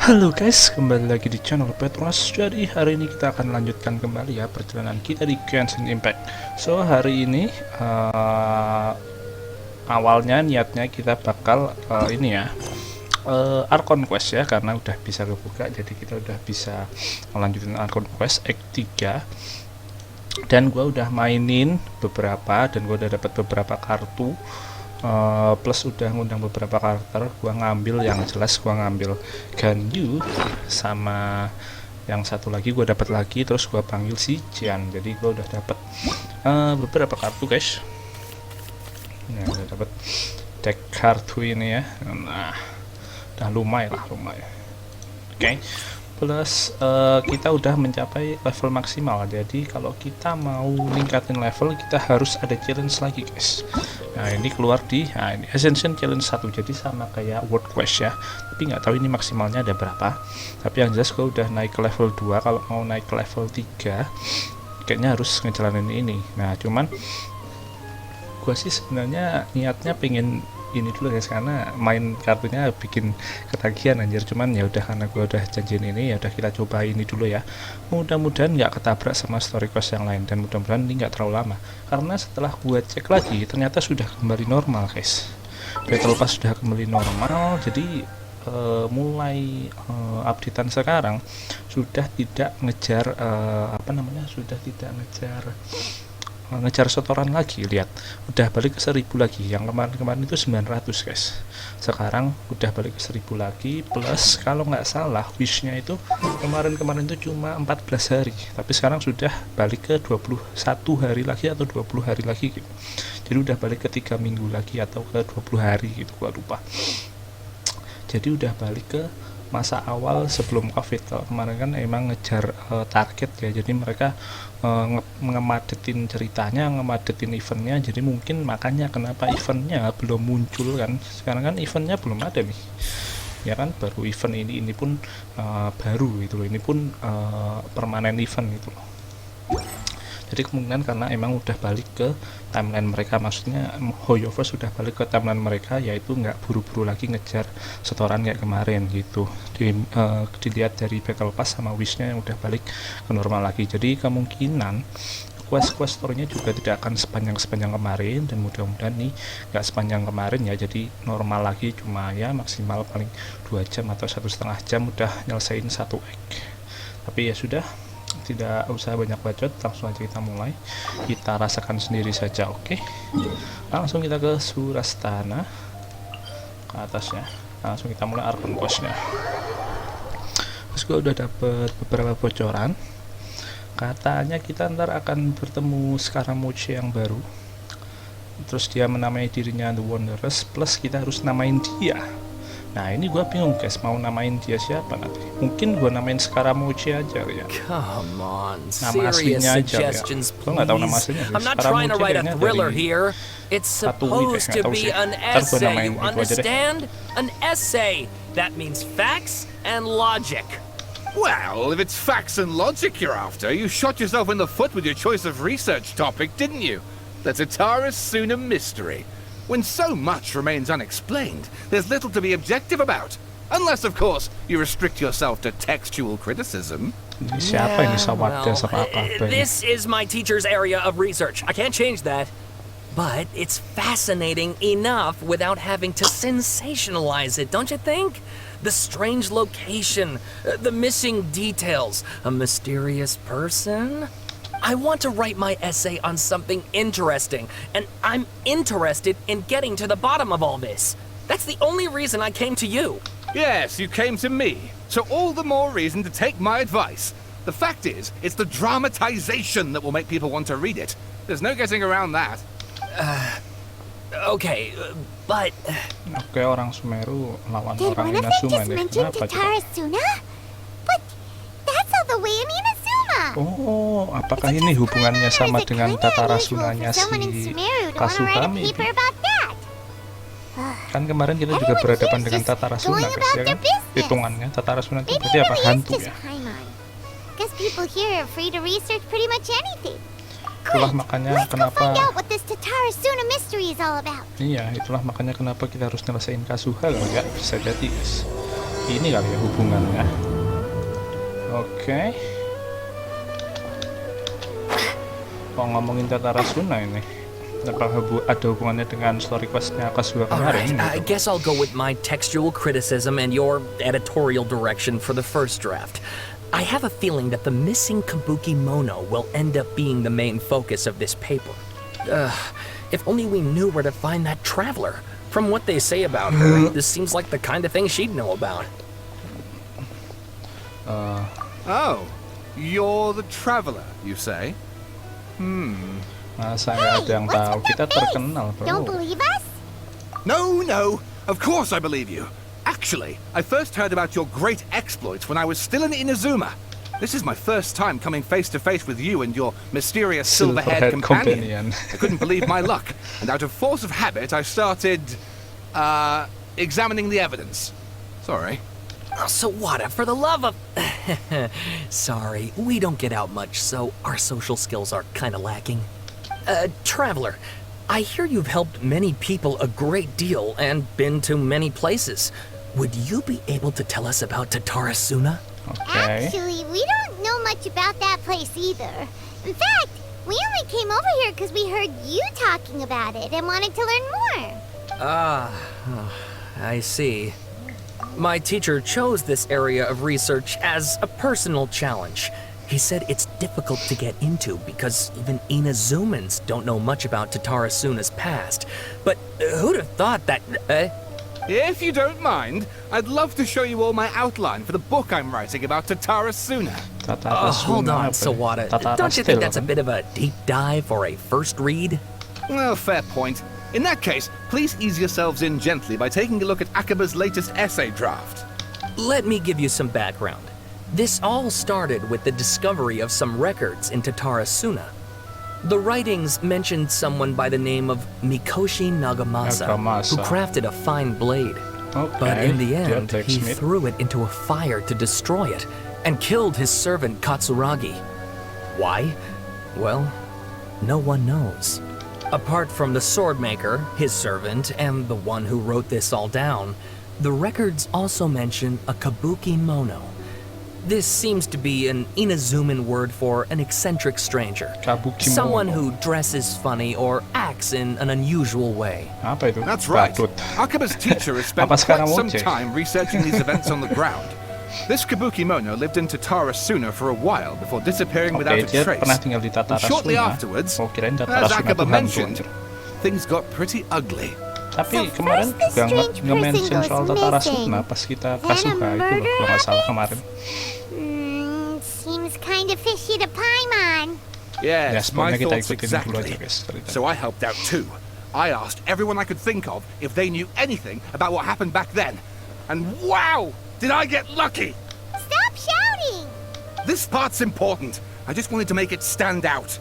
Halo guys, kembali lagi di channel BadRush. Jadi hari ini kita akan lanjutkan kembali ya perjalanan kita di GenshinImpact. So hari ini awalnya niatnya kita bakal ini ya Archon quest ya, karena udah bisa kebuka, jadi kita udah bisa melanjutin Archon quest Act 3. Dan gua udah mainin beberapa, dan gua udah dapat beberapa kartu. Plus udah ngundang beberapa karakter. Gua ngambil yang jelas, gua ngambil Ganyu sama yang satu lagi gua dapat lagi, terus gua panggil si Jian. Jadi gua udah dapat beberapa kartu guys. Nah, udah dapat deck kartu ini ya. Nah, udah lumayan. Oke. Plus kita udah mencapai level maksimal. Jadi kalau kita mau ningkatin level, kita harus ada challenge lagi guys. Nah ini keluar di ini Ascension Challenge 1, jadi sama kayak World Quest ya, tapi nggak tahu ini maksimalnya ada berapa. Tapi yang jelas gue udah naik ke level 2. Kalau mau naik ke level 3 kayaknya harus ngejalanin ini. Nah cuman gue sih sebenarnya niatnya pengen ini dulu guys, karena main kartunya bikin ketagihan anjir. Cuman ya udah, karena gue udah janjiin ini, ya udah kita coba ini dulu ya. Mudah-mudahan nggak ketabrak sama story quest yang lain, dan mudah-mudahan ini nggak terlalu lama. Karena setelah gue cek lagi ternyata sudah kembali normal guys. Battle Pass sudah kembali normal, jadi mulai updatean sekarang sudah tidak ngejar sudah tidak ngejar setoran lagi. Lihat, udah balik ke 1000 lagi. Yang kemarin itu 900 guys, sekarang udah balik ke 1000 lagi. Plus kalau nggak salah wishnya itu kemarin itu cuma 14 hari, tapi sekarang sudah balik ke 21 hari lagi atau 20 hari lagi gitu. Jadi udah balik ke 3 minggu lagi atau ke 20 hari gitu, gua lupa. Jadi udah balik ke masa awal sebelum COVID. Kalau kemarin kan emang ngejar target ya, jadi mereka ngemadetin ceritanya, ngemadetin eventnya. Jadi mungkin makanya kenapa eventnya belum muncul kan. Sekarang kan eventnya belum ada nih ya kan, baru event ini pun baru gitu loh, ini pun permanen event gitu loh. Jadi kemungkinan karena emang udah balik ke timeline mereka, maksudnya Hoyoverse sudah balik ke timeline mereka, yaitu nggak buru-buru lagi ngejar setoran kayak kemarin gitu. Dilihat dari Battle Pass sama wishnya yang udah balik ke normal lagi. Jadi kemungkinan quest story-nya juga tidak akan sepanjang kemarin, dan mudah-mudahan nih nggak sepanjang kemarin ya, jadi normal lagi, cuma ya maksimal paling 2 jam atau 1,5 jam udah nyelesain satu egg. Tapi ya sudah, tidak usah banyak bacot, langsung aja kita mulai, kita rasakan sendiri saja. Oke, langsung kita ke Surastana, ke atasnya, langsung kita mulai Archon quest-nya. Terus gue udah dapet beberapa bocoran, katanya kita ntar akan bertemu Scaramucci yang baru, terus dia menamai dirinya The Wanderers, plus kita harus namain dia. Nah ini gua bingung guys, mau namain dia siapa nanti. Mungkin gua namain Scaramucci aja ya. Come on, nama aslinya aja ya. Gua nggak tahu nama aslinya. I'm not trying to write a thriller here. It's supposed to be an essay, you understand? An essay. That means facts and logic. Well, if it's facts and logic you're after, you shot yourself in the foot with your choice of research topic, didn't you? The Tatara Suna mystery. When so much remains unexplained, there's little to be objective about. Unless, of course, you restrict yourself to textual criticism. This is my teacher's area of research. I can't change that. But it's fascinating enough without having to sensationalize it, don't you think? The strange location, the missing details, a mysterious person. I want to write my essay on something interesting, and I'm interested in getting to the bottom of all this. That's the only reason I came to you. Yes, you came to me. So all the more reason to take my advice. The fact is, it's the dramatization that will make people want to read it. There's no getting around that. Okay, but... Oke, orang Sumeru lawan orang Inazuma nih. Kenapa coba? But that's all the way in Inazuma. Oh, apakah ini hubungannya sama dengan Tatara Sunanya si Kasukami? Kan kemarin kita juga berhadapan dengan Tatara Suna guys, ya kan? Hitungannya Tatara Suna itu berarti apa? Hantu ya? Itulah makanya kenapa itulah makanya kenapa kita harus nyelesain Kazuha loh ya, bisa jadi guys. ini kali ya hubungannya. Oke. Kok ngomongin Tatarasuna ini? Apakah ada hubungannya dengan story quest-nya Kazuha kemarin? Alright, I guess I'll go with my textual criticism and your editorial direction for the first draft. I have a feeling that the missing Kabuki Mono will end up being the main focus of this paper. If only we knew where to find that traveler. From what they say about her, this seems like the kind of thing she'd know about. Oh, you're the traveler, you say? Masa nggak ada yang tahu? Kita terkenal, bro. Don't believe us? No, of course I believe you. Actually, I first heard about your great exploits when I was still in Inazuma. This is my first time coming face to face with you and your mysterious silver-haired companion. I couldn't believe my luck, and out of force of habit, I started, examining the evidence. Sorry. Oh, Sawada, for the love of... Sorry, we don't get out much, so our social skills are kinda lacking. Traveler, I hear you've helped many people a great deal and been to many places. Would you be able to tell us about Tatarasuna? Okay. Actually, we don't know much about that place either. In fact, we only came over here because we heard you talking about it and wanted to learn more. I see. My teacher chose this area of research as a personal challenge. He said it's difficult to get into because even Inazumans don't know much about Tatarasuna's past. But who'd have thought that... If you don't mind, I'd love to show you all my outline for the book I'm writing about Tatarasuna. Hold on, Sawada. Don't you think that's a bit of a deep dive for a first read? Well, fair point. In that case, please ease yourselves in gently by taking a look at Akaba's latest essay draft. Let me give you some background. This all started with the discovery of some records in Tatarasuna. The writings mentioned someone by the name of Mikoshi Nagamasa, who crafted a fine blade. Okay. But in the end, he threw it into a fire to destroy it, and killed his servant Katsuragi. Why? Well, no one knows. Apart from the swordmaker, his servant, and the one who wrote this all down, the records also mention a Kabuki Mono. This seems to be an Inazuman word for an eccentric stranger. Kabuki Someone Mono. who dresses funny or acts in an unusual way. Apa itu? That's right. Badut. Akaba's teacher has spent Apa sekarang quite some wajah? time researching these events on the ground. This Kabuki Mono lived in Tatarasuna for a while before disappearing without a Dia trace. pernah tinggal di And Tatarasuna. shortly afterwards, Oh, kirain as Tatarasuna Akaba itu hantu, mentioned, anjir. things got pretty ugly. Tapi So kemarin first the juga strange nge-mention person soal goes Tatarasuna missing. pas kita Then a Kazuha itu loh, murder kalau nggak salah kemarin. Seems kind of fishy to Paimon. Ya, Yes, my sebenarnya kita thoughts ikutin dulu aja exactly. guys cerita. So I helped out too. I asked everyone I could think of if they knew anything about what happened back then. And wow, did I get lucky! Stop shouting! This part's important. I just wanted to make it stand out.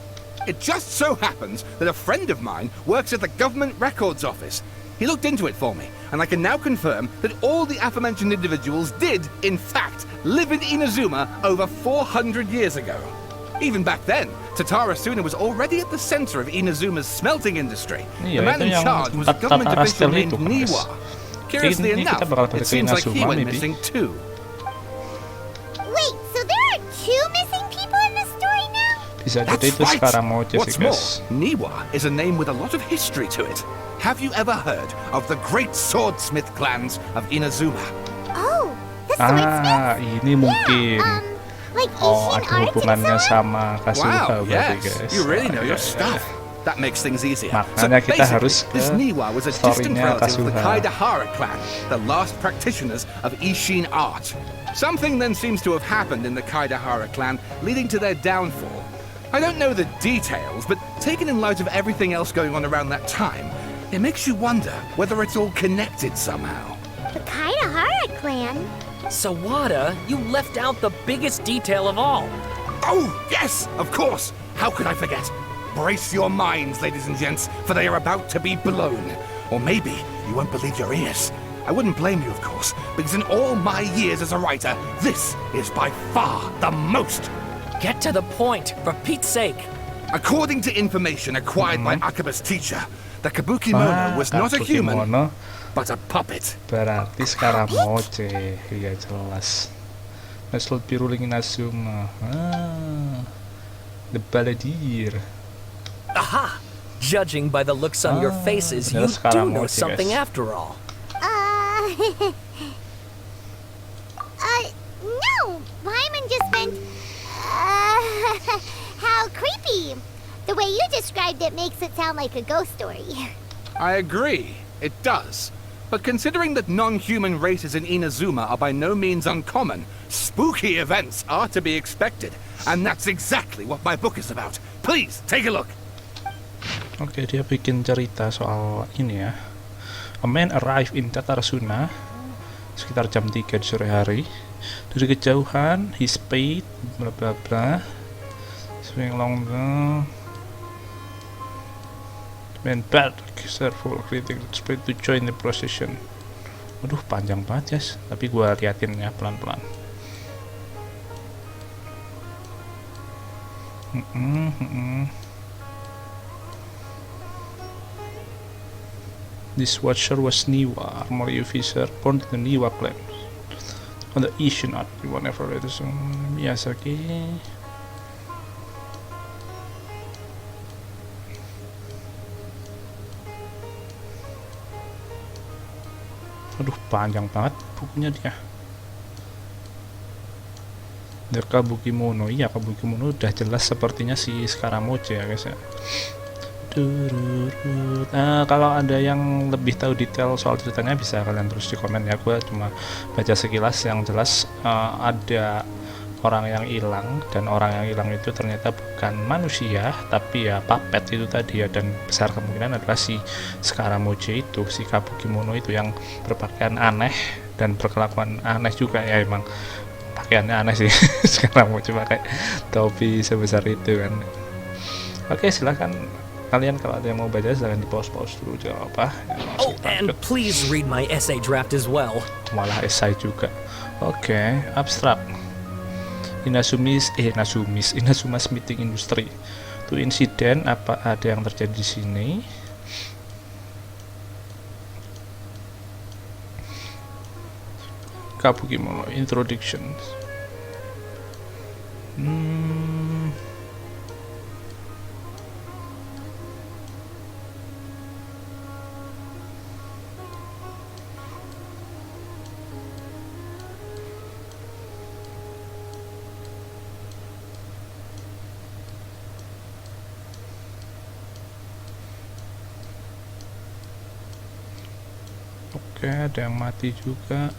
It just so happens that a friend of mine works at the government records office. He looked into it for me, and I can now confirm that all the aforementioned individuals did, in fact, live in Inazuma over 400 years ago. Even back then, Tatarasuna was already at the center of Inazuma's smelting industry. Iya, The man itu in yang charge was a government Tatara official Steel named itu, guys. Niwa. Curiously Ini enough, kita bakal balik it ke seems like he Inazuma, went maybe. missing too. Wait, so there are two missing people in the story now? Bisa jadi That's itu right. sekarang mau aja What's sih more, guys. Niwa is a name with a lot of history to it. Have you ever heard of the great swordsmith clans of Inazuma? Oh, the swordsmiths? Ini mungkin. Like Oh, Ishin ada Arts and hubungannya so on? sama Kazuha Wow, berarti yes, guys. you really know your Iya, stuff. That makes things easier. Makanya kita basically, harus ke this Niwa was a distant story-nya relative of the Kazuha. Kaidahara clan, the last practitioners of Ishin art. Something then seems to have happened in the Kaidahara clan, leading to their downfall. I don't know the details, but taken in light of everything else going on around that time, it makes you wonder whether it's all connected somehow. The Kaidahara clan? Sawada, you left out the biggest detail of all. Oh, yes, of course. How could I forget? Brace your minds, ladies and gents, for they are about to be blown. Or maybe you won't believe your ears. I wouldn't blame you, of course, because in all my years as a writer, this is by far the most. Get to the point, for Pete's sake. According to information acquired by Akaba's teacher, the Kabukimono was not a human, Kabukimono but a puppet. berarti Scaramoche. Iya jelas. Nestle be ruling Inazuma. The Balladeer. Aha! Judging by the looks on your faces, you ternyata do sekarang know mau sih, something guys. after all. No, Paimon just meant, how creepy. The way you described it makes it sound like a ghost story. I agree, it does. But considering that non-human races in Inazuma are by no means uncommon, spooky events are to be expected. And that's exactly what my book is about. Please, take a look. Oke, dia bikin cerita soal ini ya. A man arrived in Tatarsuna sekitar jam 3 di sore hari. Dari kejauhan, he sped, bla bla bla. Swing along the man bad, careful, critic, spread to join the procession. Waduh, panjang banget guys. Tapi gua liatin ya pelan-pelan. This watcher was Niwa, armory officer, born to the Niwa clan. On the Asian art, whenever it is Miyazaki. Aduh, panjang banget bukunya dia. The Kabukimono, iya Kabukimono udah jelas sepertinya si Scaramoche ya guys ya. Kalau ada yang lebih tahu detail soal ceritanya bisa kalian terus di komen ya. Gue cuma baca sekilas, yang jelas ada orang yang hilang, dan orang yang hilang itu ternyata bukan manusia tapi ya puppet itu tadi ya, dan besar kemungkinan adalah si Scaramoche itu, si Kabukimono itu yang berpakaian aneh dan berkelakuan aneh juga ya. Emang pakaiannya aneh sih Scaramoche pakai topi sebesar itu kan. Oke, silahkan kalian kalau ada yang mau baca silahkan di pause dulu, jangan apa ya, Oh, and please read my essay draft as well. malah esai juga. Oke, abstrak. Inazuma's meeting industry. Itu insiden apa ada yang terjadi di sini? Kabukimono introduction. Oke, ada yang mati juga.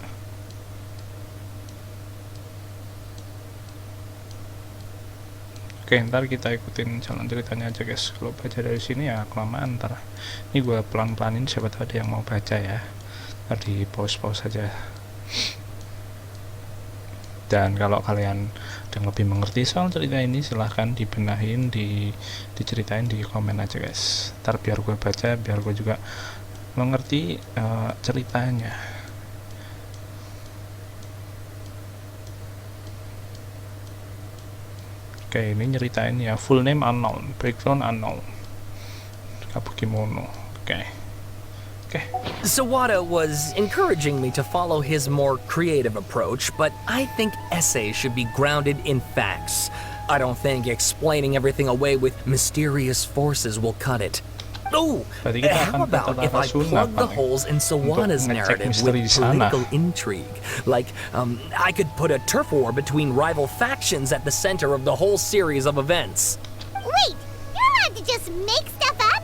Oke, ntar kita ikutin jalan ceritanya aja guys. Kalau baca dari sini ya kelamaan ntar. Ini gue pelan-pelanin, siapa tahu ada yang mau baca ya. Ntar di pause aja. Dan kalau kalian yang lebih mengerti soal cerita ini, silahkan dibenahin, diceritain di komen aja guys. Ntar biar gue baca, biar gue juga mengerti ceritanya. Oke, ini nyeritain ya, full name unknown, background unknown, Kabukimono. Oke. Sawada was encouraging me to follow his more creative approach, but I think essays should be grounded in facts. I don't think explaining everything away with mysterious forces will cut it. Oh, how about if I plug the holes in Sawada's narrative with political intrigue? Like, I could put a turf war between rival factions at the center of the whole series of events. Wait, you're allowed to just make stuff up?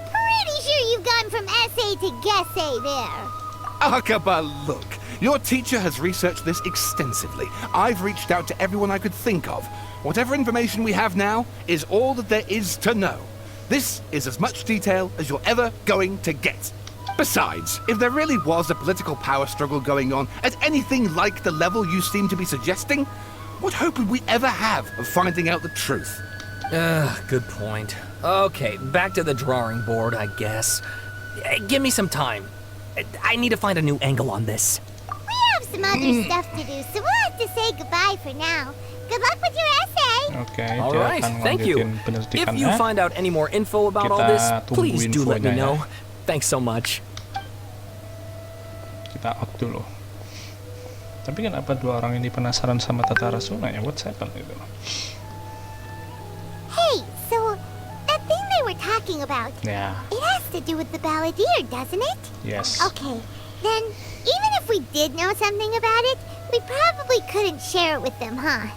Pretty sure you've gone from essay to guessay there. Akaba, look. Your teacher has researched this extensively. I've reached out to everyone I could think of. Whatever information we have now is all that there is to know. This is as much detail as you're ever going to get. Besides, if there really was a political power struggle going on at anything like the level you seem to be suggesting, what hope would we ever have of finding out the truth? Good point. Okay, back to the drawing board, I guess. Give me some time. I need to find a new angle on this. We have some other stuff to do, so we'll have to say goodbye for now. Good luck with your essay. Oke, All dia right, akan thank you. lanjutin If penelitikannya. you find out any more info about all Kita this, tunggu please do let me infonya ya. know. Thanks so much. Kita out dulu. Tapi kenapa dua orang ini penasaran sama tata rasuna ya? What's happened gitu? Hey, so that thing they were talking about, Ya, it has to do with the balladeer, doesn't it? yes. Okay, then even if we did know something about it, we probably couldn't share it with them, huh?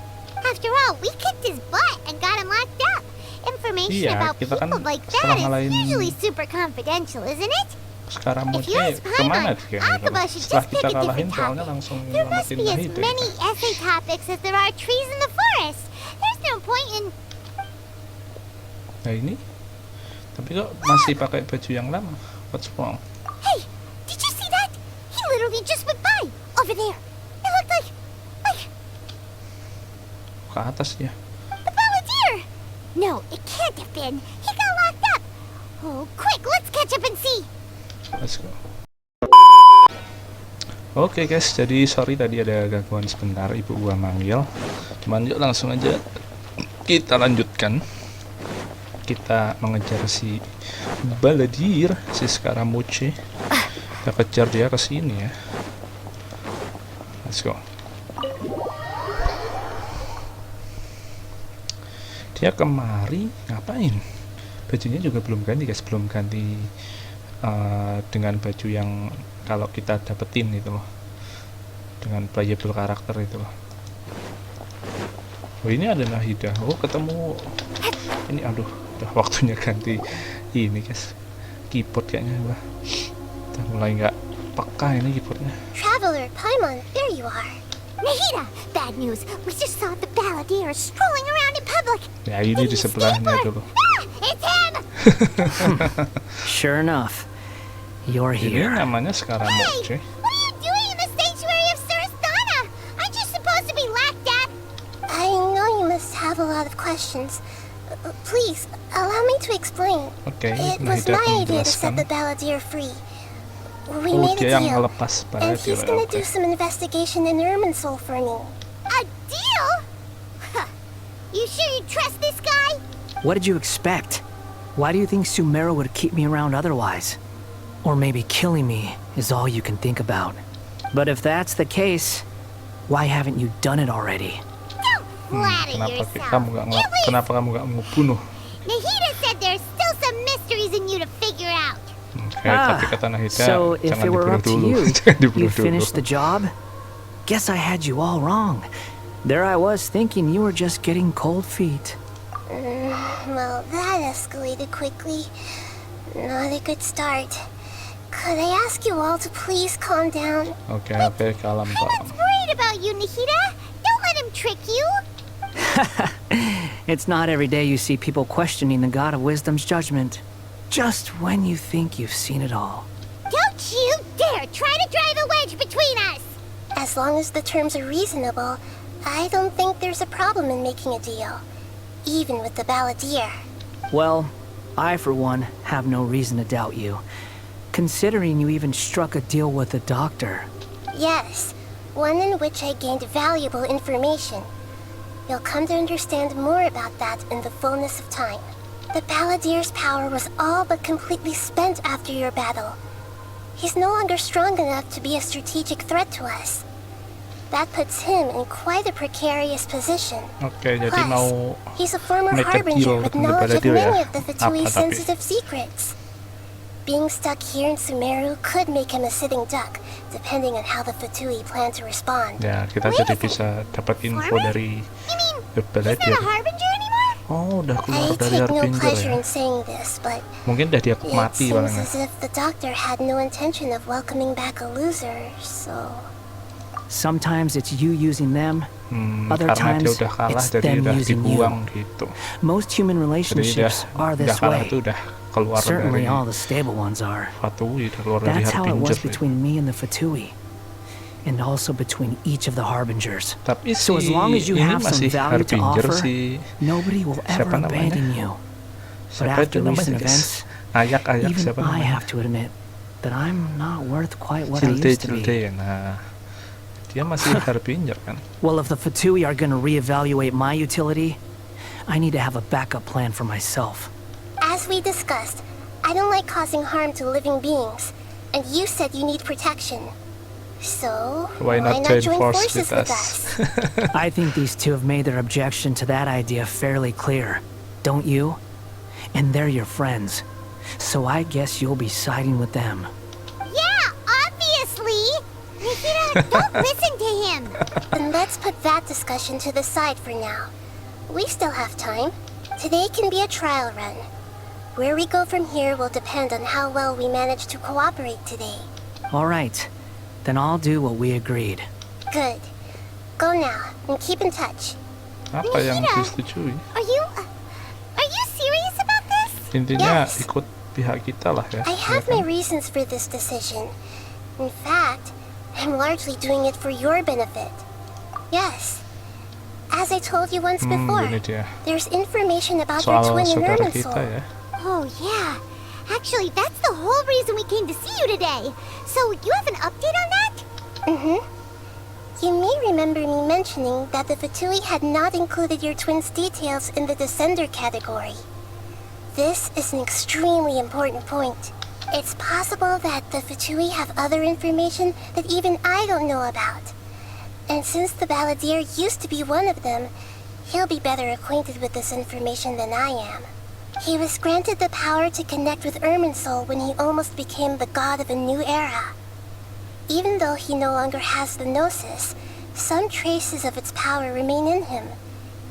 After all, we kicked his butt and got him locked up. Information Iya, about kita kan people like setelah that ngalahin is usually super confidential, isn't it? Sekarang If you Moche ask kemana Paimon, dia? Akaba should Setelah just kita pick a kalahin, different soalnya topic. langsung There must nyelamatin be as Nahide. many essay topics as there are trees in the forest. There's no point in... Nah ini, tapi kok masih pakai baju yang lama? What's wrong? Hey, did you see that? He literally just went by, over there. It looked like Ke atas dia. the balladeer. No, it can't have been. He got locked up. Oh, quick, let's catch up and see. Let's go. Oke guys, jadi sorry tadi ada gangguan sebentar, ibu gua manggil. Cuman yuk langsung aja kita lanjutkan. Kita mengejar si balladeer, si Scaramucci. Kita kejar dia ke sini ya. Let's go. Dia kemari ngapain? Bajunya juga belum ganti guys, belum ganti dengan baju yang kalau kita dapetin itu loh, dengan playable karakter itu loh. Oh ini ada Nahida. Oh ketemu ini, aduh udah waktunya ganti ini guys, keyboard kayaknya udah mulai nggak peka ini keyboardnya. Traveler, Paimon, there you are. Nahida, bad news. We just saw the balladeer strolling around in public. Ya ini di sebelahnya dulu. Ah, it's him! Sure enough, you're Ini here. namanya Scaramucci. Hey, what are you doing in the sanctuary of Surasthana? Aren't you supposed to be locked up? I know you must have a lot of questions. Please, allow me to explain. Oke, It was Nahida my idea to set menjelaskan. the balladeer free. We Oh made a dia yang deal, melepas and balladeer. he's gonna Oke. do some investigation in Irminsul for me. A deal? Huh. You sure you trust this guy? What did you expect? Why do you think Sumeru would keep me around otherwise? Or maybe killing me is all you can think about. But if that's the case, why haven't you done it already? Don't flatter Kenapa yourself. kamu nggak At least kenapa kamu nggak mau bunuh? Nahida said there's still some mysteries in you to figure out. Oke, tapi kata Nahida so if jangan it were dibunuh up to dulu. you, Jangan dibunuh you'd dulu. finish the job? Guess I had you all wrong. There I was thinking you were just getting cold feet. Well, that escalated quickly. Not a good start. Could I ask you all to please calm down? Oke, kalem. Paimon's worried about you, Nahida. Don't let him trick you. It's not every day you see people questioning the God of Wisdom's judgment. Just when you think you've seen it all. Don't you dare try to drive a wedge between us. As long as the terms are reasonable, I don't think there's a problem in making a deal. Even with the balladeer. Well, I for one have no reason to doubt you. Considering you even struck a deal with the doctor. Yes, one in which I gained valuable information. You'll come to understand more about that in the fullness of time. The balladeer's power was all but completely spent after your battle. He's no longer strong enough to be a strategic threat to us. That puts him in quite a precarious position. Oke, jadi Plus, mau he's a former make a harbinger deal with dengan knowledge of Balladeer ya? many of the Fatui's Apa tapi? sensitive secrets. Being stuck here in Sumeru could make him a sitting duck, depending on how the Fatui plan to respond. ya kita Wait a jadi second. bisa dapat info Farmer? dari You mean, The he's Balladeer. not a harbinger anymore? Oh, udah keluar I dari take no Harbinger pleasure ya. in saying this, but Mungkin udah dia it mati seems palingnya. as if the doctor had no intention of welcoming back a loser, so... Sometimes it's you using them. Other Karena dia times, udah kalah it's jadi them udah using you. dibuang gitu. Most human Jadi relationships are udah this kalah way. itu udah keluar Certainly dari all the stable ones are. Fatui, udah keluar dari That's how it Harbinger. was between me and the Fatui. And also between each of the Harbingers. Tapi So as si long as you ini have some masih value to Harbinger offer, si nobody will siapa ever namanya? abandon you. But siapa after itu namanya recent guys? events, Ayak even siapa I namanya? have to admit that I'm not worth quite what I Cilde used to be. Cilde. Nah, dia masih Harbinger kan. Well, if the Fatui are gonna reevaluate my utility, I need to have a backup plan for myself. As we discussed, I don't like causing harm to living beings, and you said you need protection. So, Why not join forces with us? I think these two have made their objection to that idea fairly clear, don't you? And they're your friends, so I guess you'll be siding with them. Yeah, obviously! Nihira, don't listen to him! Then let's put that discussion to the side for now. We still have time. Today can be a trial run. Where we go from here will depend on how well we manage to cooperate today. All right, then I'll do what we agreed. Good. Go now, and keep in touch. Apa yang disetujui? Are you serious about this? Intinya Yes. ikut pihak kita lah ya. I ya have kan? my reasons for this decision. In fact, I'm largely doing it for your benefit. Yes. As I told you once before, Ini dia. there's information about your Soal twin in saudara Irminsul. kita ya. Oh, yeah. Actually, that's the whole reason we came to see you today. So, you have an update on that? Mm-hmm. You may remember me mentioning that the Fatui had not included your twin's details in the Descender category. This is an extremely important point. It's possible that the Fatui have other information that even I don't know about. And since the Balladeer used to be one of them, he'll be better acquainted with this information than I am. He was granted the power to connect with Irminsul when he almost became the god of a new era. Even though he no longer has the Gnosis, some traces of its power remain in him.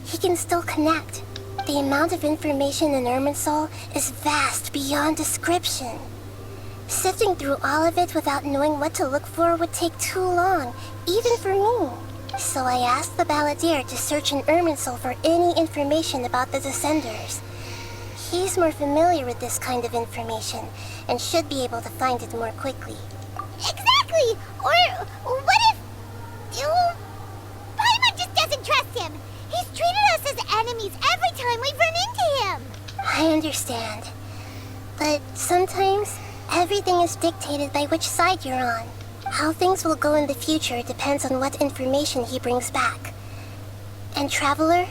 He can still connect. The amount of information in Irminsul is vast beyond description. Sifting through all of it without knowing what to look for would take too long, even for me. So I asked the Balladeer to search in Irminsul for any information about the Descenders. He's more familiar with this kind of information, and should be able to find it more quickly. Exactly! Or what if... Paimon just doesn't trust him. He's treated us as enemies every time we've run into him. I understand. But sometimes, everything is dictated by which side you're on. How things will go in the future depends on what information he brings back. And Traveler,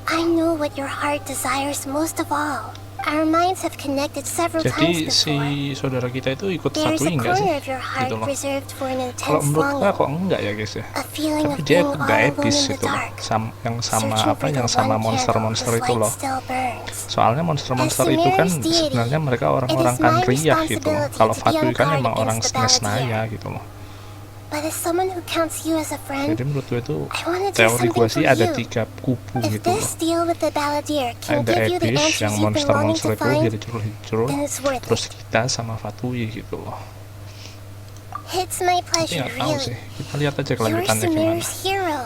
I know what your heart desires most of all. Our minds have connected several Jadi times before. si saudara kita itu ikut There's a Fatui enggak sih? corner of your heart Gitu loh. reserved for an Kalau intense menurut kita kok longing. enggak ya guys ya. A feeling Tapi of dia being ikut all gak alone etis in the gitu loh. dark. Yang sama Searching apa? for Yang the sama one monster-monster candle itu whose loh. light still burns. Soalnya monster-monster As itu kan Sumeru's deity, sebenarnya mereka orang-orang it is my kan riah gitu loh. responsibility Kalau to be Fatui on kan guard emang orang against the Snesnaya Balladeer. gitu loh. But as someone who counts you as a friend, Jadi menurut gue itu I wanna do teori gue something sih for ada you. 3 kubu If gitu loh. this deal with the Balladeer can Ada give you the Epish answers yang you've been longing monster-monster to itu find, hijau-hijau, then it's worth terus it. kita sama Fatui gitu loh. It's my Tapi pleasure, nggak tahu sih, really. kita lihat aja You're kelanjutannya gimana. Sumeru's hero.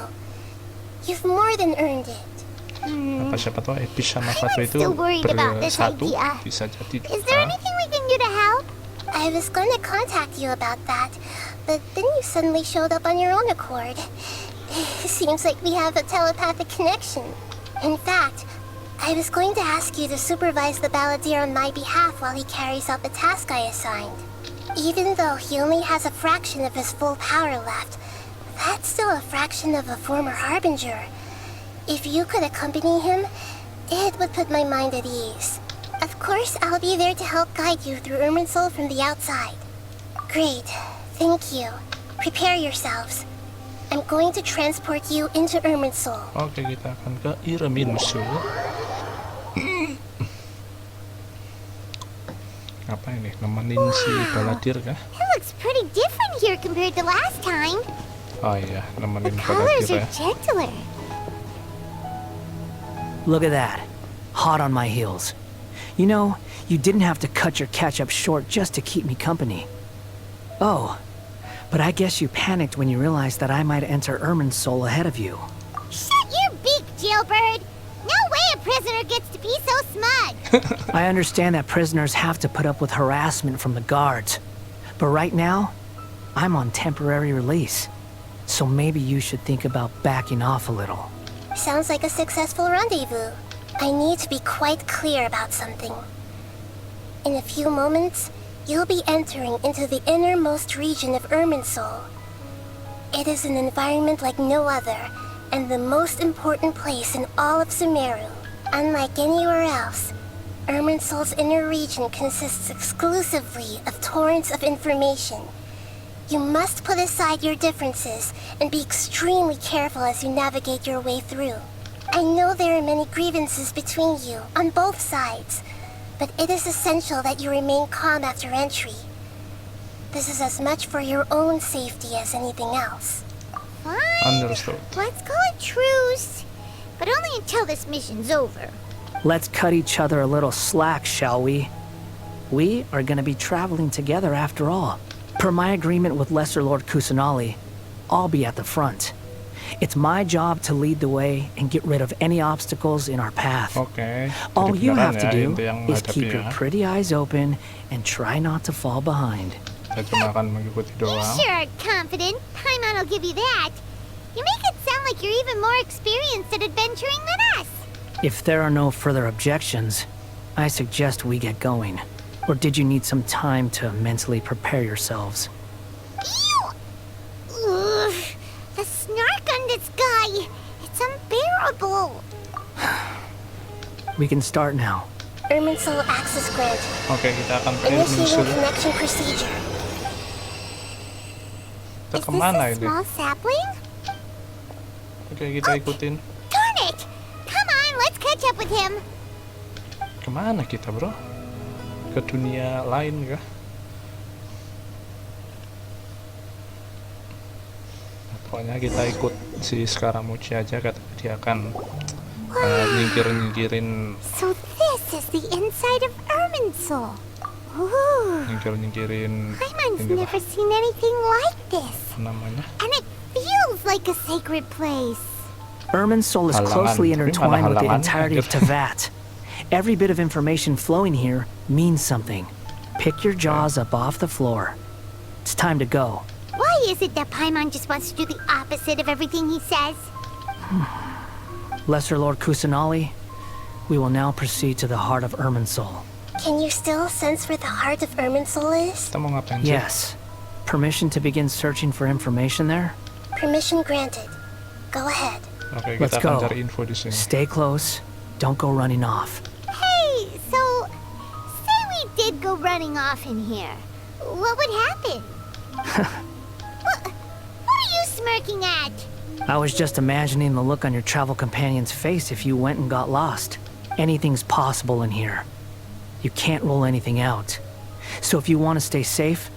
You've more than earned it. Apa siapa tahu Epish sama I'm Fatui itu still worried about this bersatu, idea. bisa jadi. Is there anything we can do to help? I was gonna contact you about that, but then you suddenly showed up on your own accord. Seems like we have a telepathic connection. In fact, I was going to ask you to supervise the Balladeer on my behalf while he carries out the task I assigned. Even though he only has a fraction of his full power left, that's still a fraction of a former Harbinger. If you could accompany him, it would put my mind at ease. Of course, I'll be there to help guide you through Irminsul from the outside. Great. Thank you. Prepare yourselves. I'm going to transport you into Irminsul. Oke, kita akan ke Irminsul. Apa ini? Nemenin si Balladeer kah? It looks pretty different here compared to last time. Oh iya, The nemenin colors Balladeer are ya. gentler. Look at that. Hot on my heels. You know, you didn't have to cut your catch-up short just to keep me company. Oh, but I guess you panicked when you realized that I might enter Irminsul ahead of you. Shut your beak, jailbird! No way a prisoner gets to be so smug! I understand that prisoners have to put up with harassment from the guards. But right now, I'm on temporary release. So maybe you should think about backing off a little. Sounds like a successful rendezvous. I need to be quite clear about something. In a few moments, you'll be entering into the innermost region of Irminsul. It is an environment like no other, and the most important place in all of Sumeru. Unlike anywhere else, Irminsul's inner region consists exclusively of torrents of information. You must put aside your differences and be extremely careful as you navigate your way through. I know there are many grievances between you, on both sides, but it is essential that you remain calm after entry. This is as much for your own safety as anything else. Fine. Understood. Let's call it truce. But only until this mission's over. Let's cut each other a little slack, shall we? We are gonna be traveling together after all. Per my agreement with Lesser Lord Kusanali, I'll be at the front. It's my job to lead the way and get rid of any obstacles in our path. Oke. All Jadi you beneran have to ya, do inti yang is keep your menghadapi ya. pretty eyes open and try not to fall behind. Kita cuma akan mengikuti You doang. sure are confident. Paimon will give you that. You make it sound like you're even more experienced at adventuring than us. If there are no further objections, I suggest we get going. Or did you need some time to mentally prepare yourselves? Ew! Ugh, the snark on this guy. It's unbearable. We can start now. Irminsul access granted. Oke, kita akan ke Initiating Irminsul. connection procedure. Kita Is kemana this a ini? small sapling? Oke, kita ikutin. Darn it! Come on, let's catch up with him. Kemana kita, bro? Ke dunia lain kah? Nah, pokoknya kita ikut si Scaramucci aja, kata dia akan nyingkirin So this is the inside of Irminsul. Ooh. nyingkirin Paimon's inilah, never seen anything like this. namanya. And it feels like a sacred place. Irminsul is Halangan. closely Tapi intertwined with the halangan, entirety of anjir. Tevat. Every bit of information flowing here means something. Pick your jaws up off the floor. It's time to go. Why is it that Paimon just wants to do the opposite of everything he says? Lesser Lord Kusanali, we will now proceed to the heart of Irminsul. Can you still sense where the heart of Irminsul is? Kita mau ngapain sih? Yes. Permission to begin searching for information there? Permission granted. Go ahead. Oke, Let's kita akan go. cari info di sini. Stay close. Don't go running off. Hey, so say we did go running off in here. What would happen? What are you smirking at? I was just imagining the look on your travel companion's face if you went and got lost. Anything's possible in here. You can't rule anything out. So if you want to stay safe,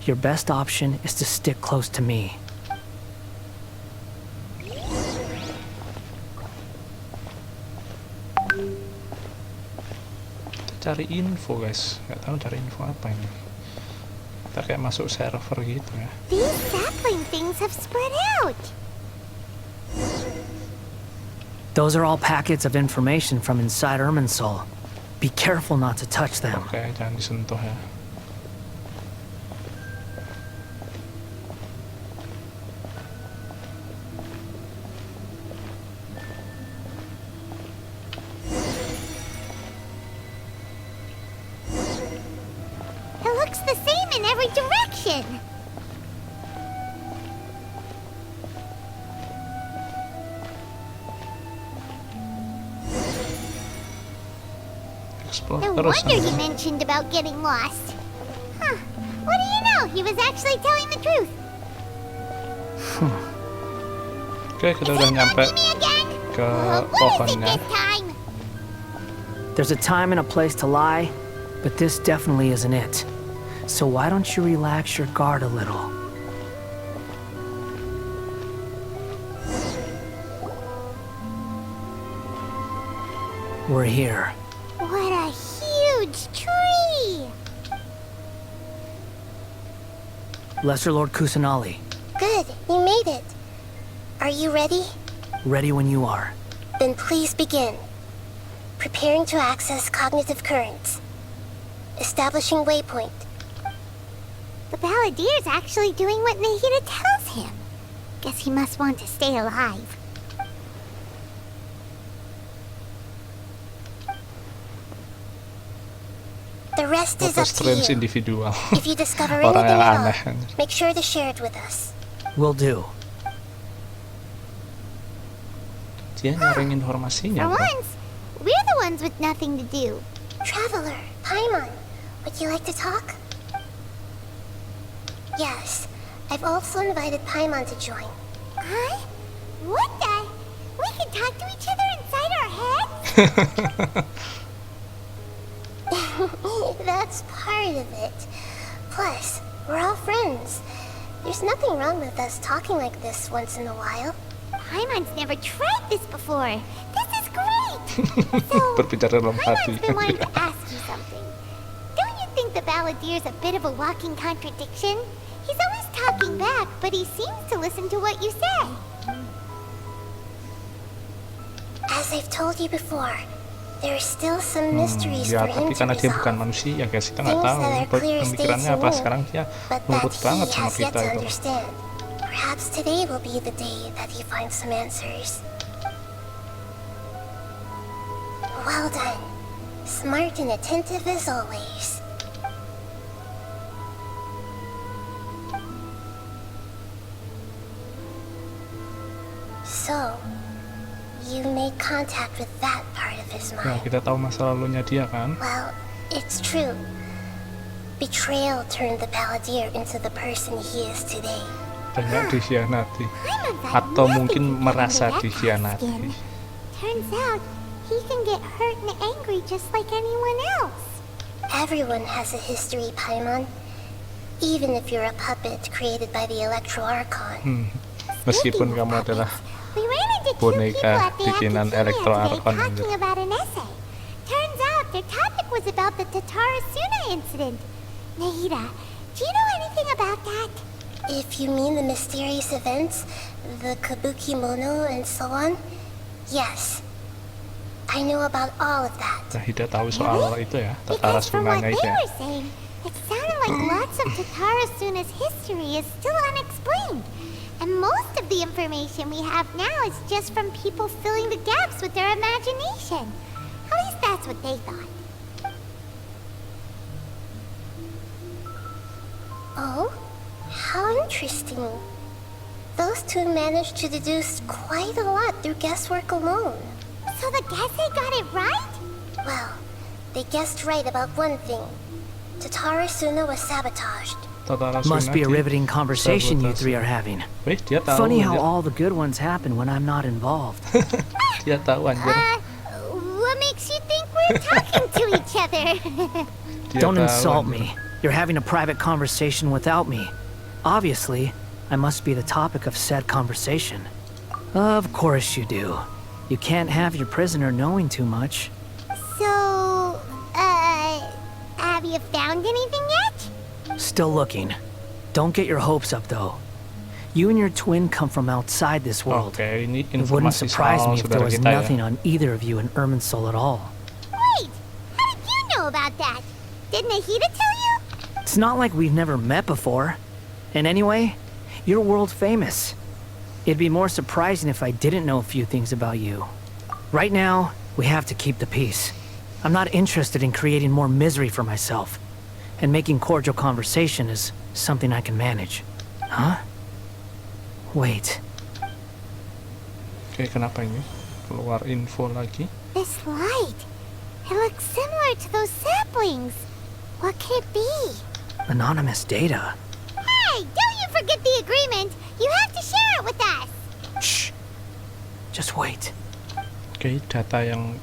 your best option is to stick close to me. Kita cari info, guys. Nggak tahu cari info apa ini. Kita kayak masuk server gitu ya. These sapling things have spread out. Those are all packets of information from inside Irminsul. Be careful not to touch them. Oke, jangan disentuh ya. It looks the same in every direction. Explore No terus. wonder he mentioned about getting lost. Huh. What do you know? He was actually telling the truth. Oke, kita udah nyampe Me again? ke What is it pohonnya. this time? There's a time and a place to lie, but this definitely isn't it. So why don't you relax your guard a little? We're here. What a huge tree! Lesser Lord Kusanali, Good, you made it. Are you ready? ready when you are. Then please begin. Preparing to access cognitive currents. Establishing waypoint. The Balladeer's actually doing what Nahida tells him. Guess he must want to stay alive. The rest is Apa up to strange you. individual. If you discover Orang anything yang at aneh. all, make sure to share it with us. Will do. Dia nyaring informasinya, For bro. once, we're the ones with nothing to do. Traveler, Paimon, would you like to talk? Yes, I've also invited Paimon to join. Huh? What the? We can talk to each other inside our heads? That's part of it. Plus, we're all friends. There's nothing wrong with us talking like this once in a while. Paimon's never tried this before. This is great. So, Berbicara dalam hati. Paimon's been wanting to ask you something. Don't you think the Baladier's a bit of a walking contradiction? He's always talking back, but he seems to listen to what you say. As I've told you before, there are still some mysteries Ya, for him tapi to karena dia bukan resolve. manusia, guys, kita nggak Things tahu that are clear as day pemikirannya to apa. me, Sekarang dia but nurut that banget he sama has yet kita to itu. understand. Perhaps today will be the day that he finds some answers. Well done. Smart and attentive as always. So, you made contact with that part of his Ya, mind. kita tahu masa lalunya dia kan. Well, it's true. Betrayal turned the Baladier into the person he is today. Banyak dikhianati. Paimon's had Atau nothing mungkin to do with merasa that dikhianati. skin. Turns out, he can get hurt and angry just like anyone else. Everyone has a history, Paimon. Even if you're a puppet created by the Electro Archon. Meskipun Speaking of kamu adalah puppets, we ran into two boneka people at the bikinan Academia Electro today Archon talking gitu. about an essay. Turns out their topic was about the Tatarasuna incident. Nahida, do you know anything about that? If you mean the mysterious events, the Kabuki Mono and so on, yes. I know about all of that. Nahida tahu soal itu ya, Because from what Tatarasunanya they itu ya. were saying, it sounded like lots of Tatarasuna's history is still unexplained. And most of the information we have now is just from people filling the gaps with their imagination. At least that's what they thought. Oh? How interesting. Those two managed to deduce quite a lot through guesswork alone. So the Gese got it right? Well, they guessed right about one thing. Tatarasuna was sabotaged. Tatarasuna Must be a di- riveting conversation you sabotase. three are having. Wih, dia tahu. Funny how dia, all the good ones happen when I'm not involved. dia tahu anjir. What makes you think we're talking to each other? Dia Don't tahu, insult anjir. me. You're having a private conversation without me. Obviously, I must be the topic of said conversation. Of course you do. You can't have your prisoner knowing too much. So, have you found anything yet? Still looking. Don't get your hopes up, though. You and your twin come from outside this world. Oke, ini It wouldn't informasi surprise soal me if there saudara was kita ya. nothing on either of you in Irminsul at all. Wait, how did you know about that? Did Nahida tell you? It's not like we've never met before. And anyway, you're world famous. It'd be more surprising if I didn't know a few things about you. Right now, we have to keep the peace. I'm not interested in creating more misery for myself. And making cordial conversation is something I can manage. Huh? Wait. Oke, kenapa ini? Keluar info lagi. This light. It looks similar to those saplings. What could it be? Anonymous data. Hey, don't you forget the agreement. You have to share it with us. Shh. Just wait. Oke, data yang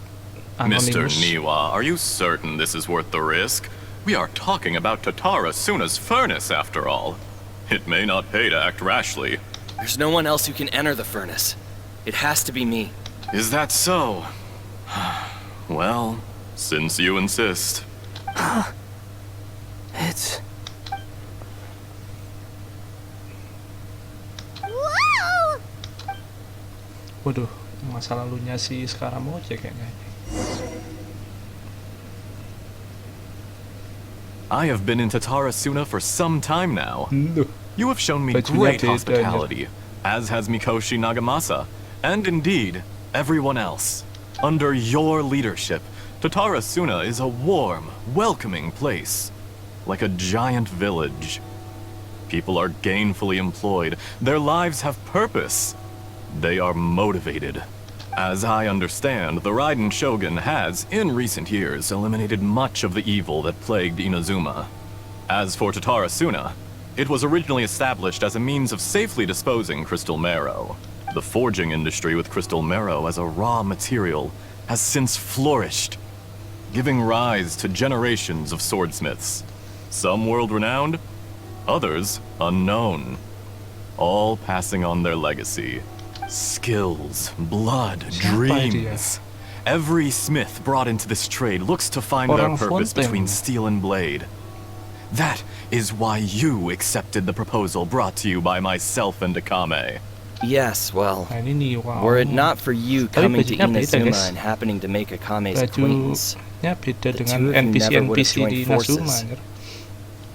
Mr. anonymous. Niwa, are you certain this is worth the risk? We are talking about Tatarasuna's furnace, after all. It may not pay to act rashly. There's no one else who can enter the furnace. It has to be me. Is that so? Well, since you insist. It's... Whoa! Waduh, masa lalunya si Scaramouche kayaknya. I have been in Tatarasuna for some time now. Duh. You have shown me Bajunya great beda, hospitality, as has Mikoshi Nagamasa, and indeed, everyone else. Under your leadership, Tatarasuna is a warm, welcoming place. Like a giant village. People are gainfully employed. Their lives have purpose. They are motivated. As I understand, the Raiden Shogun has, in recent years, eliminated much of the evil that plagued Inazuma. As for Tatara Suna, it was originally established as a means of safely disposing crystal marrow. The forging industry with crystal marrow as a raw material has since flourished, giving rise to generations of swordsmiths. Some world-renowned, others unknown, all passing on their legacy. Skills, blood, dreams. Every smith brought into this trade looks to find their purpose between steel and blade. That is why you accepted the proposal brought to you by myself and Akame. Yes, well, were it not for you coming to Inazuma and happening to make Akame's acquaintance, beda the dengan two of you never would have NPC-NPC joined di forces. Inazuma.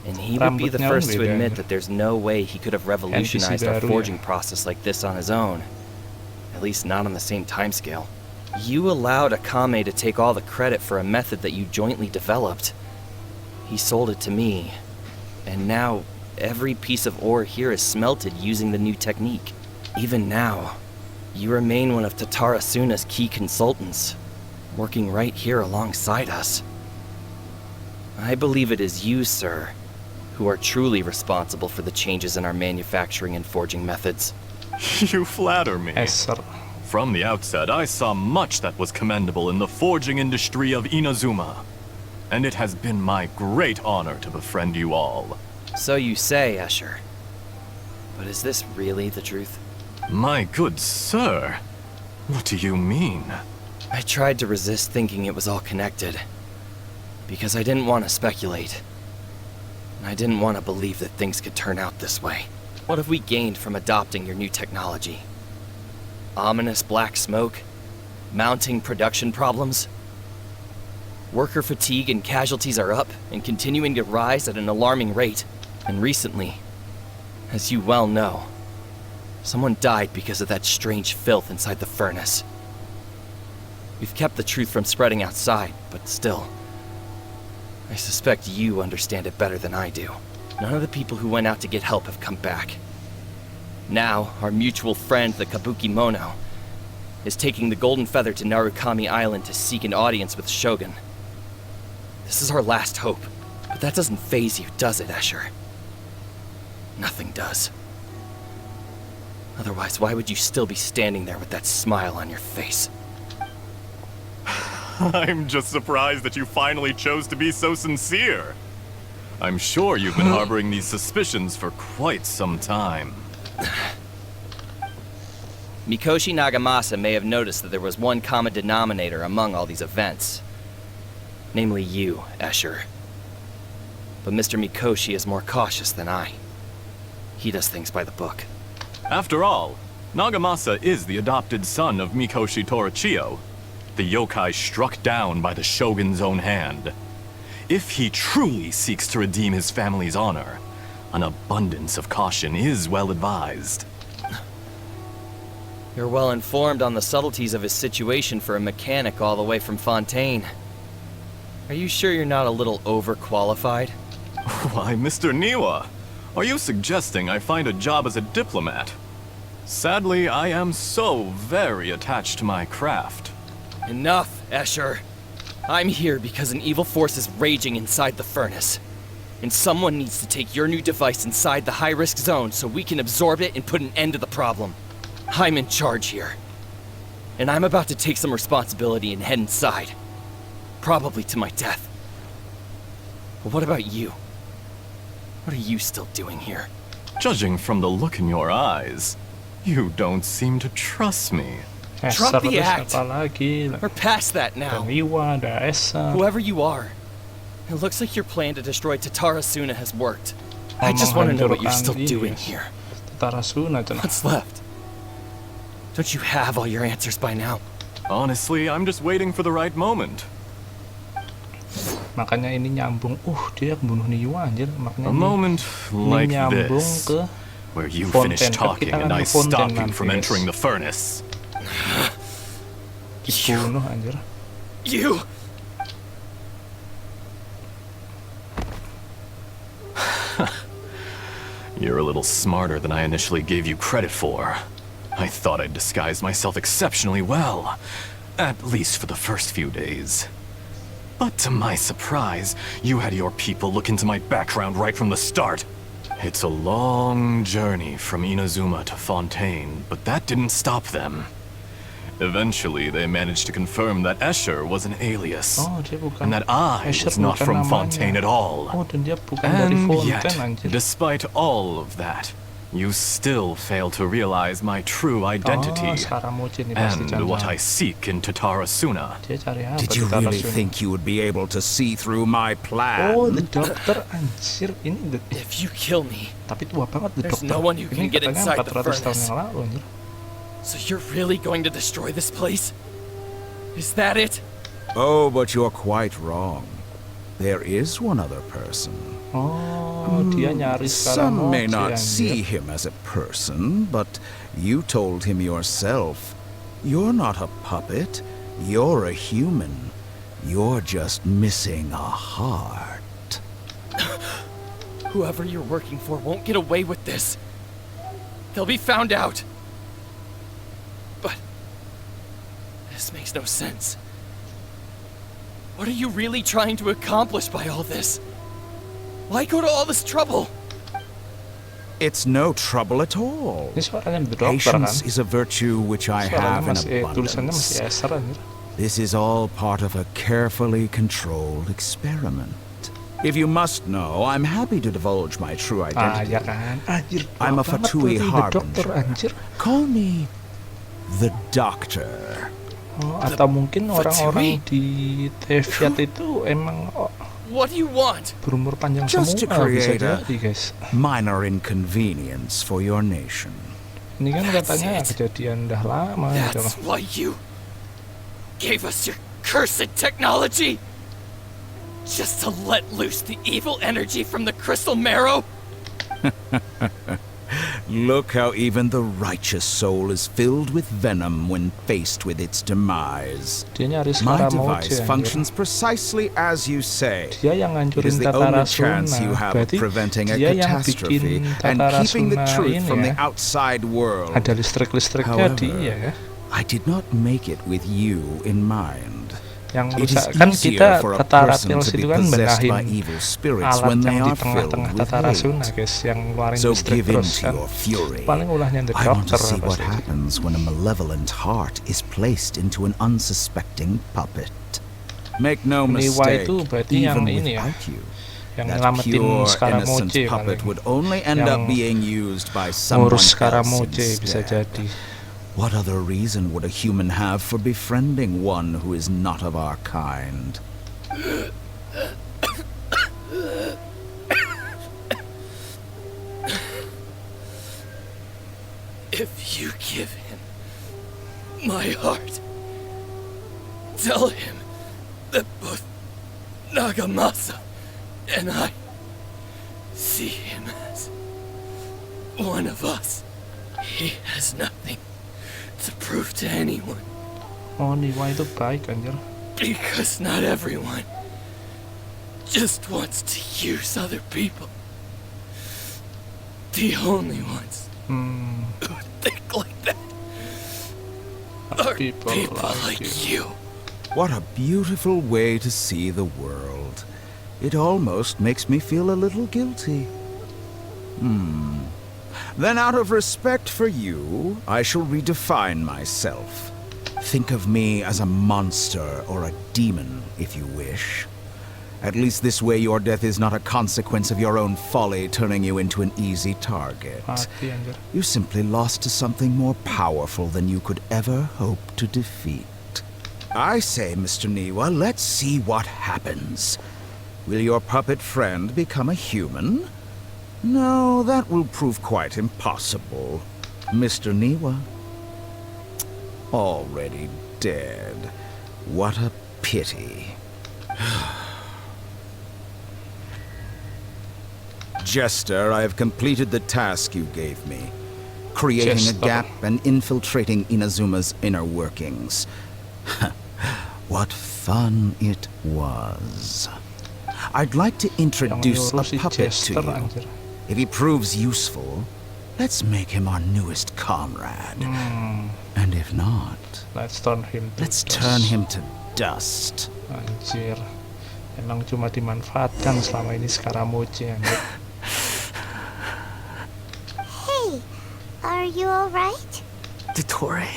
And he would be the Rambutnya first to beda, admit anjir. that there's no way he could have revolutionized our baru, forging ya. process like this on his own. At least not on the same timescale. You allowed Akame to take all the credit for a method that you jointly developed. He sold it to me. And now, every piece of ore here is smelted using the new technique. Even now, you remain one of Tatara Suna's key consultants, working right here alongside us. I believe it is you, sir, who are truly responsible for the changes in our manufacturing and forging methods. You flatter me. Eser. From the outset, I saw much that was commendable in the forging industry of Inazuma. And it has been my great honor to befriend you all. So you say, Escher. But is this really the truth? My good sir, what do you mean? I tried to resist thinking it was all connected. Because I didn't want to speculate. And I didn't want to believe that things could turn out this way. What have we gained from adopting your new technology? Ominous black smoke? Mounting production problems? Worker fatigue and casualties are up and continuing to rise at an alarming rate. And recently, as you well know, someone died because of that strange filth inside the furnace. We've kept the truth from spreading outside, but still, I suspect you understand it better than I do. None of the people who went out to get help have come back. Now, our mutual friend, the Kabuki Mono, is taking the Golden Feather to Narukami Island to seek an audience with Shogun. This is our last hope, but that doesn't faze you, does it, Escher? Nothing does. Otherwise, why would you still be standing there with that smile on your face? I'm just surprised that you finally chose to be so sincere. I'm sure you've been harboring these suspicions for quite some time. Mikoshi Nagamasa may have noticed that there was one common denominator among all these events. Namely you, Escher. But Mr. Mikoshi is more cautious than I. He does things by the book. After all, Nagamasa is the adopted son of Mikoshi Torichio, the yokai struck down by the Shogun's own hand. If he truly seeks to redeem his family's honor, an abundance of caution is well advised. You're well informed on the subtleties of his situation for a mechanic all the way from Fontaine. Are you sure you're not a little overqualified? Why, Mr. Niwa, are you suggesting I find a job as a diplomat? Sadly, I am so very attached to my craft. Enough, Escher. I'm here because an evil force is raging inside the furnace. And someone needs to take your new device inside the high-risk zone so we can absorb it and put an end to the problem. I'm in charge here. And I'm about to take some responsibility and head inside. Probably to my death. But what about you? What are you still doing here? Judging from the look in your eyes, you don't seem to trust me. Drop the terus act. apa lagi? We're past that now. Ada Miwa, ada Eser. Whoever you are, it looks like your plan to destroy Tatara Suna has worked. I just want to know what you're still doing here. Tatara Suna, cenah. What's left? Don't you have all your answers by now? Honestly, I'm just waiting for the right moment. Makanya ini nyambung. Dia bunuh Niwa anjir. Makanya A moment like nyambung this, ke where you Fontaine. finish talking Kita and kan I ke Fontaine stop you nanti, from guys. entering the furnace. Dibunuh anjir. You! You're a little smarter than I initially gave you credit for. I thought I'd disguised myself exceptionally well, at least for the first few days. But to my surprise, you had your people look into my background right from the start. It's a long journey from Inazuma to Fontaine, but that didn't stop them. Eventually, they managed to confirm that Escher was an alias, Oh, dia bukan. and that I Escher was not bukan from namanya. Fontaine at all. Oh, dan dia bukan dari And Fontaine, yet, anjir. despite all of that, you still fail to realize my true identity Oh, Scaramucci ini pasti and what jangan. I seek in Tatarasuna. Dia cari apa? Did you di really Tarasuna? think you would be able to see through my plan? Oh, the doctor, anjir. Ini If you kill me, tapi tua banget the There's doctor. no one who Ini can get katanya inside the 400 tahun furnace. yang lalu, anjir. so you're really going to destroy this place? Is that it? Oh, but you're quite wrong. There is one other person. Oh, dia nyari Some may Scaramucci, not anjir. see him as a person, but you told him yourself. You're not a puppet. You're a human. You're just missing a heart. Whoever you're working for won't get away with this. They'll be found out. But this makes no sense. What are you really trying to accomplish by all this? Why go to all this trouble? It's no trouble at all. Ini suaranya the doctor kan? Patience is a virtue which I Suaranya have in masih, tulisannya masih abundance. Escher, anjir. This is all part of a carefully controlled experiment. If you must know, I'm happy to divulge my true Ah, identity. ya kan? Anjir, I'm a tua banget Fatui tuh, the doctor, harbinger. anjir. Call me the Doctor. Oh, atau mungkin orang-orang di Teviat itu emang What do you want? berumur panjang Just to semua, bisa create a jadi guys. minor inconvenience for your nation. Ini kan That's katanya it. kejadian dah lama gitu loh. That's why you gave us your cursed technology? Just to let loose the evil energy from the crystal marrow? Look how even the righteous soul is filled with venom when faced with its demise. Dia nyari My Scaramucci, device anjir. functions precisely as you say. Dia yang It ngancurin is the only Tatarasuna. chance you have of Berarti preventing a dia yang catastrophe bikin and keeping the Tatarasuna truth ini from the ya. outside world. Ada listrik-listriknya However, dia ya. I did not make it with you in mind. Yang It is rusak kan easier kita for a Tatara person Tales to be itu kan possessed by benahin evil spirits alat when they yang di are filled tengah-tengah with Tatarasuna hate. guys, yang ngeluarin So listrik give in terus to kan. your fury. Paling ulahnya the I want doctor to see what pasti. happens when a malevolent heart is placed into an unsuspecting puppet. Make no Niwa mistake, itu berarti yang even ini ya, without you, yang that nyelamatin pure innocent Scaramucci puppet paling. would only end up Yang being used by someone ngurus else Scaramucci bisa instead. jadi. What other reason would a human have for befriending one who is not of our kind? If you give him my heart, tell him that both Nagamasa and I see him as one of us. He has nothing to prove to anyone, Oh, Niwa itu baik anjir. because not everyone just wants to use other people. The only ones Hmm, who think like that are people people like like you. What a beautiful way to see the world. It almost makes me feel a little guilty. Then out of respect for you, I shall redefine myself. Think of me as a monster or a demon, if you wish. At least this way your death is not a consequence of your own folly turning you into an easy target. mati anjir. You simply lost to something more powerful than you could ever hope to defeat. I say, Mr. Niwa, let's see what happens. Will your puppet friend become a human? No, that will prove quite impossible. Mr. Niwa? Already dead. What a pity. Jester, I have completed the task you gave me. Creating Jester. a gap and infiltrating Inazuma's inner workings. What fun it was. I'd like to Yang introduce a nyuruh si puppet to Jester you. anjir. If he proves useful, let's make him our newest comrade. And if not, Let's turn him to let's dust. turn him to dust. Anjir, emang cuma dimanfaatkan selama ini Scaramucci anjir. Hey, are you alright? Dottore.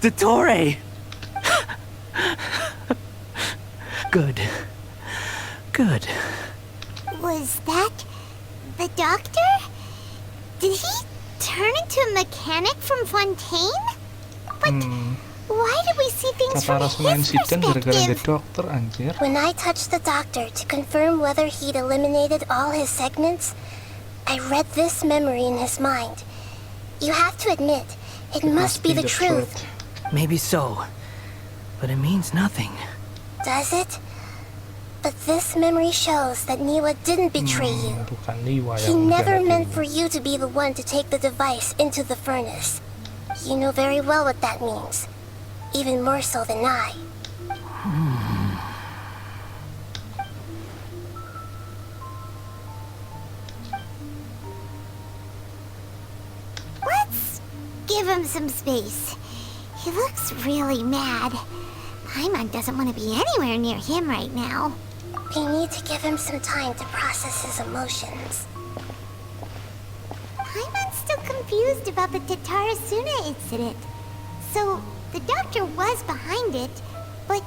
Dottore! Good. Good. Was that the doctor? Did he turn into a mechanic from Fontaine? But why did we see things from Kata Rasuna his insiden gara-gara ada perspective? dokter anjir. When I touched the doctor to confirm whether he'd eliminated all his segments, I read this memory in his mind. You have to admit, it must be the truth. Maybe so. But it means nothing. Does it? But this memory shows that Niwa didn't betray you. Bukan Niwa He yang never mengkhianati meant ini. for you to be the one to take the device into the furnace. You know very well what that means. Even more so than I. Let's give him some space. He looks really mad. Paimon doesn't want to be anywhere near him right now. We need to give him some time to process his emotions. Paimon's still confused about the Tatarasuna incident. So, the doctor was behind it, but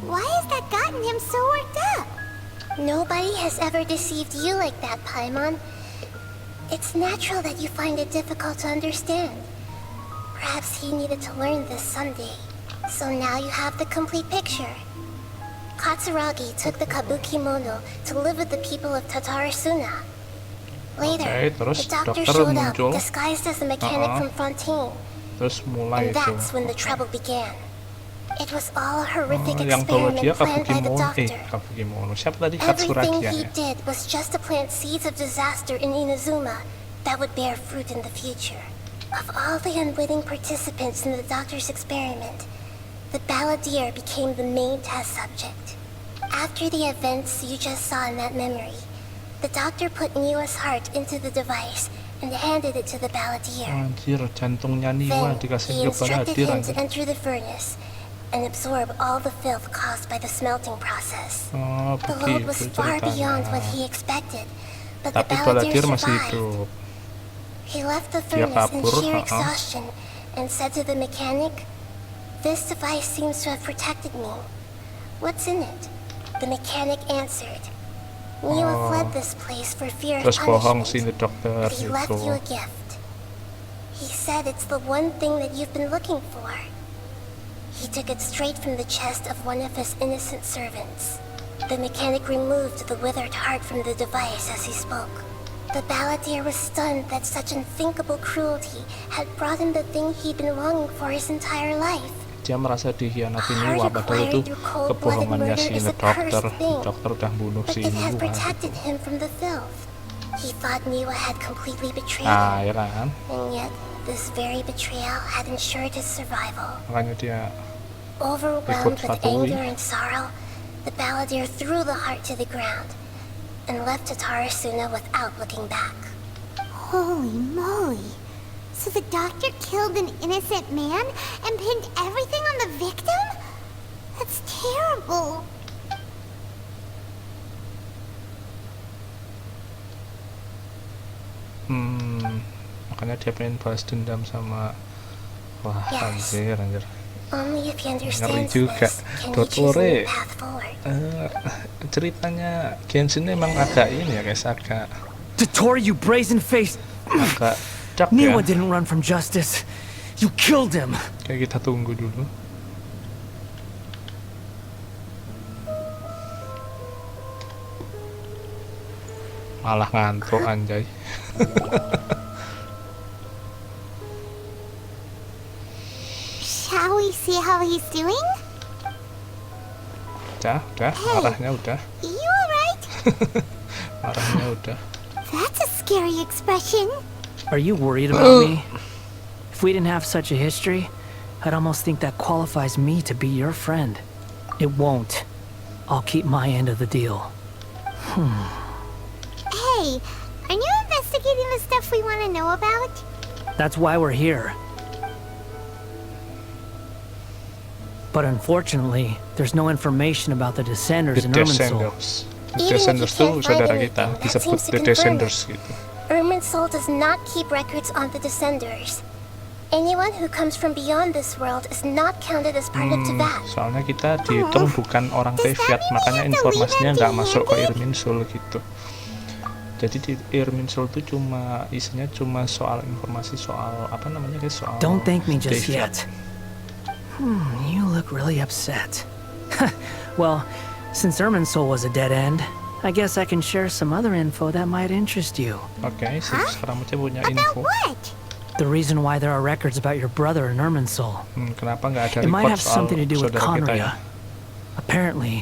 why has that gotten him so worked up? Nobody has ever deceived you like that, Paimon. It's natural that you find it difficult to understand. Perhaps he needed to learn this someday. So now you have the complete picture. Katsuragi took the Kabuki Mono to live with the people of Tatarasuna. Later, Oke, terus the doctor dokter showed up muncul. disguised as a mechanic from Fontaine. Terus mulai And itu. that's when the trouble began. It was all a horrific Yang bawa dia experiment planned by the doctor. Kabuki Mono. Siapa tadi? Everything Katsuragi he ya? did was just to plant seeds of disaster in Inazuma that would bear fruit in the future. Of all the unwitting participants in the doctor's experiment, the balladeer became the main test subject. After the events you just saw in that memory, the doctor put Niwa's heart into the device and handed it to the balladeer. Anjir, jantungnya Niwa Then, dikasih he ke instructed Baladir him to anjir. enter the furnace and absorb all the filth caused by the smelting process. Oh, The load was begitu far beyond what ceritanya. he expected, but the Tapi balladeer Baladir masih survived. hidup. He left the Dia furnace in kabur, sheer uh-uh. exhaustion and said to the mechanic, "This device seems to have protected me. What's in it?" The mechanic answered, "Niwa Oh. fled this place for fear of Terus bohong punishment, sini dokter but he left you a gitu. gift. He said it's the one thing that you've been looking for." He took it straight from the chest of one of his innocent servants. The mechanic removed the withered heart from the device as he spoke. The balladeer was stunned that such unthinkable cruelty had brought him the thing he'd been longing for his entire life. Dia merasa dikhianati A Niwa, heart padahal itu acquired through cold-blooded kebohongannya murder si is a dokter. cursed thing, Dokter udah bunuh but si it has Niwa. protected him from the filth. He thought Niwa had completely betrayed Ah, him, ya kan? and yet this very betrayal had ensured his survival. Makanya dia Overwhelmed with Fatui. anger and sorrow, the balladeer threw the heart to the ground and left Tatarasuna without looking back. Holy moly. So the doctor killed an innocent man and pinned everything on the victim? That's terrible. Makanya dia pengen balas dendam sama wah Yes. anjir. Only if he understands juga. this can he choose a Dottore. new path forward. Ceritanya Genshin emang agak ini ya guys, agak Dottore, you brazen-faced... dark Niwa ya. didn't run from justice. You killed him. Kayak kita tunggu dulu. Malah ngantuk anjay. Shall we see how he's doing? Udah, marahnya udah. You alright? Marahnya udah. That's a scary expression. Are you worried about me? If we didn't have such a history, I'd almost think that qualifies me to be your friend. It won't. I'll keep my end of the deal. Hey, are you investigating the stuff we want to know about? That's why we're here. But unfortunately, there's no information about the Descenders The in Irminsul. Descenders. The Even if Descenders you tuh can't saudara find kita, anything, that disebut seems to The confirm Descenders it. gitu. Irminsul does not keep records on the Descenders. Anyone who comes from beyond this world is not counted as part of Teyvat. Soalnya kita dihitung bukan orang Teyvat, makanya informasinya nggak masuk ke Irminsul gitu. Jadi di Irminsul tuh cuma isinya cuma soal informasi soal apa namanya guys, soal Don't thank me just Teyvat. yet. You look really upset. Well, since Irminsul was a dead end, I guess I can share some other info that might interest you. Oke, sekarang Mocha punya About info. what? The reason why there are records about your brother in Irminsul. Kenapa nggak ada It might report have soal something to do with saudara kita ya? Conria. Apparently,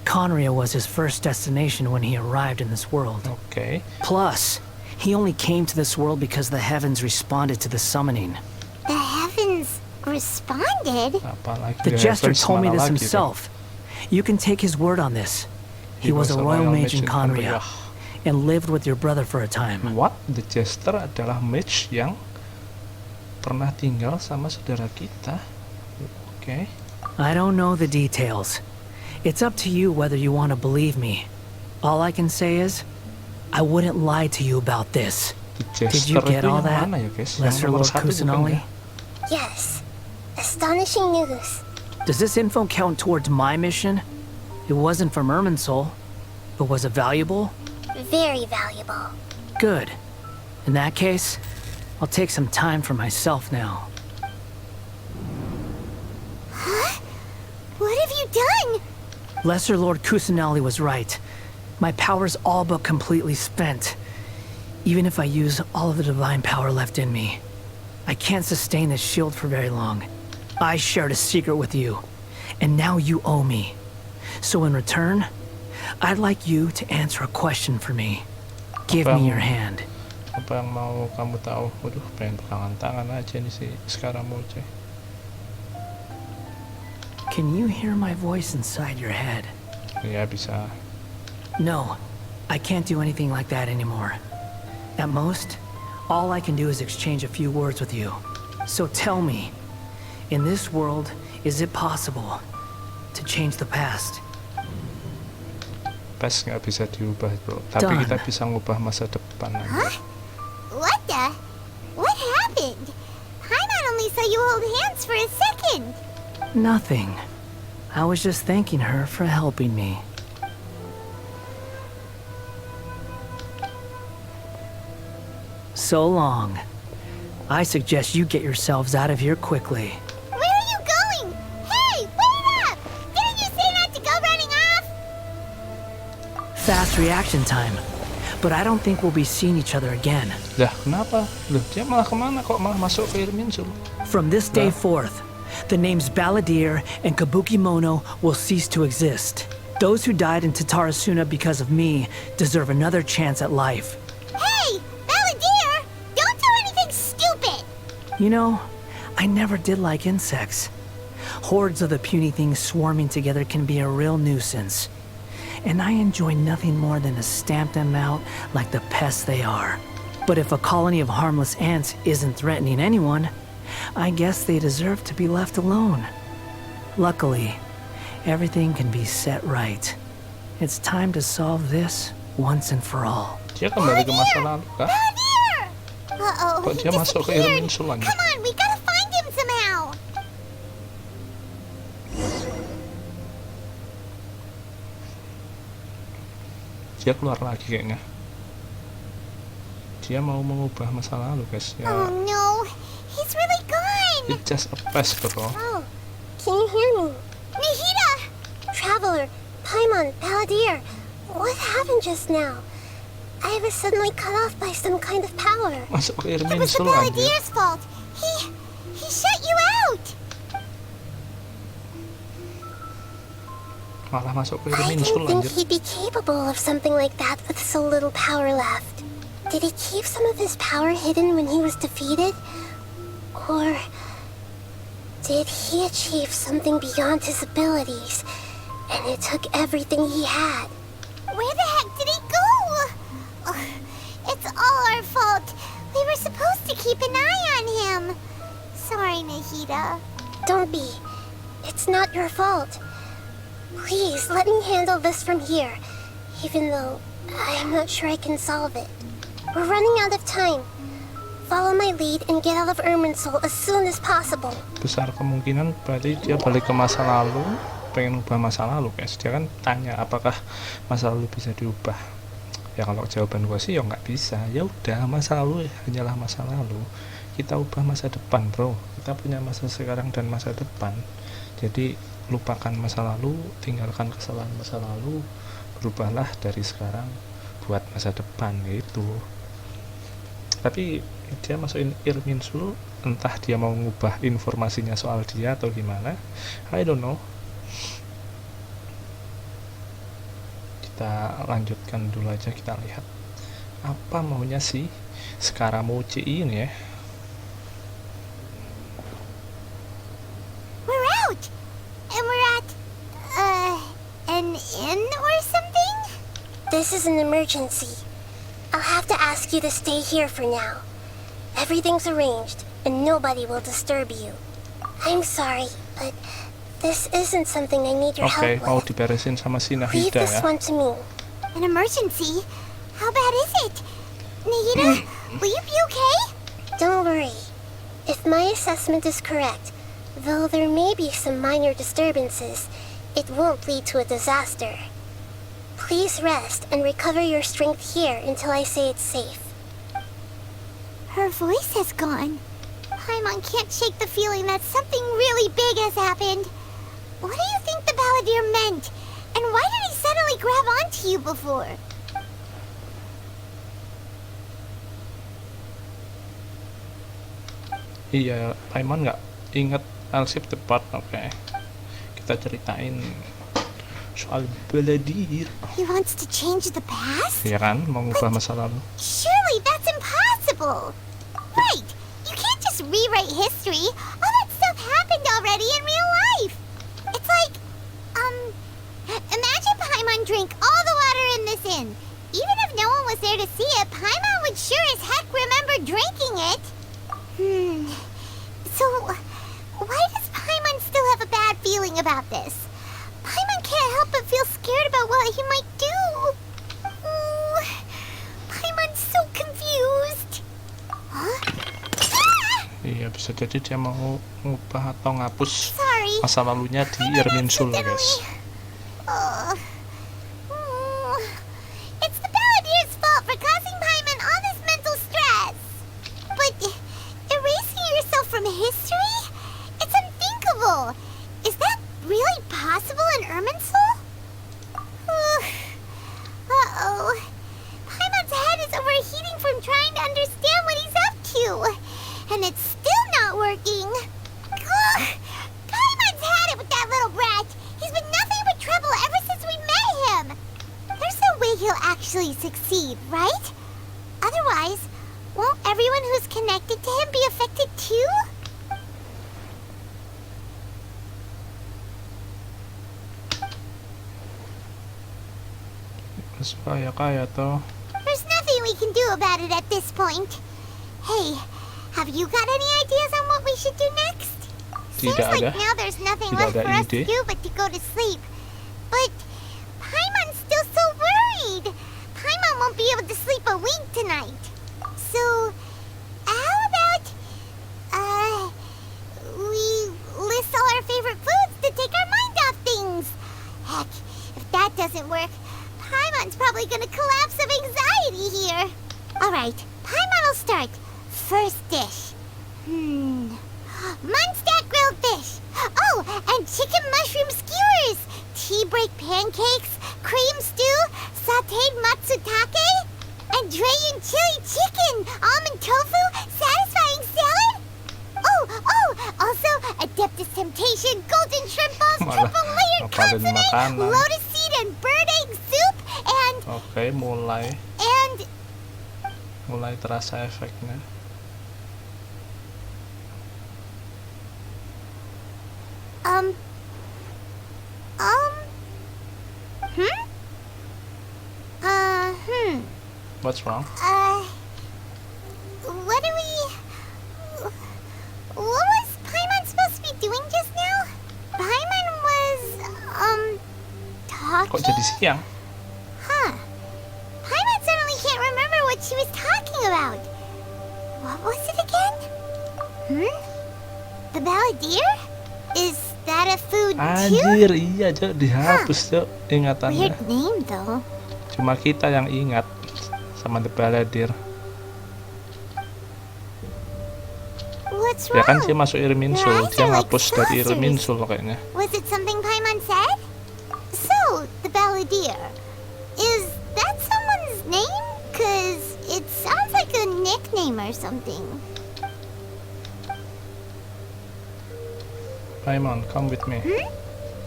Conria was his first destination when he arrived in this world. Oke. Plus, he only came to this world because the heavens responded to the summoning. The heavens responded? Apalagi The jester Heavens told me mana this lagi tuh? himself. You can take his word on this. He was a royal mage in Conria and lived with your brother for a time. What? The Jester adalah mage yang pernah tinggal sama saudara kita. Oke. I don't know the details. It's up to you whether you want to believe me. All I can say is, I wouldn't lie to you about this. The Did you Jester get itu all yang that, mana ya guys? Yang Lesser nomor Lord 1 bukan Kusanali? ya? Yes. Astonishing news. Does this info count towards my mission? It wasn't from Irminsul, but was it valuable? Very valuable. Good. In that case, I'll take some time for myself now. What have you done? Lesser Lord Kusanali was right. My power's all but completely spent. Even if I use all of the divine power left in me, I can't sustain this shield for very long. I shared a secret with you, and now you owe me. So in return, I'd like you to answer a question for me. Give me your hand. Apa yang mau kamu tahu? Waduh, pengen pegangan tangan aja nih si sekarang Mocha. Can you hear my voice inside your head? Ya bisa. No, I can't do anything like that anymore. At most, all I can do is exchange a few words with you. So tell me, in this world, is it possible to change the past? Pas nggak bisa diubah bro, tapi Done. kita bisa ngubah masa depan nanti. Huh? What the? What happened? Paimon only saw you hold hands for a second. Nothing. I was just thanking her for helping me. So long. I suggest you get yourselves out of here quickly. Where are you going? Hey, wait up! Didn't you say not to go running off? Fast reaction time. But I don't think we'll be seeing each other again. Lah, kenapa? Loh, dia malah kemana kok? Malah masuk ke Irminsul. From this day forth, the names Balladeer and Kabukimono will cease to exist. Those who died in Tatarasuna because of me deserve another chance at life. Hey, Balladeer! Don't do anything stupid! You know, I never did like insects. Hordes of the puny things swarming together can be a real nuisance. And I enjoy nothing more than to stamp them out like the pests they are. But if a colony of harmless ants isn't threatening anyone, I guess they deserve to be left alone. Luckily, everything can be set right. It's time to solve this once and for all. Dia kembali ke masa lalu kah? Balladeer! Uh-oh, Kok he dia masuk ke disappeared. Irminsul lagi? Come on, we gotta find him somehow! Dia keluar lagi kayaknya. Dia mau mengubah masa lalu guys ya. Oh no, he's really gone! It's just a pest bro. Oh, can you hear me? Nihida! Traveler, Paimon, Balladeer, what happened just now? I was suddenly cut off by some kind of power. Masuk ke It was the Irminsul lagi. Balladeer's fault. He shut you out! Malah masuk ke I Irminsul didn't think lanjut. he'd be capable of something like that with so little power left. Did he keep some of his power hidden when he was defeated? Or did he achieve something beyond his abilities And it took everything he had. Where the heck did he go? Ugh, it's all our fault. We were supposed to keep an eye on him. Sorry, Nahida. Don't be. It's not your fault. Please, let me handle this from here, even though I'm not sure I can solve it. We're running out of time. Follow my lead and get out of Irminsul as soon as possible. Besar kemungkinan berarti dia balik ke masa lalu, pengen ubah masa lalu guys. Dia kan tanya apakah masa lalu bisa diubah. Ya kalau jawaban gue sih ya nggak bisa. Ya udah, masa lalu hanyalah masa lalu. Kita ubah masa depan, bro. Kita punya masa sekarang dan masa depan. Jadi lupakan masa lalu, tinggalkan kesalahan masa lalu, berubahlah dari sekarang buat masa depan gitu. Tapi dia masukin Irminsul, entah dia mau ngubah informasinya soal dia atau gimana, I don't know. Kita lanjutkan dulu aja, kita lihat apa maunya si Scaramucci ini ya. We're out! And we're at, an inn or something? This is an emergency. I'll have to ask you to stay here for now. Everything's arranged, and nobody will disturb you. I'm sorry, but this isn't something I need your Oke, help mau with. diberesin sama si Leave Nahida this ya. one to me. An emergency? How bad is it? Nahida, will you be okay? Don't worry. If my assessment is correct, though there may be some minor disturbances, it won't lead to a disaster. Please rest and recover your strength here until I say it's safe. Her voice has gone. Paimon can't shake the feeling that something really big has happened. What do you think the Balladeer meant? And why did he suddenly grab onto you before? Iya, Paimon nggak inget arsip tepat. Oke, kita ceritain soal Balladeer. He wants to change the past? Ya kan, mau ngubah masa lalu. Surely that's impossible! Right! You can't just rewrite history. All that stuff happened already in real life. It's like, imagine Paimon drank all the water in this inn. Even if no one was there to see it, Paimon would sure as heck remember drinking it. So, why does Paimon still have a bad feeling about this? Paimon can't help but feel scared about what he might do. Ooh, Paimon's so confused. Huh? Iya, bisa jadi dia mau ngubah atau ngapus Sorry. masa lalunya di Irminsul ya guys. It's the Balladeer's fault for causing Paimon all this mental stress. But erasing yourself from history? It's unthinkable. Is that really possible in Irminsul? Uh-oh. Paimon's head is overheating from trying to understand what he's up to. And it's still not working. Ugh. Paimon's had it with that little brat. He's been nothing but trouble ever since we met him. There's no way he'll actually succeed, right? Otherwise, won't everyone who's connected to him be affected too? Kaya toh. There's nothing we can do about it at this point. Hey, have you got any ideas on what we should do next? Seems Tidak like ada. now there's nothing Tidak left ada for us to ide. do but to go to sleep. But Paimon's still so worried. Paimon won't be able to sleep a wink tonight. So, how about, we list all our favorite foods to take our mind off things? Heck, if that doesn't work, Paimon's probably gonna collapse of anxiety here. Alright, Paimon will start. First dish. Munstack grilled fish. Oh, and chicken mushroom skewers. Tea break pancakes, cream stew, sauteed matsutake, and Dragon chili chicken, almond tofu, satisfying salad. Oh, also Adeptus Temptation, golden shrimp balls, Malah triple layered ngapalin consomme, makanan. lotus seed and bird egg soup, and Oke, mulai terasa efeknya. What's wrong? What do we... What was Paimon supposed to be doing just now? Paimon was, talking? Kok jadi siang? Huh. Paimon suddenly can't remember what she was talking about. What was it again? The Balladeer? Is that a food too? Anjir, iya Cok, dihapus Cok ingatannya. Weird name though. Cuma kita yang ingat sama The Balladeer. What's Ya kan wrong? dia masuk Irminsul, Your eyes dia are like ngapus dari saucers. Irminsul kayaknya. Was it something Paimon said? So, the Balladeer. Is that someone's name? Cause it sounds like a nickname or something. Paimon, come with me.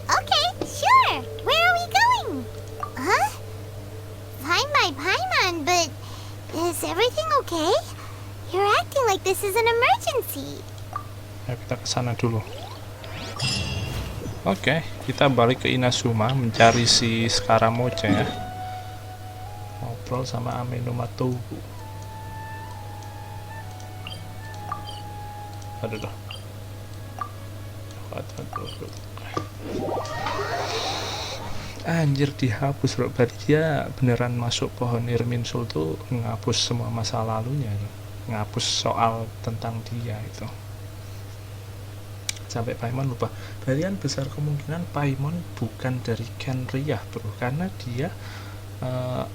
Okay, sure. Where are we going? Huh? Find my Paimon, but is everything okay? You're acting like this is an emergency. Ayo kita ke sana dulu. Oke, kita balik ke Inazuma mencari si Scaramouche ya. Ngobrol sama Amenoma Toubu. Aduh. Anjir, dihapus bro. Berarti dia beneran masuk pohon Irminsul tuh ngapus semua masa lalunya, ngapus soal tentang dia itu. Sampai Paimon lupa. Berarti kan besar kemungkinan Paimon bukan dari Kenriyah bro, karena dia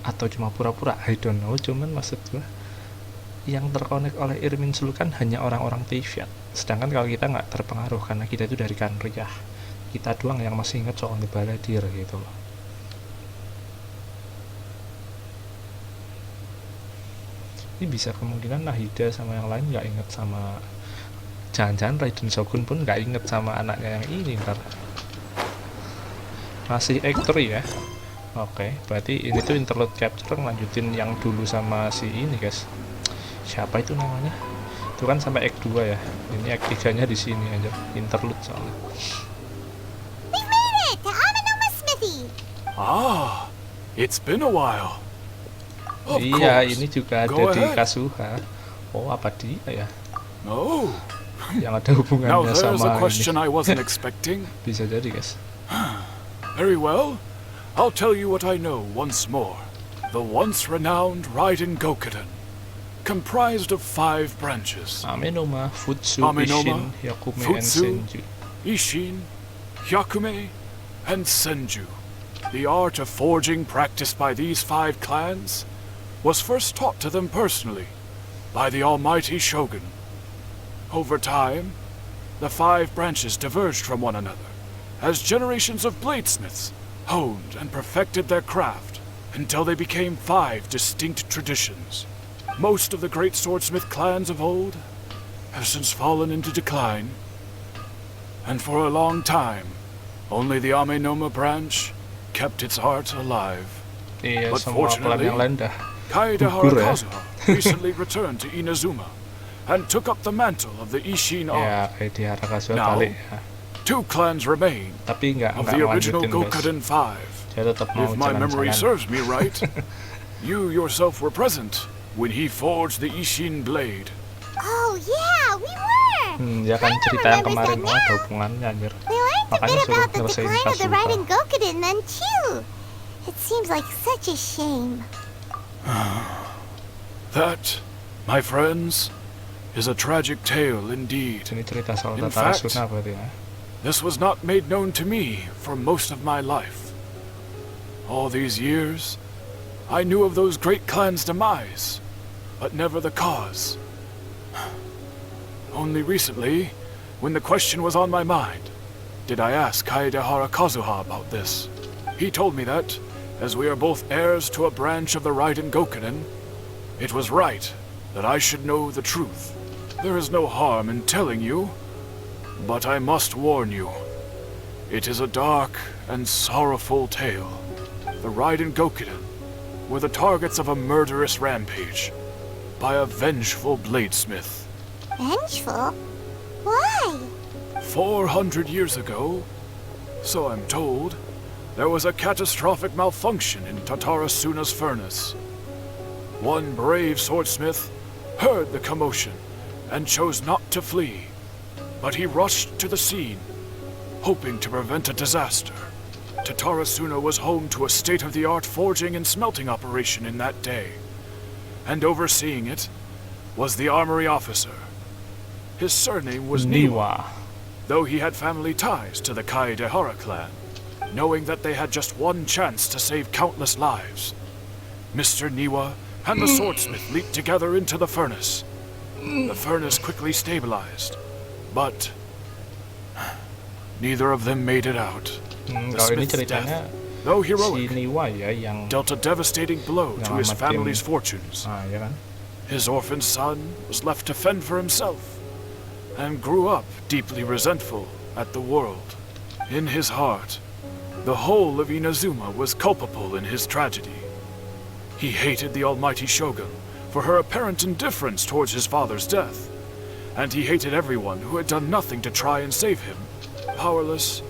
atau cuma pura-pura, I don't know. Cuman maksud gua yang terkonek oleh Irminsul kan hanya orang-orang Teviat. Sedangkan kalau kita nggak terpengaruh karena kita itu dari Kenriyah, kita doang yang masih ingat soal The Balladeer gitu loh. Ini bisa kemungkinan Nahida sama yang lain nggak inget sama, jangan-jangan Raiden Shogun pun nggak inget sama anaknya yang ini ntar. Masih Act 3 ya. Oke, berarti ini tuh interlude capture lanjutin yang dulu sama si ini guys. Siapa itu namanya? Itu kan sampai Act 2 ya. Ini Act 3 nya di sini aja. Interlude soalnya. We made it to Amenoma Smithy. Ah, it's been a while. Of Iya, course. ini juga ada Go di ahead. Kazuha. Oh, apa dia ya? Oh, Yang ada now hubungannya there's a sama question ini. I wasn't expecting. Bisa jadi guys. Very well. I'll tell you what I know once more. The once renowned Raiden Gokuden, comprised of 5 branches: Amenoma, Futsu, Amenoma, Ishin, Hyakume, and Futsu, Senju. Ishin, Hyakume, and Senju. The art of forging practiced by these 5 clans was first taught to them personally by the almighty Shogun. Over time, the 5 branches diverged from one another as generations of bladesmiths honed and perfected their craft until they became 5 distinct traditions. Most of the great swordsmith clans of old have since fallen into decline, and for a long time, only the Amenoma branch kept its art alive. Iya, But semua pelan yang lain dah Kaedehara gugur ya. Kazuha recently returned to Inazuma and took up the mantle of the Ishin Ya, art. kayak di Harakazuha Now, balik ya. 2 clans remain Tapi nggak of the original lanjutin guys. Gokuden 5. Dia tetap mau If my jalan memory sana. serves me right, you yourself were present when he forged the Ishin blade. Oh yeah, we were. Ya kan Kinda cerita yang remembers kemarin that ada now. hubungannya anjir. We learned a Makanya bit suruh about the nyelesain decline of the Kazuha. Raiden Gokuden then too. It seems like such a shame. That, my friends, is a tragic tale indeed. Ini cerita soal In Tatara fact, Suna berarti ya. This was not made known to me for most of my life. All these years, I knew of those great clans' demise, but never the cause. Only recently, when the question was on my mind, did I ask Kaedehara Kazuha about this. He told me that, as we are both heirs to a branch of the Raiden Gokuden, it was right that I should know the truth. There is no harm in telling you, but I must warn you. It is a dark and sorrowful tale. The Raiden Gokuden were the targets of a murderous rampage by a vengeful bladesmith. Vengeful? Why? 400 years ago, so I'm told, there was a catastrophic malfunction in Tatara Suna's furnace. One brave swordsmith heard the commotion and chose not to flee, but he rushed to the scene, hoping to prevent a disaster. Tatarasuna was home to a state-of-the-art forging and smelting operation in that day, and overseeing it was the armory officer. His surname was Niwa, though he had family ties to the Kaedehara clan. Knowing that they had just one chance to save countless lives, Mr. Niwa and the swordsmith leaped together into the furnace. The furnace quickly stabilized, but neither of them made it out. The Kalau ini smith's death, ceritanya though si heroic, Niwa ya yang dealt a devastating blow to his nyelamatin- family's fortunes. ya kan? His orphan son was left to fend for himself, and grew up deeply resentful at the world. In his heart, the whole of Inazuma was culpable in his tragedy. He hated the almighty Shogun for her apparent indifference towards his father's death, and he hated everyone who had done nothing to try and save him. Powerless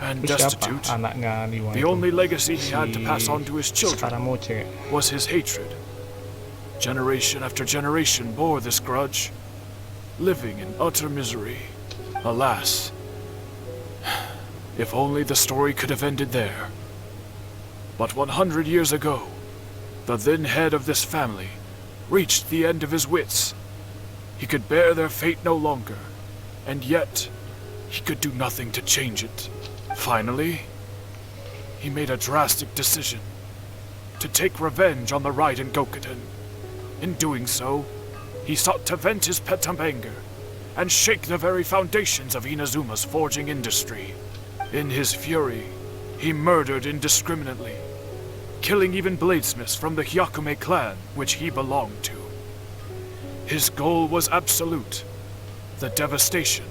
and Itu siapa destitute, anaknya Niwa the itu? only legacy he had to Si pass on to his children Skaramoche. was his hatred. Generation after generation bore this grudge, living in utter misery. Alas, if only the story could have ended there. But 100 years ago, the then head of this family reached the end of his wits. He could bear their fate no longer, and yet he could do nothing to change it. Finally, he made a drastic decision to take revenge on the Raiden Gokuden. In doing so, he sought to vent his pet anger and shake the very foundations of Inazuma's forging industry. In his fury, he murdered indiscriminately, killing even bladesmiths from the Hyakume clan which he belonged to. His goal was absolute, the devastation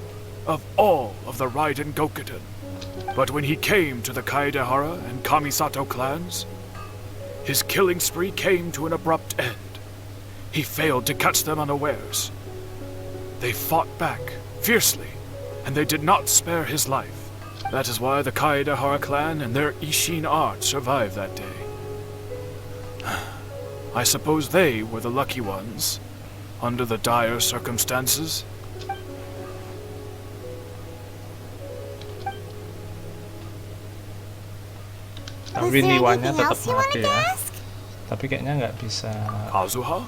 of all of the Raiden Gokuden. But when he came to the Kaedehara and Kamisato clans, his killing spree came to an abrupt end. He failed to catch them unawares. They fought back fiercely, and they did not spare his life. That is why the Kaedehara clan and their Ishin art survived that day. I suppose they were the lucky ones, under the dire circumstances. Was Tapi there Niwanya anything tetap else you wanted mati to ya. ask? Tapi kayaknya nggak bisa Kazuha?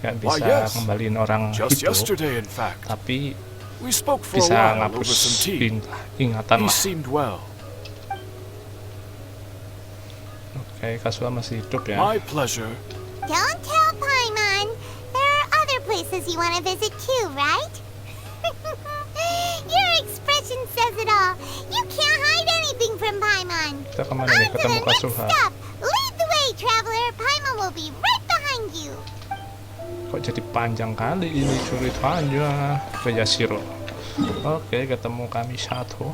nggak Why, bisa yes. ngembaliin orang Just hidup. yesterday, in fact. Tapi We spoke for a bisa while ngapus over some tea. ingatan He lah. seemed well. Oke, Kasua masih hidup ya. My pleasure. Don't tell Paimon. There are other places you want to visit too, right? Your expression says it all. You can't hide anything from Paimon. Kita kemana On nih? to the Ketemu next Kasuha. stop. Lead the way, traveler. Paimon will be right behind you. Kok jadi panjang kali ini ceritanya? Ke Yashiro. Oke, ketemu Kamisato.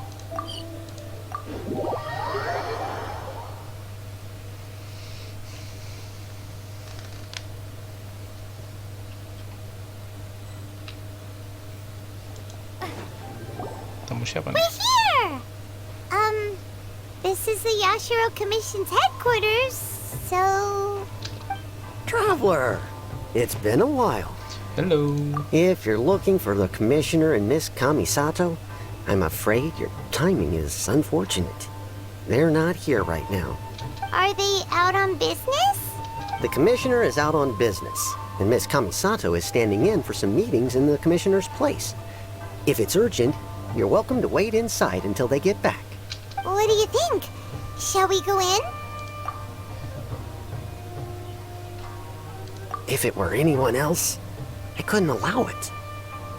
Ketemu siapa nih? We're here. This is the Yashiro Commission's headquarters, so... Traveler, it's been a while. Hello. If you're looking for the Commissioner and Miss Kamisato, I'm afraid your timing is unfortunate. They're not here right now. Are they out on business? The Commissioner is out on business, and Miss Kamisato is standing in for some meetings in the Commissioner's place. If it's urgent, you're welcome to wait inside until they get back. What do you think? Shall we go in? If it were anyone else, I couldn't allow it.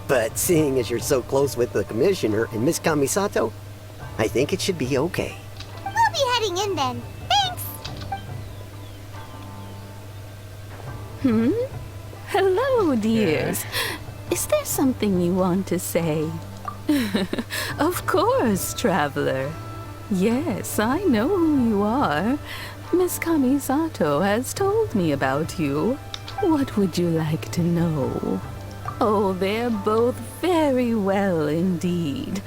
But seeing as you're so close with the Commissioner and Miss Kamisato, I think it should be okay. We'll be heading in then. Thanks. Hello, dears. Is there something you want to say? Of course, traveler. Yes, I know who you are. Miss Kamisato has told me about you. What would you like to know? Oh, they're both very well indeed.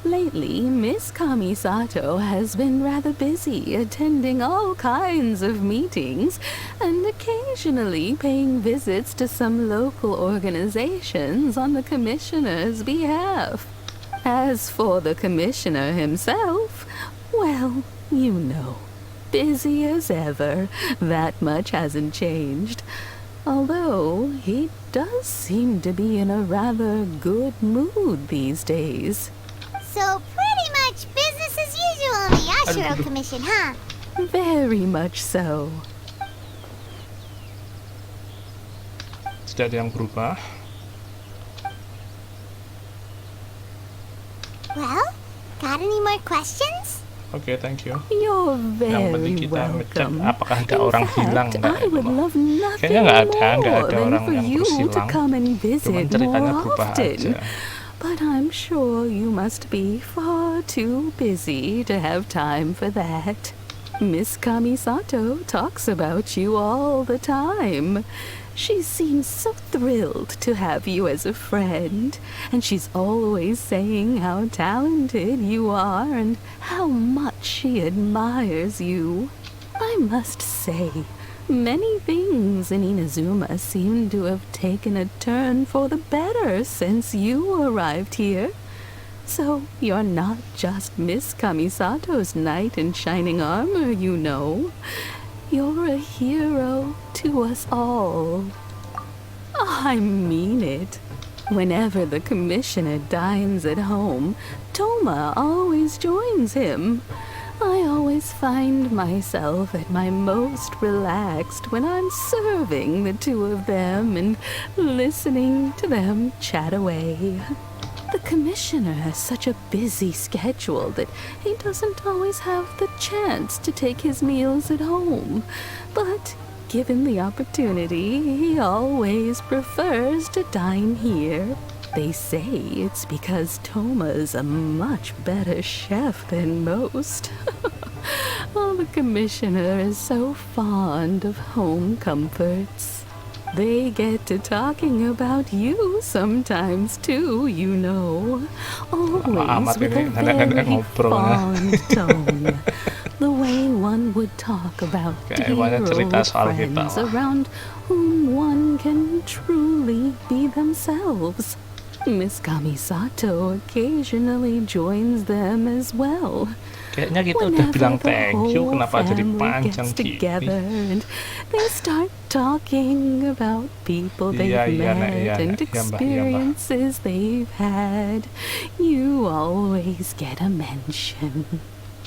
Lately, Miss Kamisato has been rather busy attending all kinds of meetings and occasionally paying visits to some local organizations on the commissioner's behalf. As for the commissioner himself, well, you know, busy as ever. That much hasn't changed. Although he does seem to be in a rather good mood these days. So pretty much business as usual on the Yashiro Commission, huh? Very much so. Tidak ada yang berubah. Well, got any more questions? Oke, thank you. You're Yang penting very kita ngecek welcome. apakah ada In orang fact, hilang nggak I ya, would Mama? love nothing Kayaknya nggak ada more orang than for yang you terus to hilang. come and Cuman visit ceritanya more berubah often. aja. But I'm sure you must be far too busy to have time for that. Miss Kamisato talks about you all the time. She seems so thrilled to have you as a friend, and she's always saying how talented you are and how much she admires you. I must say, many things in Inazuma seem to have taken a turn for the better since you arrived here. So you're not just Miss Kamisato's knight in shining armor, you know. You're a hero to us all. I mean it. Whenever the commissioner dines at home, Toma always joins him. I always find myself at my most relaxed when I'm serving the two of them and listening to them chat away. The commissioner has such a busy schedule that he doesn't always have the chance to take his meals at home. But given the opportunity, he always prefers to dine here. They say it's because Toma's a much better chef than most. Oh, the commissioner is so fond of home comforts. They get to talking about you sometimes too, you know. Always with a very fond tone. The way one would talk about dear old friends around whom one can truly be themselves. Miss Kamisato occasionally joins them as well. Kayaknya kita udah bilang thank you, kenapa jadi panjang together gini? and they start talking about people they've met and experiences they've had. You always get a mention.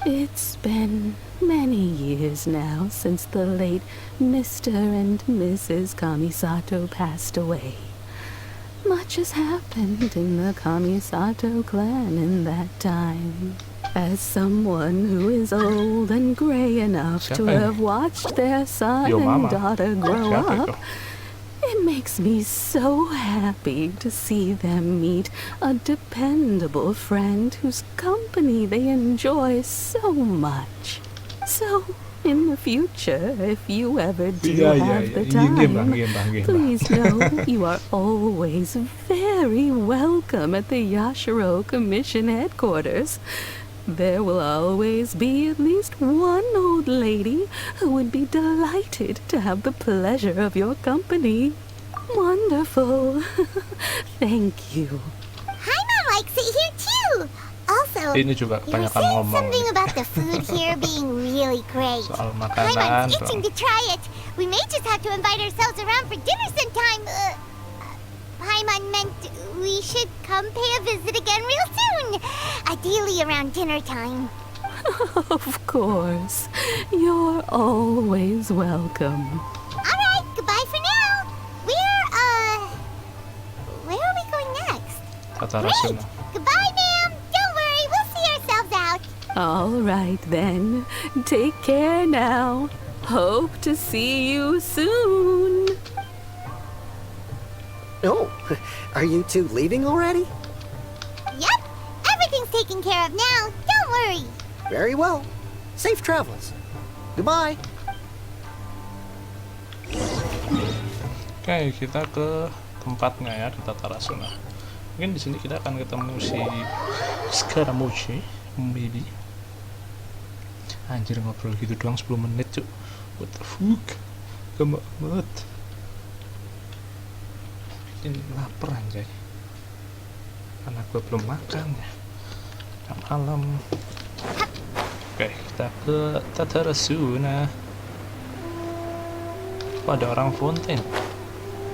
It's been many years now since the late Mr. and Mrs. Kamisato passed away. Much has happened in the Kamisato clan in that time. As someone who is old and gray enough to have watched their son and daughter grow up, it makes me so happy to see them meet a dependable friend whose company they enjoy so much. So, in the future, if you ever do have the time, please know you are always very welcome at the Yashiro Commission headquarters. There will always be at least one old lady who would be delighted to have the pleasure of your company. Wonderful. Thank you. Haima likes it here too. Also, Ini juga you were kebanyakan saying ngomong. something about the food here being really great. Soal makanan. Haiman's itching to try it. We may just have to invite ourselves around for dinner sometime. Haiman meant we should come pay a visit again real soon. Ideally around dinner time. Of course. You're always welcome. Alright, goodbye for now. Where are we going next? Great! Goodbye, ma'am. Don't worry, we'll see ourselves out. All right then. Take care now. Hope to see you soon. Oh, are you two leaving already? Yep, everything's taken care of now. Don't worry. Very well. Safe travels. Goodbye. Oke, kita ke tempatnya ya di Tatarasuna. Mungkin di sini kita akan ketemu si Scaramucci, maybe. Anjir, ngobrol gitu doang 10 menit, cuk. What the fuck? Lama banget. Ini lapar anjay. Karena gue belum makan ya. Jam malam. Oke, kita ke Tatarasuna. Oh, ada orang Fontaine.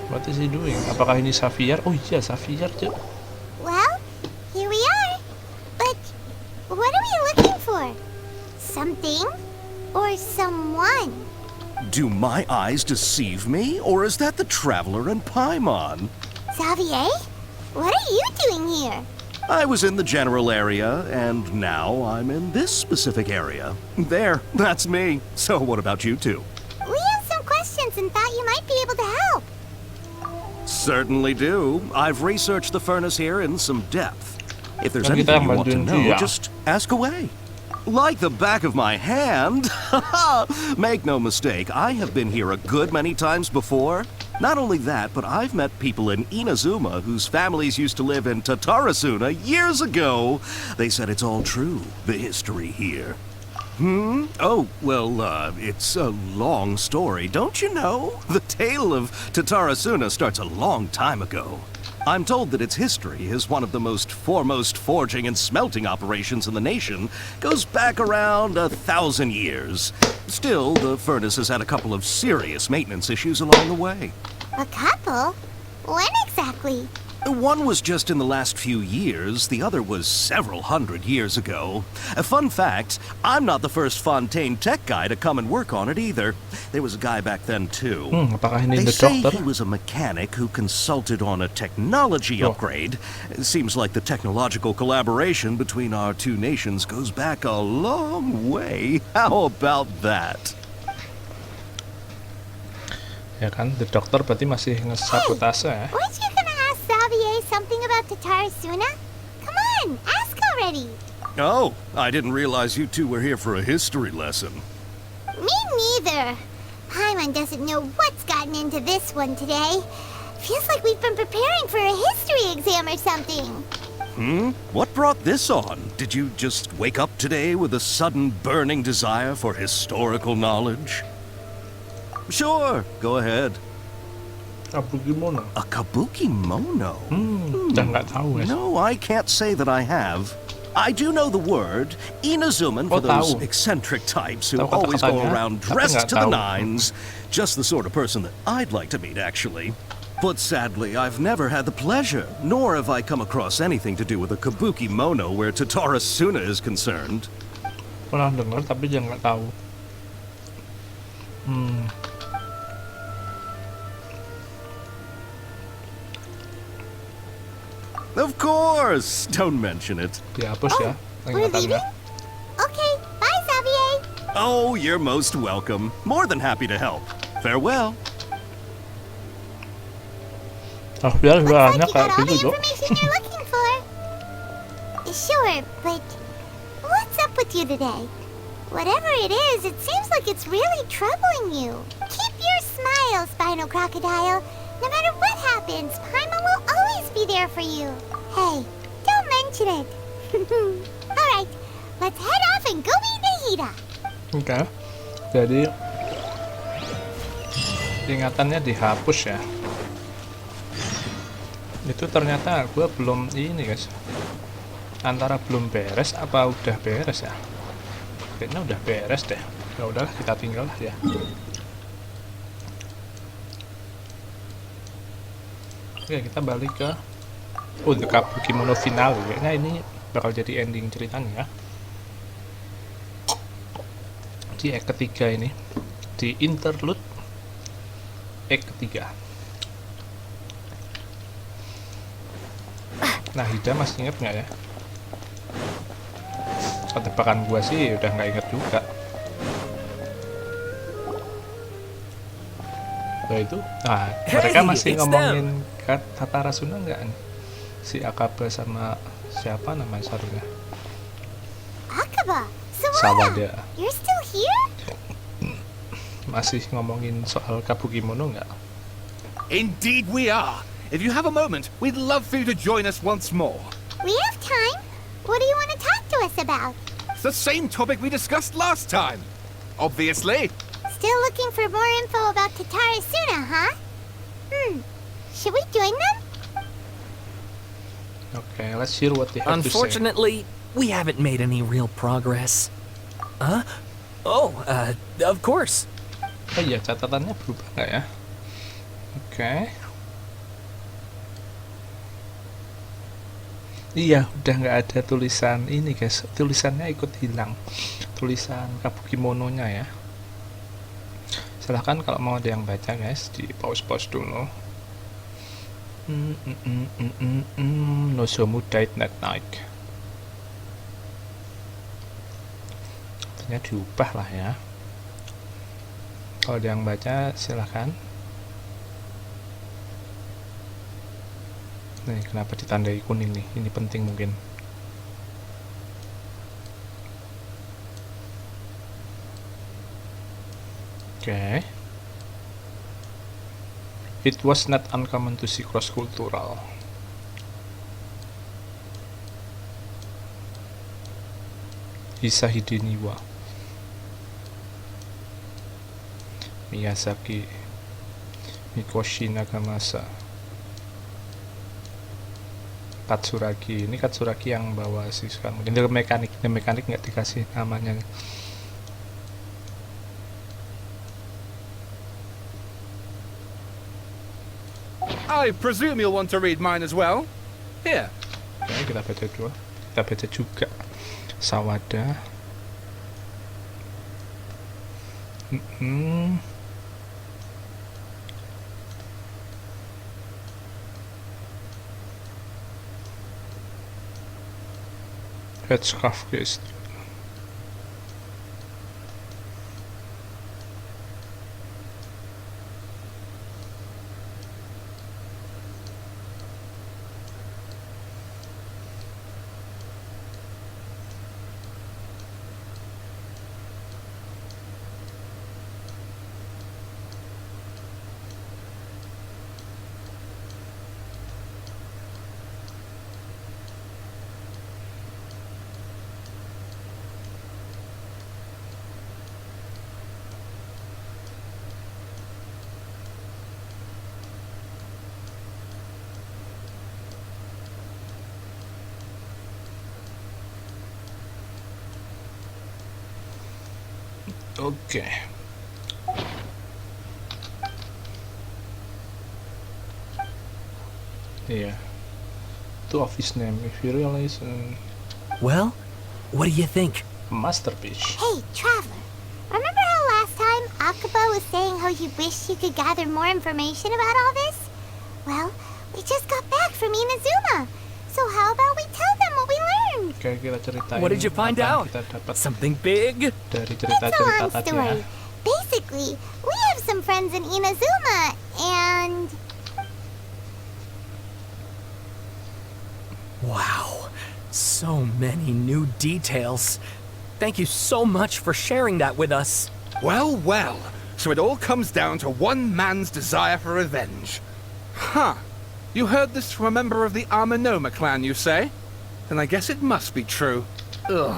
What is he doing? Apakah ini Xavier? Oh iya, Xavier, cuk. Well, here we are. But what are we looking for? Something or someone? Do my eyes deceive me, or is that the Traveler and Paimon? Xavier? What are you doing here? I was in the general area, and now I'm in this specific area. There, that's me. So what about you two? We have some questions and thought you might be able to help. Certainly do. I've researched the furnace here in some depth. If there's Kan kita anything yang you want to bantuin know, dia. just ask away. Like the back of my hand. Make no mistake, I have been here a good many times before. Not only that, but I've met people in Inazuma whose families used to live in Tatarasuna years ago. They said it's all true, the history here. Oh, well, it's a long story, don't you know? The tale of Tatarasuna starts a long time ago. I'm told that its history is one of the most foremost forging and smelting operations in the nation. Goes back around 1,000 years. Still, the furnace has had a couple of serious maintenance issues along the way. A couple? When exactly? One was just in the last few years, the other was several hundred years ago. A fun fact, I'm not the first Fontaine tech guy to come and work on it either. There was a guy back then too. Apakah ini They the say doctor? he was a mechanic who consulted on a technology upgrade. It seems like the technological collaboration between our two nations goes back a long way. How about that? Ya kan, the doctor berarti masih ngesabotase ya. Weren't you gonna ask Xavier something about Tatarasuna? Come on, ask already. Oh, I didn't realize you two were here for a history lesson. Me neither. Paimon doesn't know what's gotten into this one today. Feels like we've been preparing for a history exam or something. What brought this on? Did you just wake up today with a sudden burning desire for historical knowledge? Sure, go ahead. Kabukimono. A kabukimono? Udah nggak tahu ya. No, I can't say that I have. I do know the word, Inazuman, for those tahu. eccentric types who Tahu always go kata-katanya, around tapi dressed nggak to the tahu. nines. Just the sort of person that I'd like to meet, actually. But sadly, I've never had the pleasure, nor have I come across anything to do with a kabukimono where Tatarasuna is concerned. Pernah dengar tapi dia nggak tahu. Of course! Don't mention it. Dihapus ya We're ingatannya. leaving? Okay, bye Xavier. Oh, you're most welcome. More than happy to help. Farewell. Oh, biar Looks like banyak you kayak got all gitu, the Dok. information you're looking for. Sure, but what's up with you today? Whatever it is, it seems like it's really troubling you. Keep your smile, Spinal Crocodile. No matter what happens, Paimon will always be there for you. Hey, don't mention it. Alright, let's head off and go meet Nahida. Oke. Jadi ingatannya dihapus ya. Itu ternyata gue belum ini guys. Antara belum beres apa udah beres ya? Kayaknya udah beres deh. Ya udahlah, kita tinggal lah ya. Oke, kita balik ke The Kabukimono final. Kayaknya ini bakal jadi ending ceritanya ya. Di act ketiga ini, di Interlude act ketiga. Nah, Hida masih inget nggak ya? Tebakan gua sih udah nggak inget juga. Nah itu, mereka masih it's ngomongin Tatarasuna nggak nih? Si Akaba sama siapa namanya satunya? Akaba, Sawada. you're still here? Masih ngomongin soal Kabukimono nggak? Indeed we are. if you have a moment, we'd love for you to join us once more. We have time. What do you want to talk to us about? It's the same topic we discussed last time. Obviously. Still looking for more info about Tatarasuna, huh? Should we join them? Okay, let's hear what they have to say. Unfortunately, we haven't made any real progress. Huh? Oh, of course. Oh iya, catatannya berubah nggak ya? Oke. Iya, udah nggak ada tulisan ini guys. Tulisannya ikut hilang. Tulisan Kabukimono-nya ya. Silahkan kalau mau ada yang baca guys, di pause dulu. Nozomu died that night. Artinya diubah lah ya. Kalau ada yang baca silahkan. Nih kenapa ditandai kuning nih? Ini penting mungkin. Okay. It was not uncommon to see cross-cultural. Hisahide Niwa. Miyazaki. Mikoshi Nagamasa. Katsuragi. Ini Katsuragi yang bawa siswa. Mungkin dia mekanik nggak dikasih namanya nih. I presume you'll want to read mine as well. Here. Oke, kita baca dua. Kita baca juga. Sawada. Headscarf guys. Oke. Iya. Itu office name. If you realize. Well, what do you think? Masterpiece. Hey, Traveler. Remember how last time Akaba was saying how you wish you could gather more information about all this? Well, we just got back from Inazuma. So how about we tell them what we learned? Oke, kita ceritain. What did you find out? Something big? Dari It's a cerita-cerita long tadi story. ya. Basically, we have some friends in Inazuma, and... Wow, so many new details. Thank you so much for sharing that with us. Well, well. So it all comes down to one man's desire for revenge. Huh. You heard this from a member of the Amanoma clan, you say? Then I guess it must be true. Ugh.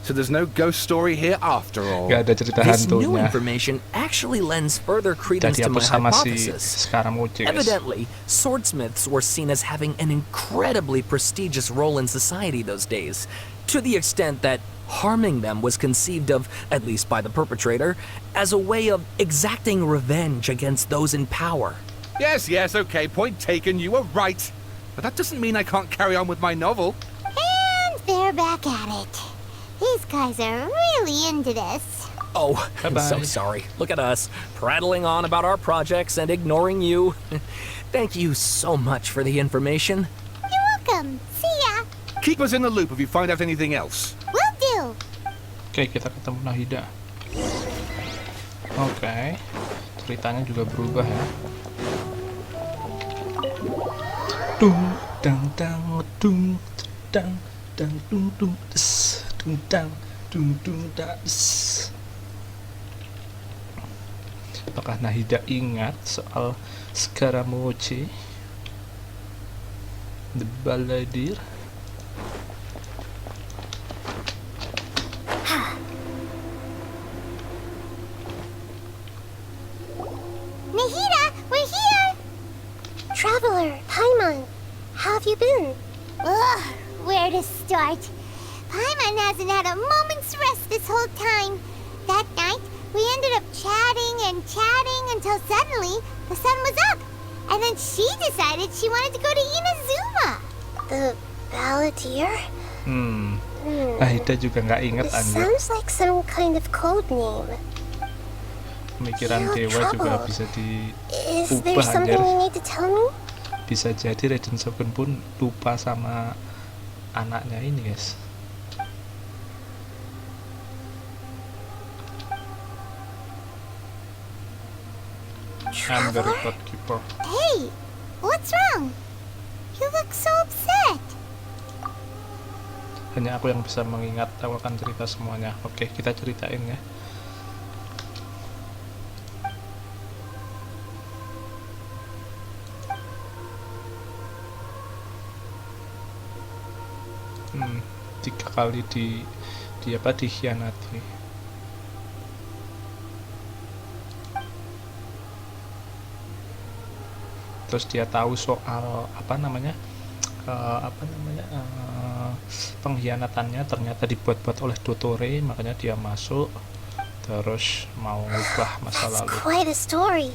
So there's no ghost story here after all. Gak ada cerita This new hantunya. information actually lends further credence Tadi to aku my sama si hypothesis. Scaramucci, guys. Evidently, swordsmiths were seen as having an incredibly prestigious role in society those days, to the extent that harming them was conceived of, at least by the perpetrator, as a way of exacting revenge against those in power. Yes, okay, point taken, you were right. But that doesn't mean I can't carry on with my novel. And they're back at it. These guys are really into this. Oh, I'm so Bye-bye. sorry. Look at us, prattling on about our projects and ignoring you. Thank you so much for the information. You're welcome. See ya. Keep us in the loop if you find out anything else. Will do. Oke, kita ketemu Nahida. Oke. Ceritanya juga berubah ya. Dung dang dang dung dang dang dung dung des dung dang dung des. Apakah Nahida ingat soal Scaramucci? The Balladeer. Nahida, we're here! Traveler, Paimon, how have you been? Ugh, where to start? Paimon hasn't had a moment's rest this whole time. That night, we ended up chatting and chatting until suddenly the sun was up. And then she decided she wanted to go to Inazuma. The Balladeer? Nahida juga nggak inget It anjir. sounds like some kind of code name. Pemikiran Feel dewa juga troubled. bisa Is there diubah something anjir. you need to tell me? Bisa jadi Raiden Shogun pun lupa sama anaknya ini, guys. I'm the Traveler? record keeper. Hey, what's wrong? You look so upset. Hanya aku yang bisa mengingat, aku akan cerita semuanya. Oke, kita ceritain ya. Tiga kali dikhianati. Terus dia tahu soal pengkhianatannya ternyata dibuat-buat oleh Dottore, makanya dia masuk terus mau ubah masa That's lalu. quite a story.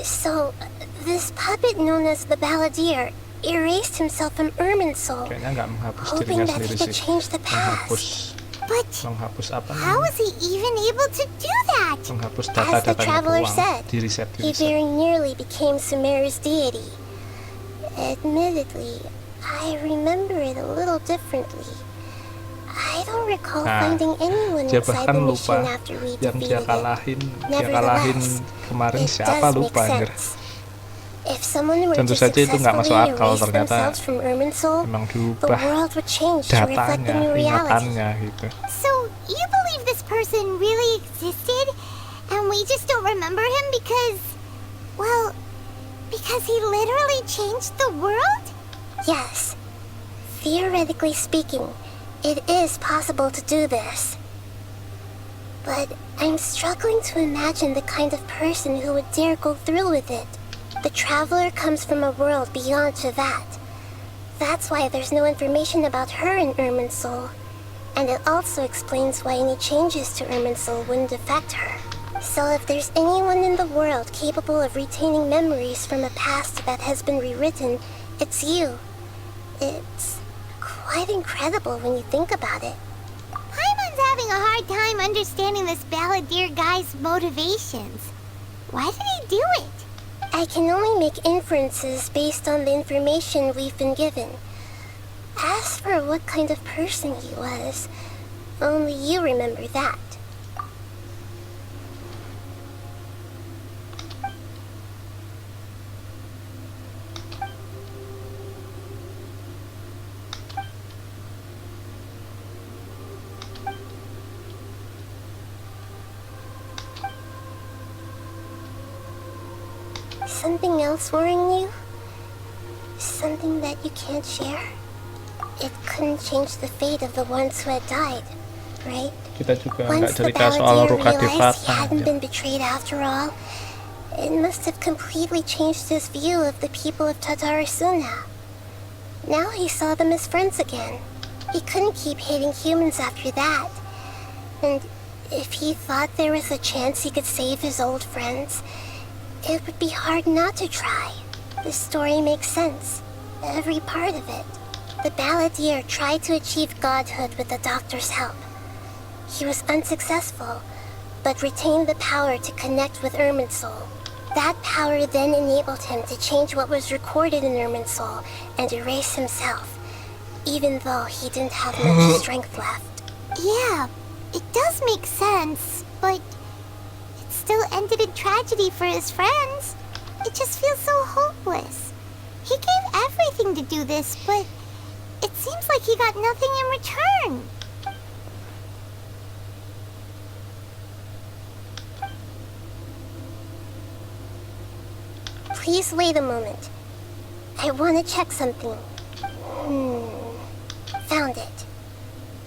So, this puppet known as the Balladeer erased himself from Irminsul, Kayaknya nggak menghapus hoping dirinya that sendiri he could sih. change the Menghapus past. apa How namanya? was he even able to do that? Menghapus As the data-datanya traveler doang, said, di reset. he very nearly became Sumeru's deity. Admittedly, I remember it a little differently. I don't recall finding anyone Dia inside bahkan the lupa mission after we yang dia defeated it. kalahin kemarin It siapa does lupa make anjir. sense. If someone were Tentu to saja itu nggak masuk successfully akal, erase ternyata themselves from Irminsul, emang the diubah world would change to reflect the datanya, new reality. ingatannya gitu. So, you believe this person really existed? And we just don't remember him because he literally changed the world? Yes. Theoretically speaking, it is possible to do this. But I'm struggling to imagine the kind of person who would dare go through with it. The traveler comes from a world beyond to that. That's why there's no information about her in Irminsul. And it also explains why any changes to Irminsul wouldn't affect her. So if there's anyone in the world capable of retaining memories from a past that has been rewritten, it's you. It's quite incredible when you think about it. Paimon's having a hard time understanding this Balladeer guy's motivations. Why did he do it? I can only make inferences based on the information we've been given. As for what kind of person he was, only you remember that. Something else worrying you? Something that you can't share? It couldn't change the fate of the ones who had died, right? Kita juga nggak Once the cerita soal Balladeer Ruka realized he Devata. hadn't been betrayed after all, it must have completely changed his view of the people of Tatarasuna. Now he saw them as friends again. He couldn't keep hating humans after that. And if he thought there was a chance he could save his old friends, it would be hard not to try. The story makes sense. Every part of it. The Balladeer tried to achieve godhood with the doctor's help. He was unsuccessful, but retained the power to connect with Irminsul. That power then enabled him to change what was recorded in Irminsul and erase himself, even though he didn't have much strength left. Yeah, it does make sense, but it still ended in tragedy for his friends. It just feels so hopeless. He gave everything to do this, but it seems like he got nothing in return. Please wait a moment. I want to check something. found it.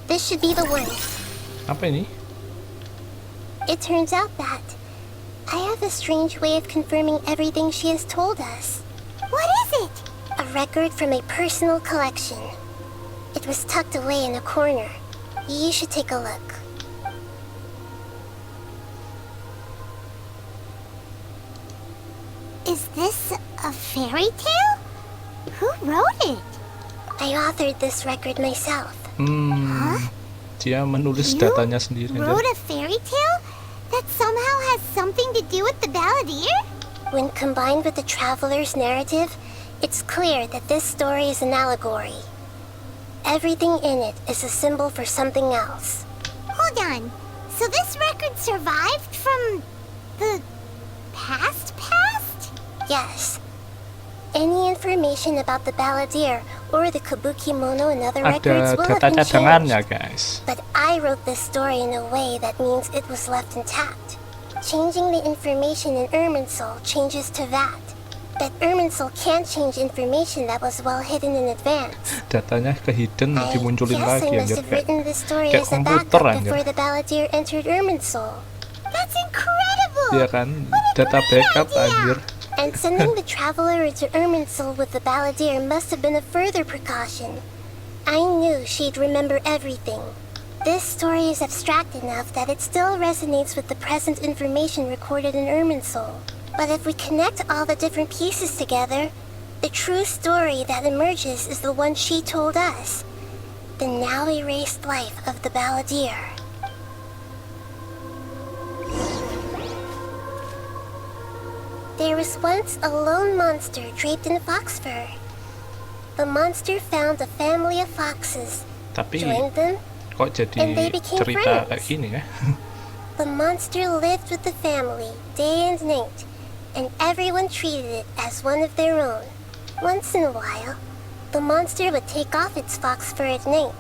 This should be the one. Apa ini? It turns out that I have a strange way of confirming everything she has told us. What is it? A record from a personal collection. It was tucked away in a corner. You should take a look. Is this a fairy tale? Who wrote it? I authored this record myself. Dia menulis You datanya sendiri. wrote a fairy tale that somehow has something to do with the Balladeer? When combined with the traveler's narrative, it's clear that this story is an allegory. Everything in it is a symbol for something else. Hold on. So this record survived from the past? Yes. Any information about the Balladeer or the Kabuki Mono and other Ada records will have data been cadangannya, changed. guys. But I wrote this story in a way that means it was left intact. Changing the information in Irminsul changes to that. But Irminsul can't change information that was well hidden in advance. Datanya ke hidden I dimunculin guess lagi I must anjir have written this story kayak as a komputer backup anjir. before the Balladeer entered Irminsul. That's incredible! Iya kan, data backup anjir. And sending the traveler into Irminsul with the Balladeer must have been a further precaution. I knew she'd remember everything. This story is abstract enough that it still resonates with the present information recorded in Irminsul. But if we connect all the different pieces together, the true story that emerges is the one she told us. The now erased life of the Balladeer. There was once a lone monster draped in fox fur. The monster found a family of foxes, Tapi joined them, kok jadi and they became cerita friends. kayak gini ya? The monster lived with the family day and night, and everyone treated it as one of their own. Once in a while, the monster would take off its fox fur at night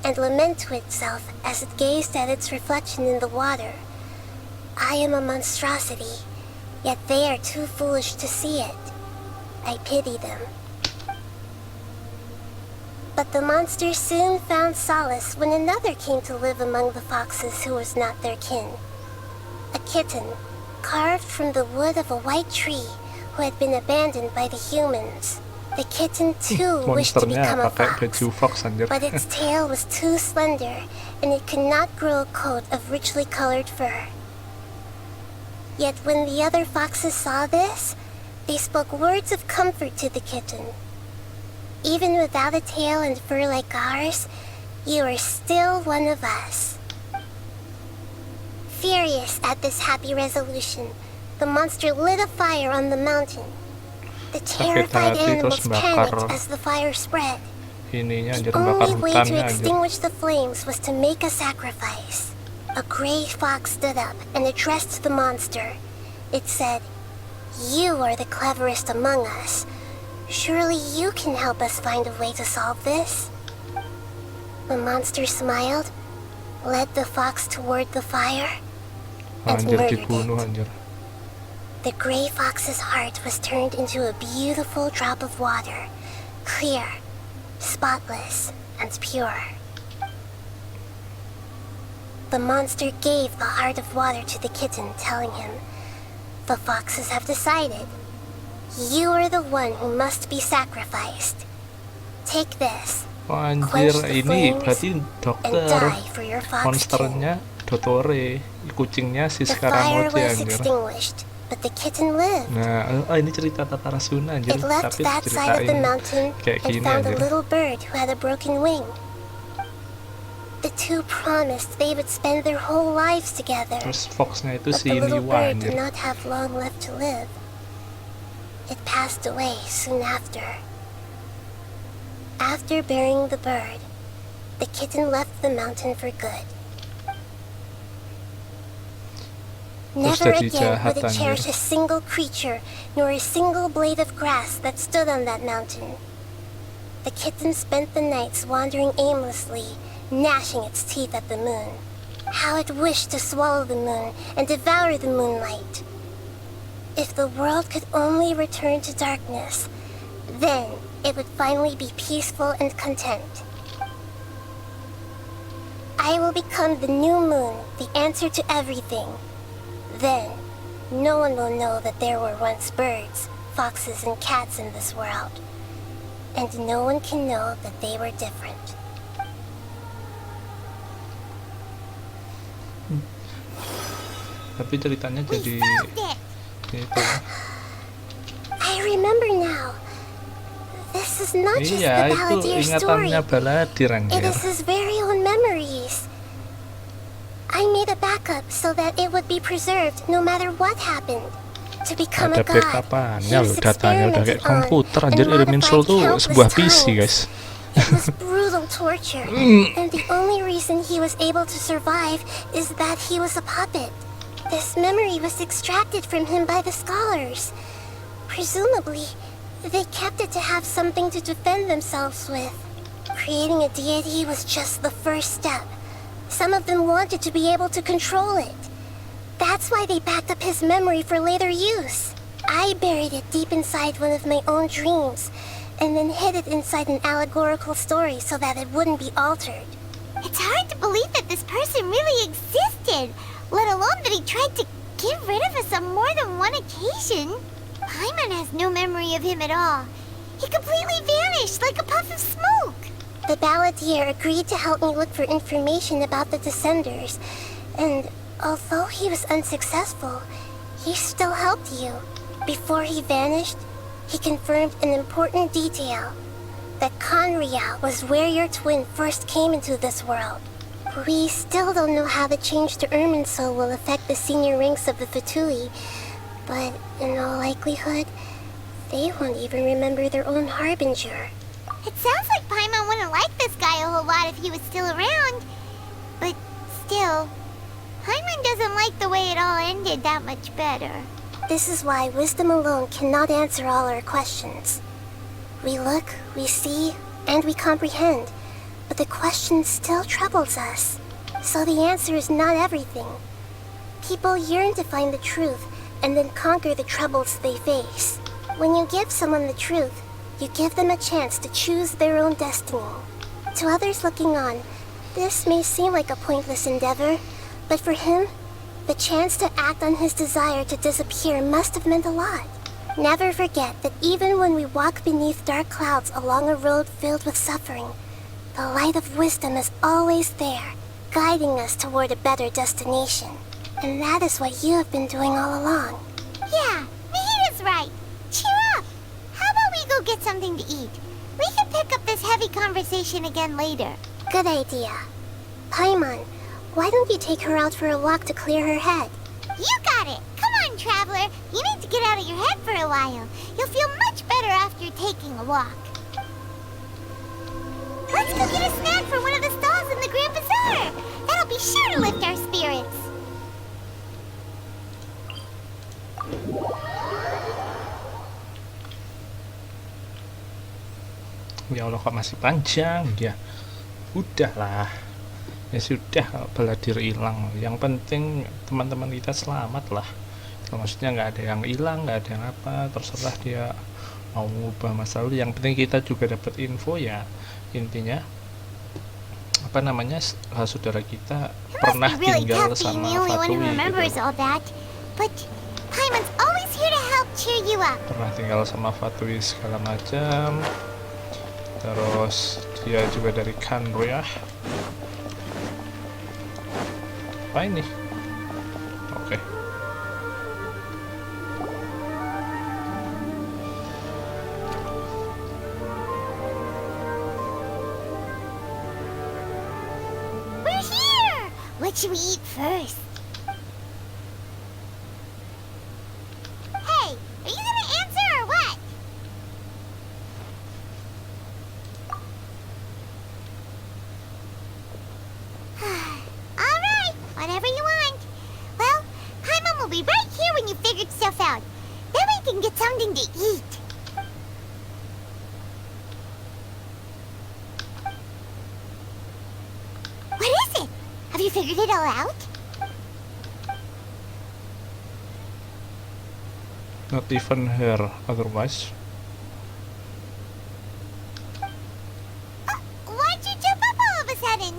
and lament to itself as it gazed at its reflection in the water. I am a monstrosity, yet they are too foolish to see it. I pity them. But the monster soon found solace when another came to live among the foxes who was not their kin. A kitten, carved from the wood of a white tree, who had been abandoned by the humans. The kitten too wished to become a pakai baju fox anjir. but its tail was too slender, and it could not grow a coat of richly colored fur. Yet when the other foxes saw this, they spoke words of comfort to the kitten. Even without a tail and fur like ours, you are still one of us. Furious at this happy resolution, the monster lit a fire on the mountain. The terrified hati animals terus panicked bakar as the fire spread. ininya The anjir, bakar only way to hutannya anjir. extinguish the flames was to make a sacrifice. A gray fox stood up and addressed the monster. It said, "You are the cleverest among us. Surely you can help us find a way to solve this." The monster smiled, led the fox toward the fire, and Anjir murdered dibunuh it. anjir. The gray fox's heart was turned into a beautiful drop of water, clear, spotless, and pure. The monster gave the heart of water to the kitten, telling him, "The foxes have decided. You are the one who must be sacrificed. Take this, Oh, anjir, quench the ini flames, berarti and dokter. die for your fox kin." Monsternya Dottore, kucingnya si The fire Scaramouche was anjir. extinguished, but the kitten lived. Nah, ini cerita Tatarasuna anjir, It left tapi that side of the diceritain mountain kayak and gini found a anjir. little bird who had a broken wing. The two promised they would spend their whole lives together. Terus foxnya itu But si the little Niwa bird anjir. did not have long left to live. It passed away soon after. After burying the bird, the kitten left the mountain for good. Terus Never jadi again jahat would it cherish anjir. a single creature, nor a single blade of grass that stood on that mountain. The kitten spent the nights wandering aimlessly, gnashing its teeth at the moon. How it wished to swallow the moon and devour the moonlight. If the world could only return to darkness, then it would finally be peaceful and content. I will become the new moon, the answer to everything. Then, no one will know that there were once birds, foxes, and cats in this world. And no one can know that they were different. Tapi ceritanya jadi itu. I remember now. This is not just the Iya, itu Balladeer story. ingatannya Balladeer, It anjir. is his very own memories. I made a backup so that it would be preserved no matter what happened. To become Ada a god, backupannya he loh, was datanya udah kayak experimented on komputer, and anjir. Ilmin Soul modified tuh countless sebuah PC, times. guys. It was brutal torture, and the only reason he was able to survive is that he was a puppet. This memory was extracted from him by the scholars. Presumably, they kept it to have something to defend themselves with. Creating a deity was just the first step. Some of them wanted to be able to control it. That's why they backed up his memory for later use. I buried it deep inside one of my own dreams, and then hid it inside an allegorical story so that it wouldn't be altered. It's hard to believe that this person really existed, let alone that he tried to get rid of us on more than one occasion. Paimon has no memory of him at all. He completely vanished like a puff of smoke. The Balladeer agreed to help me look for information about the Descenders, and although he was unsuccessful, he still helped you. Before he vanished, he confirmed an important detail, that Conria was where your twin first came into this world. We still don't know how the change to Irminsul will affect the senior ranks of the Fatui, but in all likelihood, they won't even remember their own Harbinger. It sounds like Paimon wouldn't like this guy a whole lot if he was still around. But still, Paimon doesn't like the way it all ended that much better. This is why wisdom alone cannot answer all our questions. We look, we see, and we comprehend, but the question still troubles us. So the answer is not everything. People yearn to find the truth and then conquer the troubles they face. When you give someone the truth, you give them a chance to choose their own destiny. To others looking on, this may seem like a pointless endeavor, but for him, the chance to act on his desire to disappear must have meant a lot. Never forget that even when we walk beneath dark clouds along a road filled with suffering, the light of wisdom is always there, guiding us toward a better destination. And that is what you have been doing all along. Yeah, Mihida's right. Cheer up. How about we go get something to eat? We can pick up this heavy conversation again later. Good idea. Paimon, why don't you take her out for a walk to clear her head? You got it. Come on, traveler. You need to get out of your head for a while. You'll feel much better after taking a walk. Let's go get a snack from one of the stalls in the Grand Bazaar. That'll be sure to lift our spirits. Ya Allah, kok masih panjang ya. Udahlah, ya sudah, kalau Balladeer hilang, yang penting teman-teman kita selamat lah. Kalau maksudnya nggak ada yang hilang, nggak ada yang apa, terserah dia mau ngubah masa lalu. Yang penting kita juga dapat info ya. Intinya apa namanya, saudara kita pernah Really tinggal tough being sama the only one who Fatui remembers gitu. all that. But Paimon's always here to help cheer you up. Pernah tinggal sama Fatui segala macam. Terus dia juga dari Conria. Apa ini? Oke. We're here! What should we eat first? Hey, are you gonna answer or what? Alright, whatever you want. Well, Paimon will be right here when you figured stuff out. Then we can get something to eat. What is it? Have you figured it all out? Not even her otherwise. Why'd you jump up all of a sudden?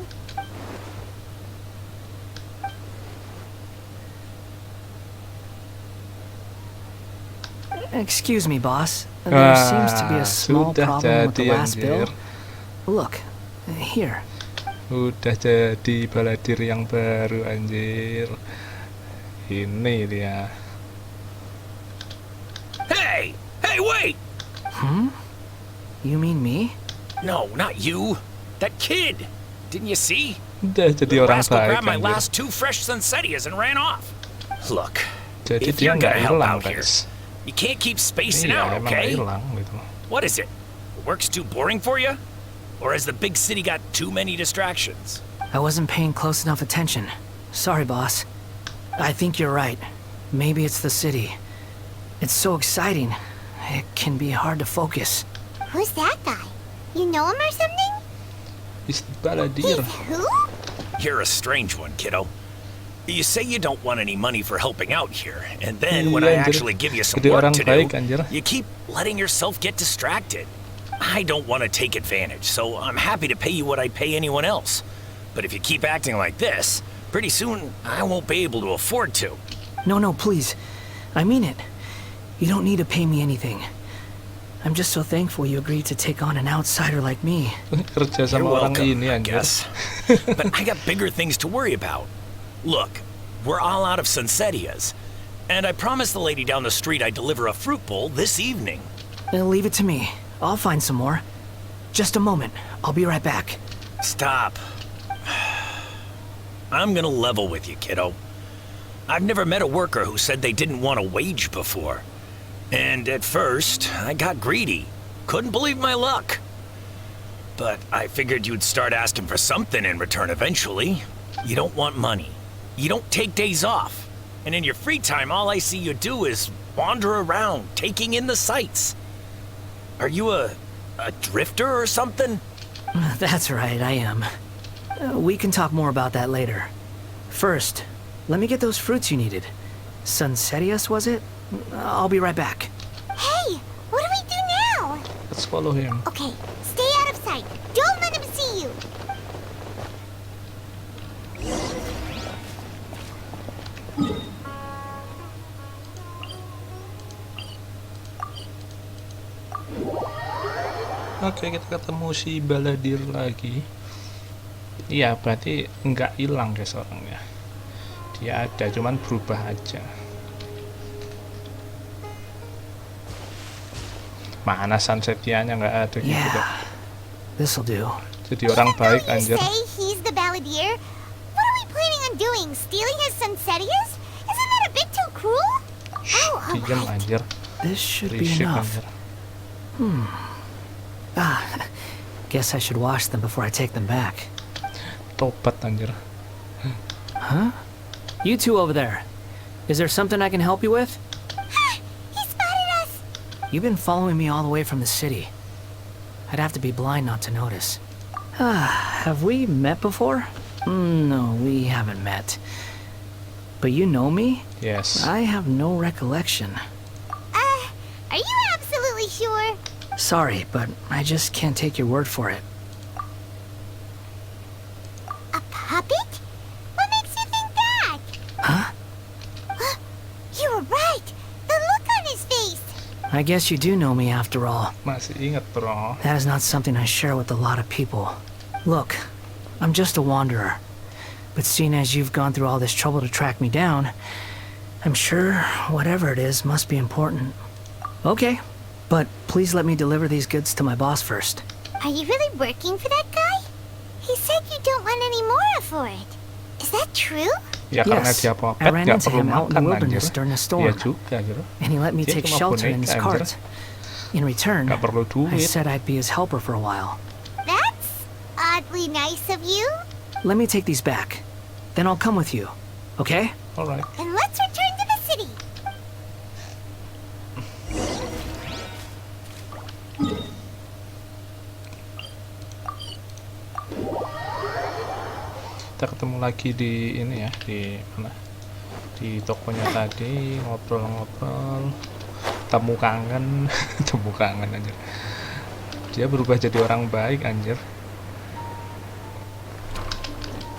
Excuse me, boss. There seems to be a small sudah problem with the jadi, last bill. anjir. Look, here. Udah jadi baladir yang baru, anjir. Ini dia. Hey! Hey, wait! You mean me? No, not you. That kid. Didn't you see? Udah jadi The orang rascal baik, grabbed my anjir. last 2 fresh Sunsettias and ran off. Look, Jadi if dia you're nggak gonna help hilang, out here, guys. you can't keep spacing Iya, out, emang nggak okay? hilang gitu. What is it? Work's too boring for you? Or has the big city got too many distractions? I wasn't paying close enough attention. Sorry, boss. I think you're right. Maybe it's the city. It's so exciting. It can be hard to focus. Who's that guy? You know him or something? Is baladir. He's who? You're a strange one, kiddo. You say you don't want any money for helping out here, and then when I Iya, anjir. actually give you some Jadi work orang to baik, do, anjir. you keep letting yourself get distracted. I don't want to take advantage, so I'm happy to pay you what I'd pay anyone else. But if you keep acting like this, pretty soon I won't be able to afford to. No, please. I mean it. You don't need to pay me anything. I'm just so thankful you agreed to take on an outsider like me. Kerja You're sama orang welcome, ini, I anjir. guess. But I got bigger things to worry about. Look, we're all out of Sunsetias, and I promised the lady down the street I'd deliver a fruit bowl this evening. Leave it to me. I'll find some more. Just a moment. I'll be right back. Stop. I'm gonna level with you, kiddo. I've never met a worker who said they didn't want a wage before. And at first, I got greedy. Couldn't believe my luck. But I figured you'd start asking for something in return eventually. You don't want money. You don't take days off. And in your free time, all I see you do is wander around, taking in the sights. Are you a drifter or something? That's right, I am. We can talk more about that later. First, let me get those fruits you needed. Sunsetias, was it? I'll be right back. Hey, what do we do now? Let's follow him. Okay, stay out of sight. Don't let him see you. Oke, kita ketemu si baladir lagi. Iya, berarti nggak hilang guys orangnya. Dia ada, cuman berubah aja. Mana Sunsetianya nggak ada gitu. Yeah, this'll do. Jadi orang baik, anjir. You say he's the balladeer? What are we planning on doing? Stealing his Sunsetias? Isn't that a bit too cruel? Oh, Diam, alright. anjir. This should be Berisik, enough. anjir. Guess I should wash them before I take them back. Tobat, anjir. Huh? You two over there. Is there something I can help you with? He spotted us. You've been following me all the way from the city. I'd have to be blind not to notice. Have we met before? No, we haven't met. But you know me? Yes. I have no recollection. Are you absolutely sure? Sorry, but I just can't take your word for it. A puppet? What makes you think that? Huh? You were right. The look on his face. I guess you do know me after all. Masih ingat, bro. That is not something I share with a lot of people. Look, I'm just a wanderer. But seeing as you've gone through all this trouble to track me down, I'm sure whatever it is must be important. Okay, but please let me deliver these goods to my boss first. Are you really working for that guy? He said you don't want any more for it. Is that true? Ya karena Yes, dia I popet, ran nggak into perlu him out in the makan, wilderness anjir. during a Iya storm, juga, gitu. and he let me Dia take cuma shelter in boneka, his anjir. cart. In return, Nggak perlu I duit. said I'd be his helper for a while. That's oddly nice of you. Let me take these back. Then I'll come with you, okay? Alright. And let's return to the city. Kita ketemu lagi di ini ya, di mana? Di tokonya tadi, ngobrol-ngobrol. Temu kangen, temu kangen anjir. Dia berubah jadi orang baik, anjir.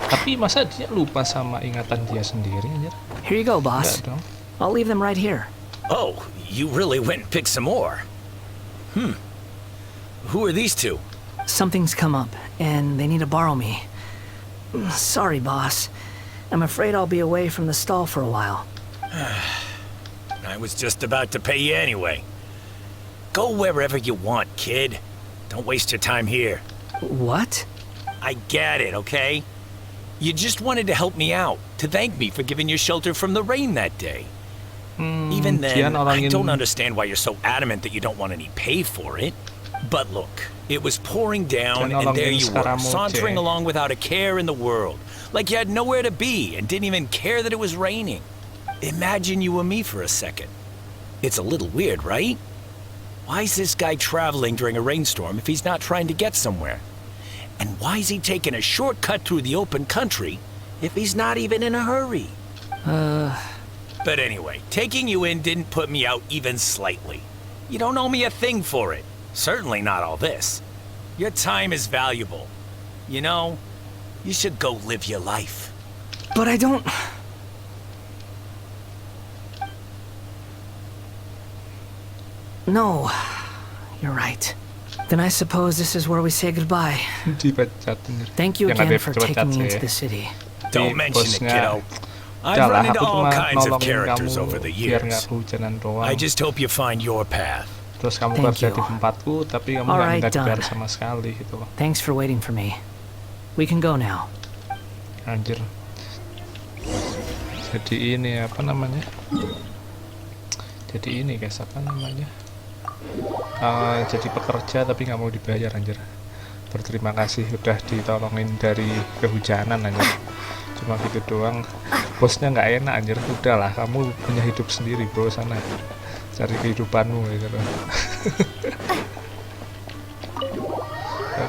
Tapi masa dia lupa sama ingatan dia sendiri, anjir? Here you go, boss. Enggak dong. I'll leave them right here. Oh, you really went and picked some more. Who are these two? Something's come up, and they need to borrow me. Sorry, boss. I'm afraid I'll be away from the stall for a while. I was just about to pay you anyway. Go wherever you want, kid. Don't waste your time here. What? I get it, okay? You just wanted to help me out, to thank me for giving you shelter from the rain that day. Even then, I don't understand why you're so adamant that you don't want any pay for it. But look, it was pouring down, and there you were, sauntering along without a care in the world. Like you had nowhere to be, and didn't even care that it was raining. Imagine you were me for a second. It's a little weird, right? Why is this guy traveling during a rainstorm if he's not trying to get somewhere? And why is he taking a shortcut through the open country if he's not even in a hurry? But anyway, taking you in didn't put me out even slightly. You don't owe me a thing for it. Certainly not all this. Your time is valuable. You know, you should go live your life. But I don't... No, you're right. Then I suppose this is where we say goodbye. Thank you again for taking me into the city. Don't mention it, kiddo. I've run into all kinds of characters over the years. I just hope you find your path. Terus kamu kerja di tempatku, tapi kamu nggak minta dibayar sama sekali gitu loh. Thanks for waiting for me. We can go now. Anjir. Jadi ini apa namanya? Jadi ini guys, apa namanya? Jadi pekerja tapi nggak mau dibayar anjir. Berterima kasih udah ditolongin dari kehujanan anjir. Cuma gitu doang. Bosnya nggak enak anjir. Udahlah, kamu punya hidup sendiri bro, sana cari kehidupanmu gitu loh.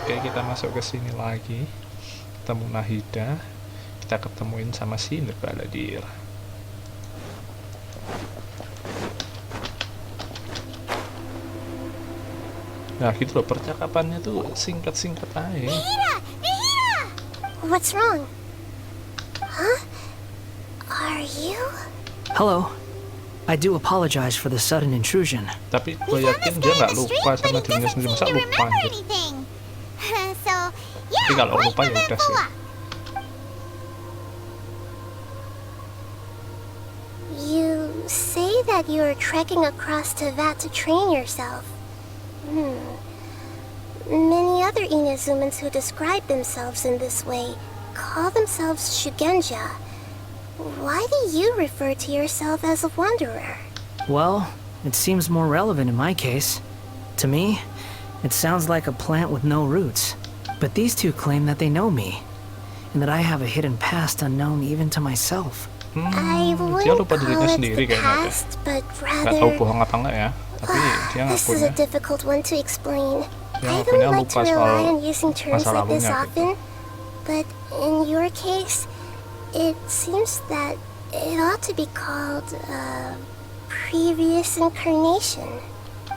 Oke, kita masuk ke sini lagi. Ketemu Nahida. Kita ketemuin sama si Baladir. Nah gitu loh, percakapannya tuh singkat-singkat aja. Nahida! Nahida! What's wrong? Huh? Are you? Hello. I do apologize for the sudden intrusion. Tapi gue yakin dia nggak lupa sama dirinya sendiri, masa lupa gitu. Tapi kalau lupa ya udah sih. You say that you're trekking across Teyvat to train yourself. Many other Inazumans who describe themselves in this way call themselves Shugenja. Why do you refer to yourself as a wanderer? Well, it seems more relevant in my case. To me, it sounds like a plant with no roots. But these two claim that they know me, and that I have a hidden past unknown even to myself. I wouldn't call it the past, but rather... This is a difficult one to explain. I don't like to rely on using terms like this often, but in your case, it seems that it ought to be called previous incarnation.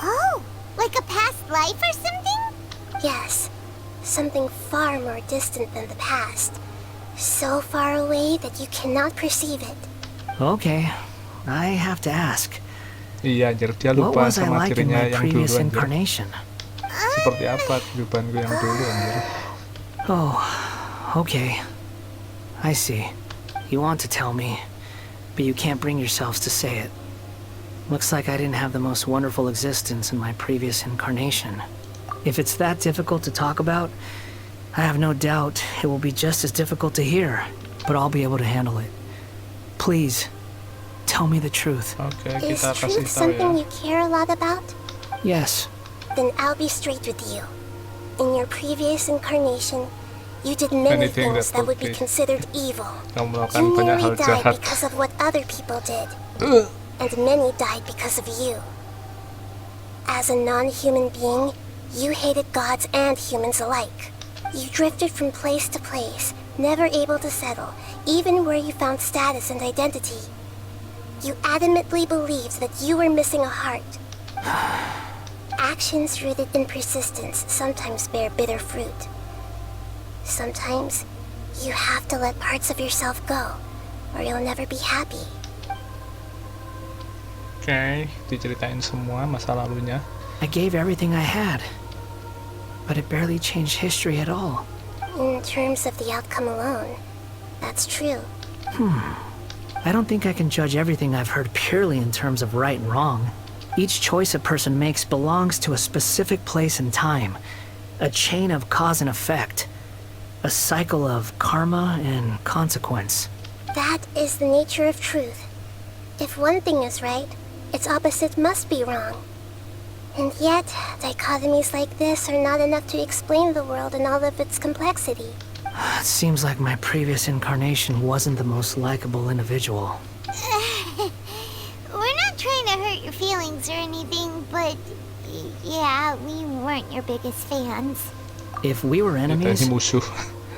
Oh, like a past life or something? Yes, something far more distant than the past. So far away that you cannot perceive it. Okay, I have to ask. Iya, anjir, dia lupa sama dirinya yang dulu anjir. Seperti apa kehidupanku yang dulu anjir. Oh, okay. I see. You want to tell me, but you can't bring yourselves to say it. Looks like I didn't have the most wonderful existence in my previous incarnation. If it's that difficult to talk about, I have no doubt it will be just as difficult to hear, but I'll be able to handle it. Please, tell me the truth. Okay, is truth something you care a lot about? Yes. Then I'll be straight with you. In your previous incarnation, you did many things that would be considered evil. You nearly died because of what other people did. And many died because of you. As a non-human being, you hated gods and humans alike. You drifted from place to place, never able to settle, even where you found status and identity. You adamantly believed that you were missing a heart. Actions rooted in persistence sometimes bear bitter fruit. Sometimes, you have to let parts of yourself go, or you'll never be happy. Oke, diceritain semua masa lalunya. I gave everything I had, but it barely changed history at all. In terms of the outcome alone, that's true. I don't think I can judge everything I've heard purely in terms of right and wrong. Each choice a person makes belongs to a specific place and time, a chain of cause and effect, a cycle of karma and consequence. That is the nature of truth. If one thing is right, its opposite must be wrong. And yet, dichotomies like this are not enough to explain the world in all of its complexity. It seems like my previous incarnation wasn't the most likable individual. We're not trying to hurt your feelings or anything, but yeah, we weren't your biggest fans. If we were enemies, musuh.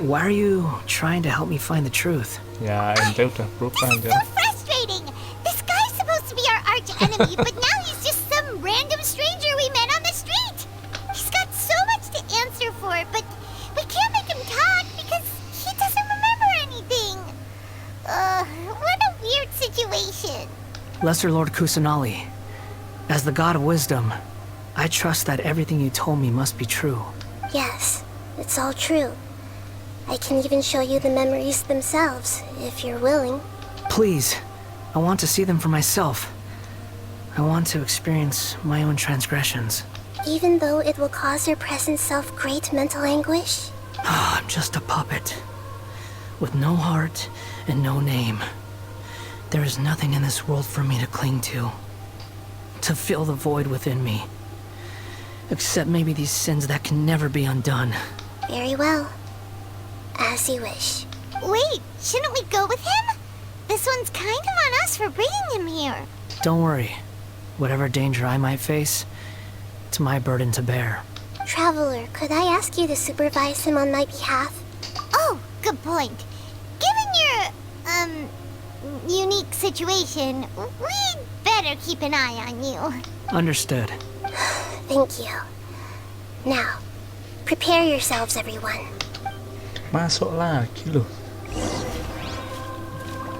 why are you trying to help me find the truth? Ya, ente udah berubah This is so frustrating! This guy's supposed to be our arch enemy, but now he's just some random stranger we met on the street! He's got so much to answer for, but we can't make him talk because he doesn't remember anything. What a weird situation. Lesser Lord Kusanali, as the god of wisdom, I trust that everything you told me must be true. Yes, it's all true. I can even show you the memories themselves, if you're willing. Please, I want to see them for myself. I want to experience my own transgressions. Even though it will cause your present self great mental anguish? I'm just a puppet, with no heart and no name. There is nothing in this world for me to cling to fill the void within me. Except maybe these sins that can never be undone. Very well. As you wish. Wait, shouldn't we go with him? This one's kind of on us for bringing him here. Don't worry. Whatever danger I might face, it's my burden to bear. Traveler, could I ask you to supervise him on my behalf? Oh, good point. Given your, unique situation, we'd better keep an eye on you. Understood. Thank you. Now, prepare yourselves, everyone. Masuk lagi loh.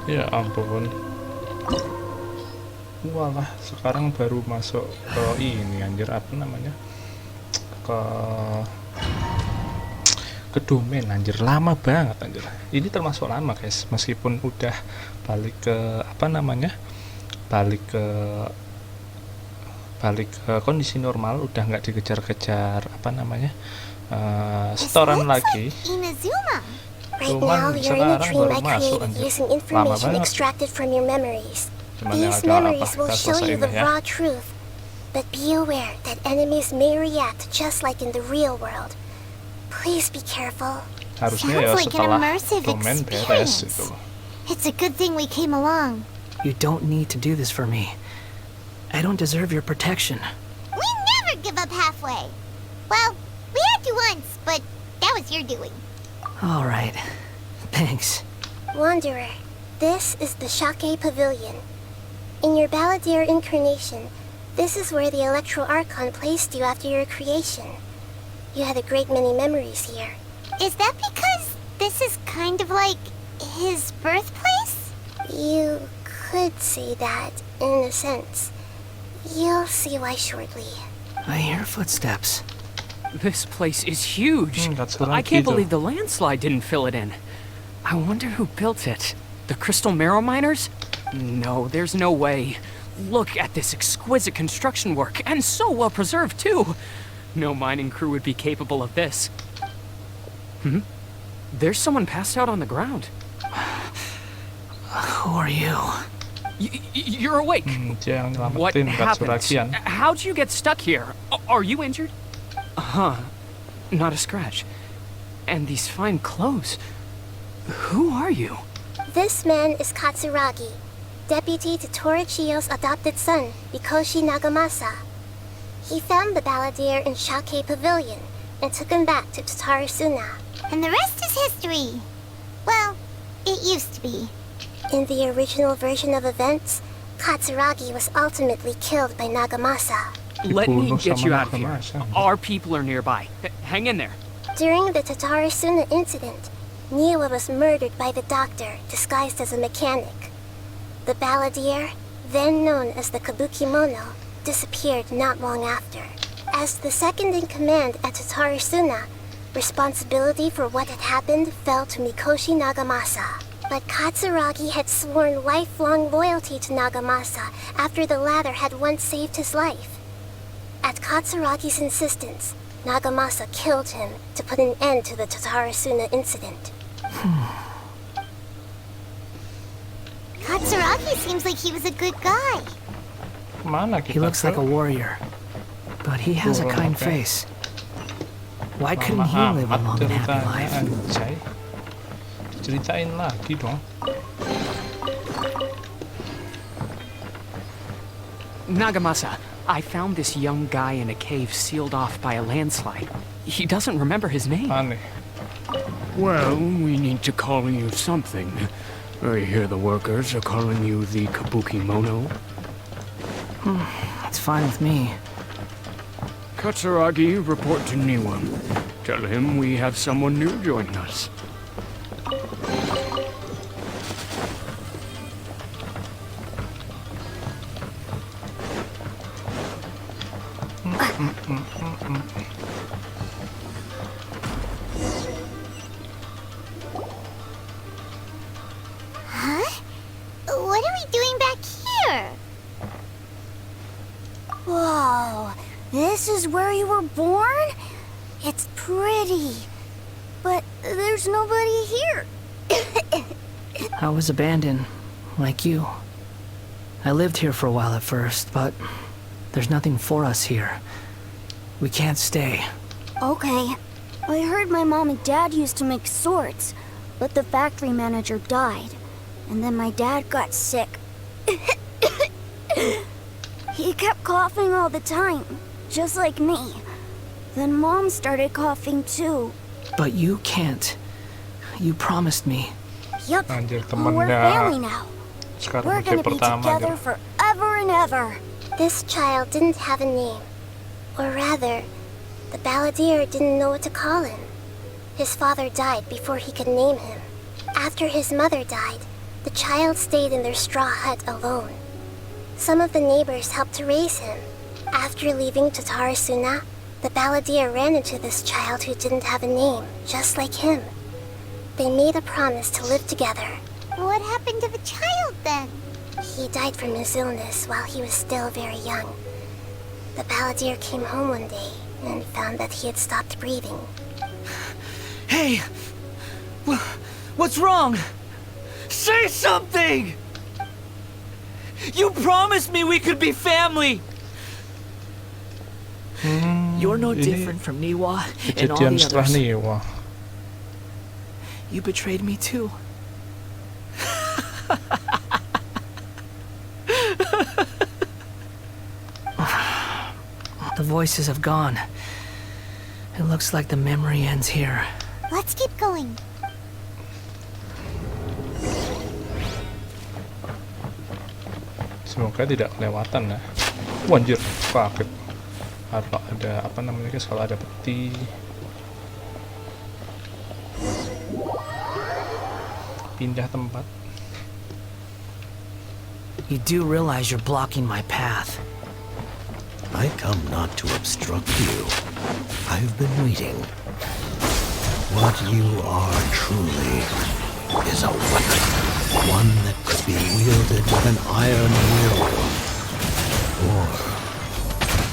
Ya ampun. Walah, sekarang baru masuk ke ini anjir, apa namanya? Ke domain anjir, lama banget anjir. Ini termasuk lama guys, meskipun udah balik ke apa namanya? Balik ke kondisi normal, udah nggak dikejar-kejar apa namanya? Setoran lagi. Right now, you're in a dream I created using information extracted from your memories. These memories will show you the raw truth. But be aware that enemies may react just like in the real world. Please be careful. Sounds like an immersive experience. It's a good thing we came along. You don't need to do this for me. I don't deserve your protection. We never give up halfway. Well, we had to once, but that was your doing. All right. Thanks. Wanderer, this is the Shake Pavilion. In your Balladeer incarnation, this is where the Electro Archon placed you after your creation. You had a great many memories here. Is that because this is kind of like his birthplace? You could say that, in a sense. You'll see why shortly. I hear footsteps. This place is huge. I can't believe the landslide didn't fill it in. I wonder who built it. The Crystal Marrow Miners? No, there's no way. Look at this exquisite construction work, and so well preserved too. No mining crew would be capable of this. There's someone passed out on the ground. Who are you? You're awake. What happened? How'd you get stuck here? Are you injured? Not a scratch. And these fine clothes. Who are you? This man is Katsuragi, deputy to Torichiyo's adopted son, Mikoshi Nagamasa. He found the Balladeer in Shake Pavilion and took him back to Tatarasuna. And the rest is history. Well, it used to be. In the original version of events, Katsuragi was ultimately killed by Nagamasa. Let me get you out of here. Our people are nearby. Hang in there. During the Tatarasuna incident, Niwa was murdered by the doctor, disguised as a mechanic. The Balladeer, then known as the Kabukimono, disappeared not long after. As the second in command at Tatarasuna, responsibility for what had happened fell to Mikoshi Nagamasa. But Katsuragi had sworn lifelong loyalty to Nagamasa after the latter had once saved his life. At Katsuragi's insistence, Nagamasa killed him to put an end to the Tatarasuna incident. Katsuragi seems like he was a good guy. He looks like a warrior, but he has a kind face. Why couldn't he live a long and happy life? Ceritain lagi dong. Nagamasa, I found this young guy in a cave sealed off by a landslide. He doesn't remember his name. Aneh. Well, we need to call you something. I hear the workers are calling you the Kabukimono. That's fine with me. Katsuragi, report to Niwa. Tell him we have someone new joining us. Huh? What are we doing back here? Whoa, this is where you were born? It's pretty, but there's nobody here. I was abandoned, like you. I lived here for a while at first, but there's nothing for us here. We can't stay. Okay, I heard my mom and dad used to make swords, but the factory manager died, and then my dad got sick. He kept coughing all the time, just like me. Then Mom started coughing too. But you can't. You promised me. Yup, we're family now. We're gonna be together forever and ever. This child didn't have a name. Or rather, the balladeer didn't know what to call him. His father died before he could name him. After his mother died, the child stayed in their straw hut alone. Some of the neighbors helped to raise him. After leaving Tatarasuna, the balladeer ran into this child who didn't have a name, just like him. They made a promise to live together. What happened to the child then? He died from his illness while he was still very young. The balladeer came home one day and found that he had stopped breathing. Hey! What's wrong? Say something! You promised me we could be family! You're no different from Niwa and all the others. You betrayed me too. The voices have gone. It looks like the memory ends here. Let's keep going. Semoga tidak kelewatan ya. Wanjir, kaget. Kalau ada apa namanya guys, kalau ada peti. Pindah tempat. You do realize you're blocking my path. I come not to obstruct you. I've been waiting. What you are truly is a weapon. One that could be wielded with an iron will. Or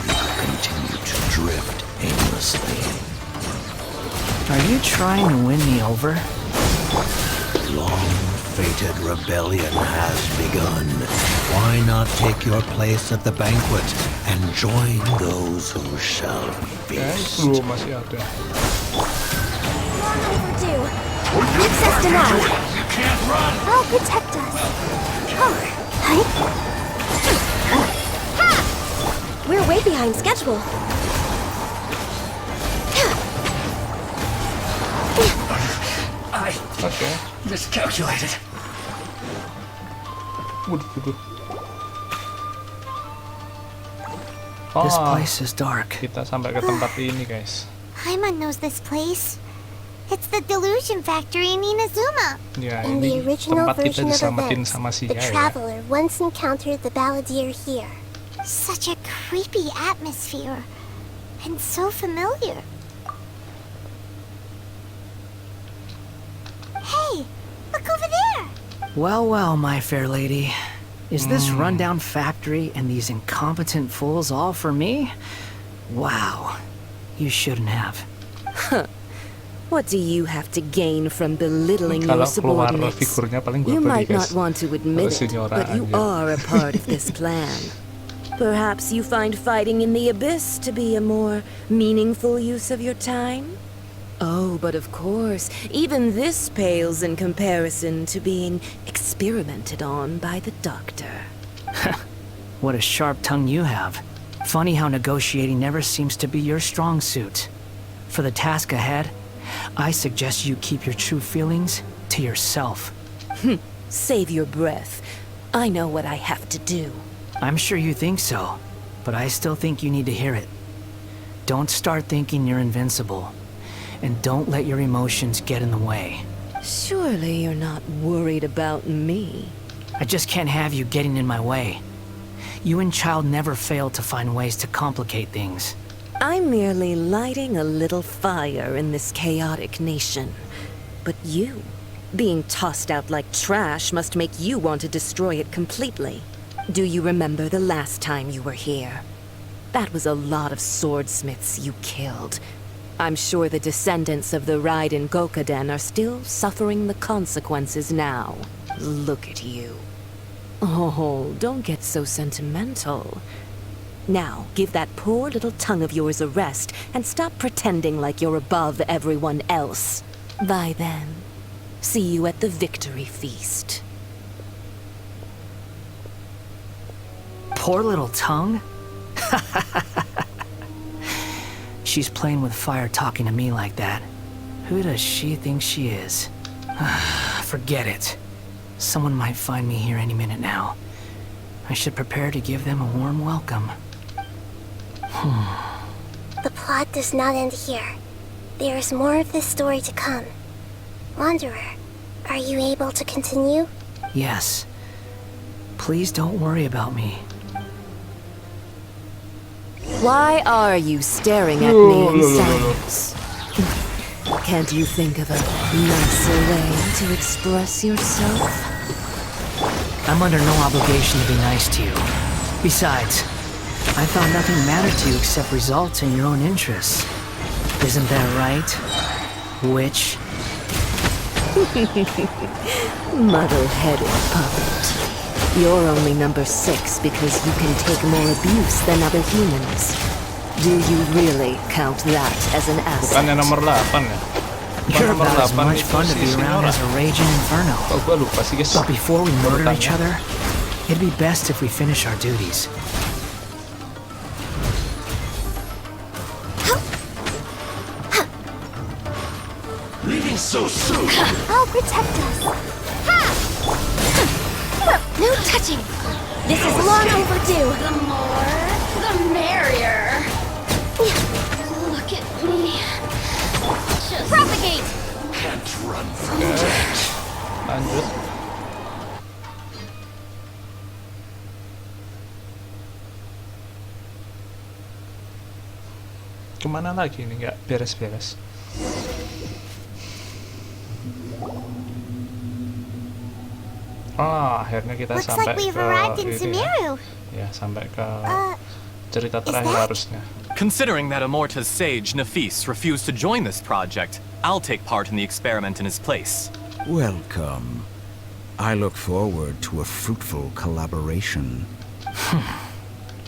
you could continue to drift aimlessly. Are you trying to win me over? Long-fated rebellion has begun. Why not take your place at the banquet and join those who shall feast? Masih ada. Long overdue. Access denied. You can't run! I'll protect us. Oh, we're way behind schedule. I miscalculated. This place is dark. Kita sampai ke tempat ini, guys. Paimon knows this place. It's the delusion factory in Inazuma. Ya, In the ini original tempat kita version of diselamatin events, sama si the Jaya. traveler once encountered the balladeer here. Such a creepy atmosphere. And so familiar. Hey, look over there. Well, well, my fair lady. Is this rundown factory and these incompetent fools all for me? Wow. You shouldn't have. Huh. What do you have to gain from belittling Kalau your keluar subordinates? figurnya paling You berapa might nih, not guys? want to admit it, but you are a part of this plan. Perhaps you find fighting in the abyss to be a more meaningful use of your time? Oh, but of course, even this pales in comparison to being experimented on by the doctor. What a sharp tongue you have. Funny how negotiating never seems to be your strong suit. For the task ahead, I suggest you keep your true feelings to yourself. Save your breath. I know what I have to do. I'm sure you think so, but I still think you need to hear it. Don't start thinking you're invincible, and don't let your emotions get in the way. Surely you're not worried about me. I just can't have you getting in my way. You and Child never fail to find ways to complicate things. I'm merely lighting a little fire in this chaotic nation. But you, being tossed out like trash, must make you want to destroy it completely. Do you remember the last time you were here? That was a lot of swordsmiths you killed. I'm sure the descendants of the Raiden Gokaden are still suffering the consequences now. Look at you. Oh, don't get so sentimental. Now, give that poor little tongue of yours a rest and stop pretending like you're above everyone else. Bye then. See you at the victory feast. Poor little tongue? She's playing with fire talking to me like that. Who does she think she is? Forget it. Someone might find me here any minute now. I should prepare to give them a warm welcome. The plot does not end here. There is more of this story to come. Wanderer, are you able to continue? Yes. Please don't worry about me. Why are you staring at me in silence? Can't you think of a nicer way to express yourself? I'm under no obligation to be nice to you. Besides, I thought nothing mattered to you except results in your own interests. Isn't that right, witch? Muddle-headed puppet. You're only number 6 because you can take more abuse than other humans. Do you really count that as an asset? Bukannya nomor 8 ya? You're about as much fun to be around as a raging inferno. But before we murder each other, it'd be best if we finish our duties. Leaving so soon! I'll protect us. Ha! No touching! This is long overdue. The more, the merrier. Look at me. Just propagate! Can't run from death. Lanjut. Kemana lagi nih, nggak beres-beres? Oh, akhirnya kita Looks sampai like we've ke arrived in ini Sumeru. ya, sampai ke cerita terakhir harusnya. Considering that Amorta's sage, Nafis, refused to join this project, I'll take part in the experiment in his place. Welcome. I look forward to a fruitful collaboration.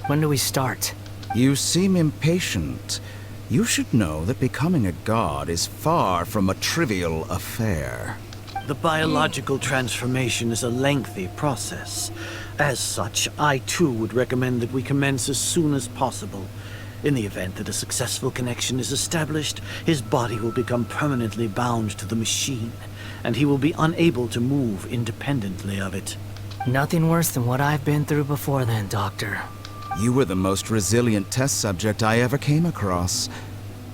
When do we start? You seem impatient. You should know that becoming a god is far from a trivial affair. The biological transformation is a lengthy process. As such, I too would recommend that we commence as soon as possible. In the event that a successful connection is established, his body will become permanently bound to the machine, and he will be unable to move independently of it. Nothing worse than what I've been through before then, Doctor. You were the most resilient test subject I ever came across.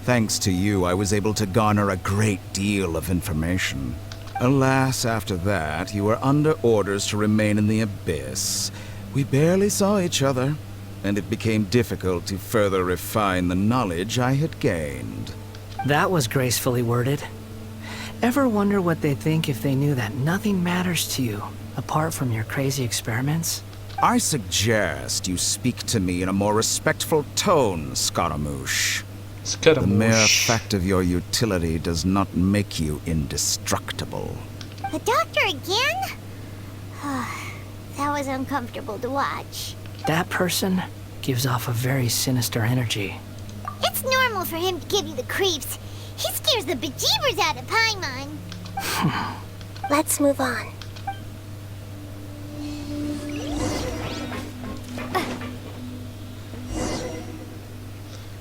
Thanks to you, I was able to garner a great deal of information. Alas, after that, you were under orders to remain in the Abyss. We barely saw each other, and it became difficult to further refine the knowledge I had gained. That was gracefully worded. Ever wonder what they'd think if they knew that nothing matters to you, apart from your crazy experiments? I suggest you speak to me in a more respectful tone, Scaramouche. The mere fact of your utility does not make you indestructible. The doctor again? That was uncomfortable to watch. That person gives off a very sinister energy. It's normal for him to give you the creeps. He scares the bejeebers out of Paimon. Let's move on.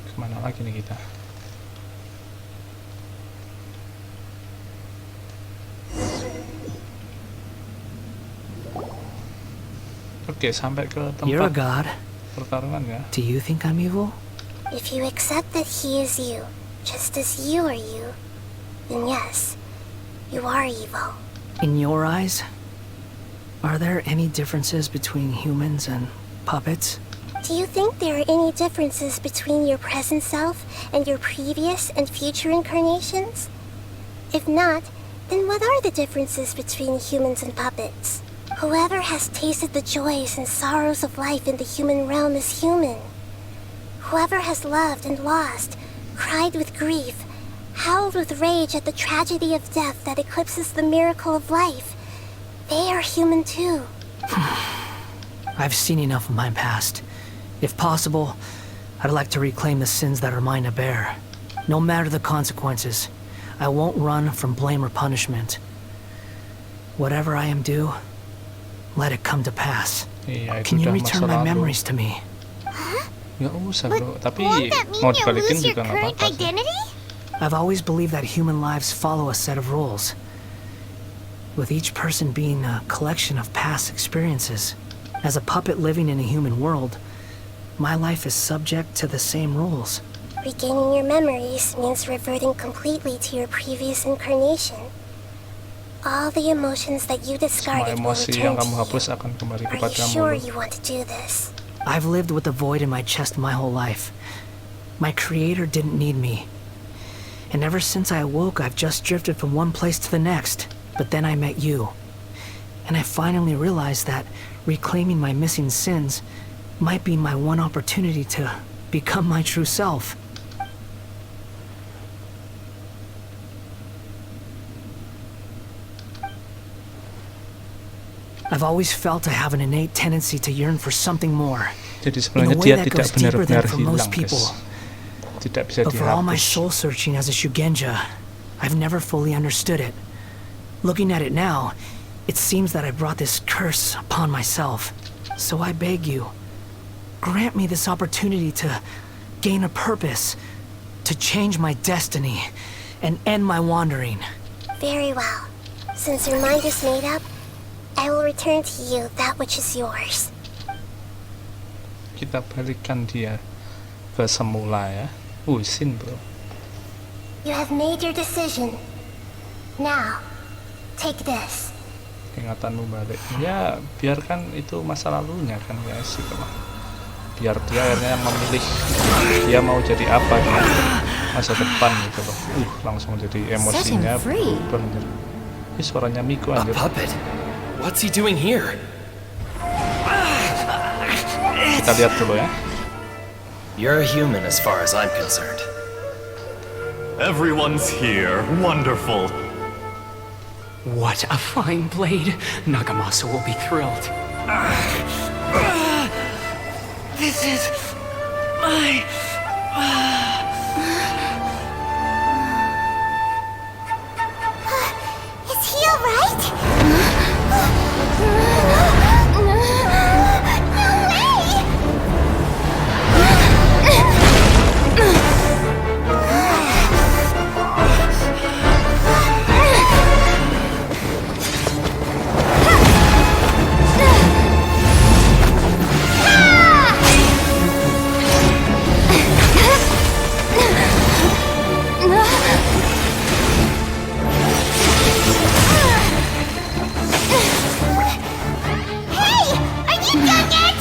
Kemana lagi nih kita? Oke, sampai ke You're a tempat god. pertarungan ya. Do you think I'm evil? If you accept that he is you, just as you are you, then yes, you are evil. In your eyes, are there any differences between humans and puppets? Do you think there are any differences between your present self and your previous and future incarnations? If not, then what are the differences between humans and puppets? Whoever has tasted the joys and sorrows of life in the human realm is human. Whoever has loved and lost, cried with grief, howled with rage at the tragedy of death that eclipses the miracle of life, they are human too. I've seen enough of my past. If possible, I'd like to reclaim the sins that are mine to bear. No matter the consequences, I won't run from blame or punishment. Whatever I am due, let it come to pass. Iya, Can you udah return masa my lalu. memories to me? Nggak usah bro, tapi Won't that mean mau you'll dibalikin lose your juga nggak current apa-apa sih. identity? I've always believed that human lives follow a set of rules, with each person being a collection of past experiences. As a puppet living in a human world, my life is subject to the same rules. Regaining your memories means reverting completely to your previous incarnation. All the emotions that you Semua discarded will emosi return yang kamu to hapus you. akan kembali Are you kepadamu. sure you want to do this? I've lived with a void in my chest my whole life. My creator didn't need me. And ever since I awoke, I've just drifted from one place to the next. But then I met you. And I finally realized that reclaiming my missing sins might be my one opportunity to become my true self. I've always felt I have an innate tendency to yearn for something more. Jadi In a sebenarnya way dia that tidak goes deeper than benar-benar for hilang, most people. guys. Tidak bisa But for all my dihapus. soul searching as a Shugenja, I've never fully understood it. Looking at it now, it seems that I brought this curse upon myself. So I beg you, grant me this opportunity to gain a purpose, to change my destiny, and end my wandering. Very well. Since your mind is made up, I will return to you that which is yours. Kita balikan dia ke semula ya. Sin bro. You have made your decision. Now, take this. Ingatanmu balik. Ya, biarkan itu masa lalunya kan guys. Gitu lah. Biar dia akhirnya yang memilih dia mau jadi apa di masa depan gitu loh. Langsung jadi emosinya berubah menjadi. Ini suaranya Miko anjir. A puppet? What's he doing here? Kita lihat dulu ya. You're a human as far as I'm concerned. Everyone's here. Wonderful. What a fine blade. Nagamasa will be thrilled. This is my... Is he alright? Dang it!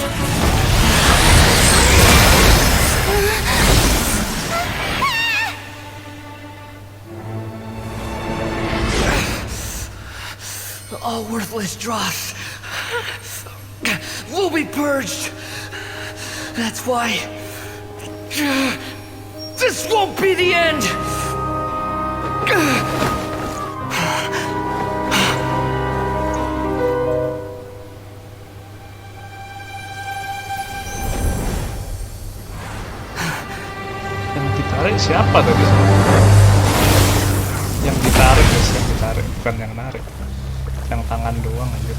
All worthless dross will be purged. That's why this won't be the end. Yang ditarik siapa tadi? Yang ditarik guys, yang ditarik bukan yang narik. Yang tangan doang aja.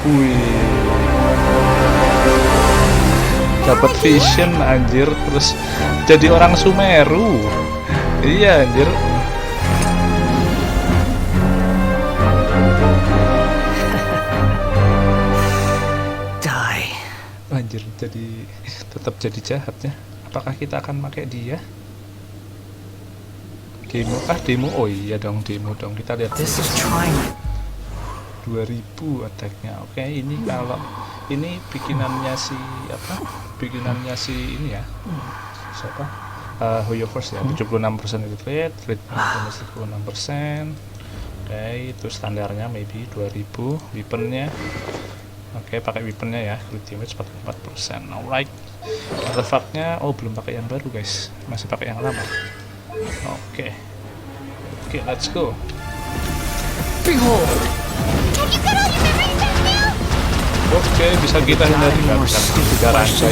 Wih, dapat vision anjir, terus jadi orang Sumeru. Iya anjir. Die. Anjir, jadi tetap jadi jahatnya. Apakah kita akan pakai dia? Demo kah? Demo? Oh iya dong, demo dong. Kita lihat. 2000 attack-nya. Oke, ini kalau ini bikinannya si apa? Bikinannya si ini ya. Siapa? Hoyoverse ya. 76% hit rate, bonus 76%. Oke, itu standarnya maybe 2000. Weaponnya. Oke, pakai weaponnya ya. Crit damage 44%. Alright. Artefaknya belum pakai yang baru guys. Masih pakai yang lama. Oke, let's go. Behold. Oke, bisa kita hindari nggak bisa tiga rantai.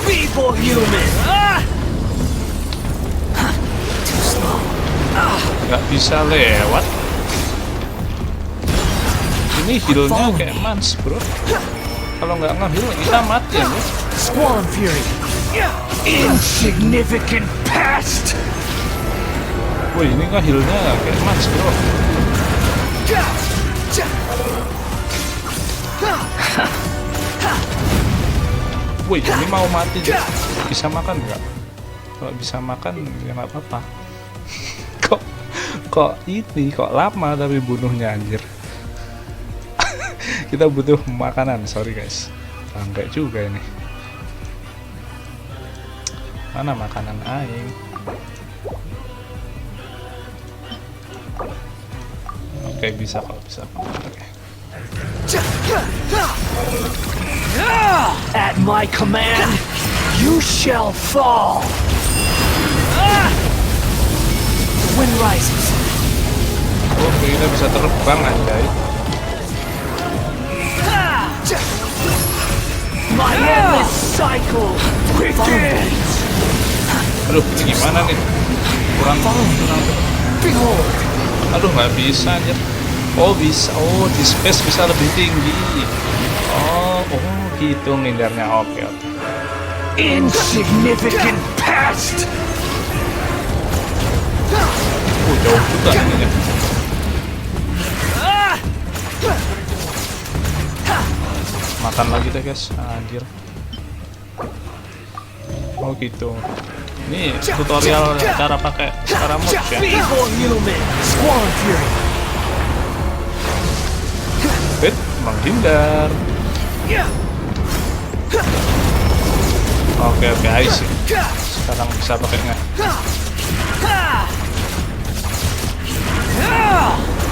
People human. Too slow. Nggak bisa lewat. Ini healnya kayak mans bro. Kalau nggak nge-heal kita mati ya bro. Squall Fury. Insignificant past. Wih, ini nge-healnya kayak mans bro. Wih, ini mau mati ya. Bisa makan nggak? Kalau bisa makan ya nggak apa-apa. kok lama tapi bunuhnya anjir. Kita butuh makanan, sorry guys. Sampai juga ini. Mana makanan aing? Oke, bisa kalau bisa. Oke. At my command, you shall fall. The wind rises. Oke, kita bisa terbang anjay. My endless cycle begins. Aduh, ini gimana nih? Kurang. Aduh, nggak bisa anjir. Oh bisa, di space bisa lebih tinggi. Oh gitu ngindarnya. Oke. Insignificant past. Jauh juga ini ya. Makan lagi deh guys, anjir. Oh gitu. Ini tutorial cara pakai cara mod ya. Wait, menghindar. Oke, I see. Sekarang bisa pakainya.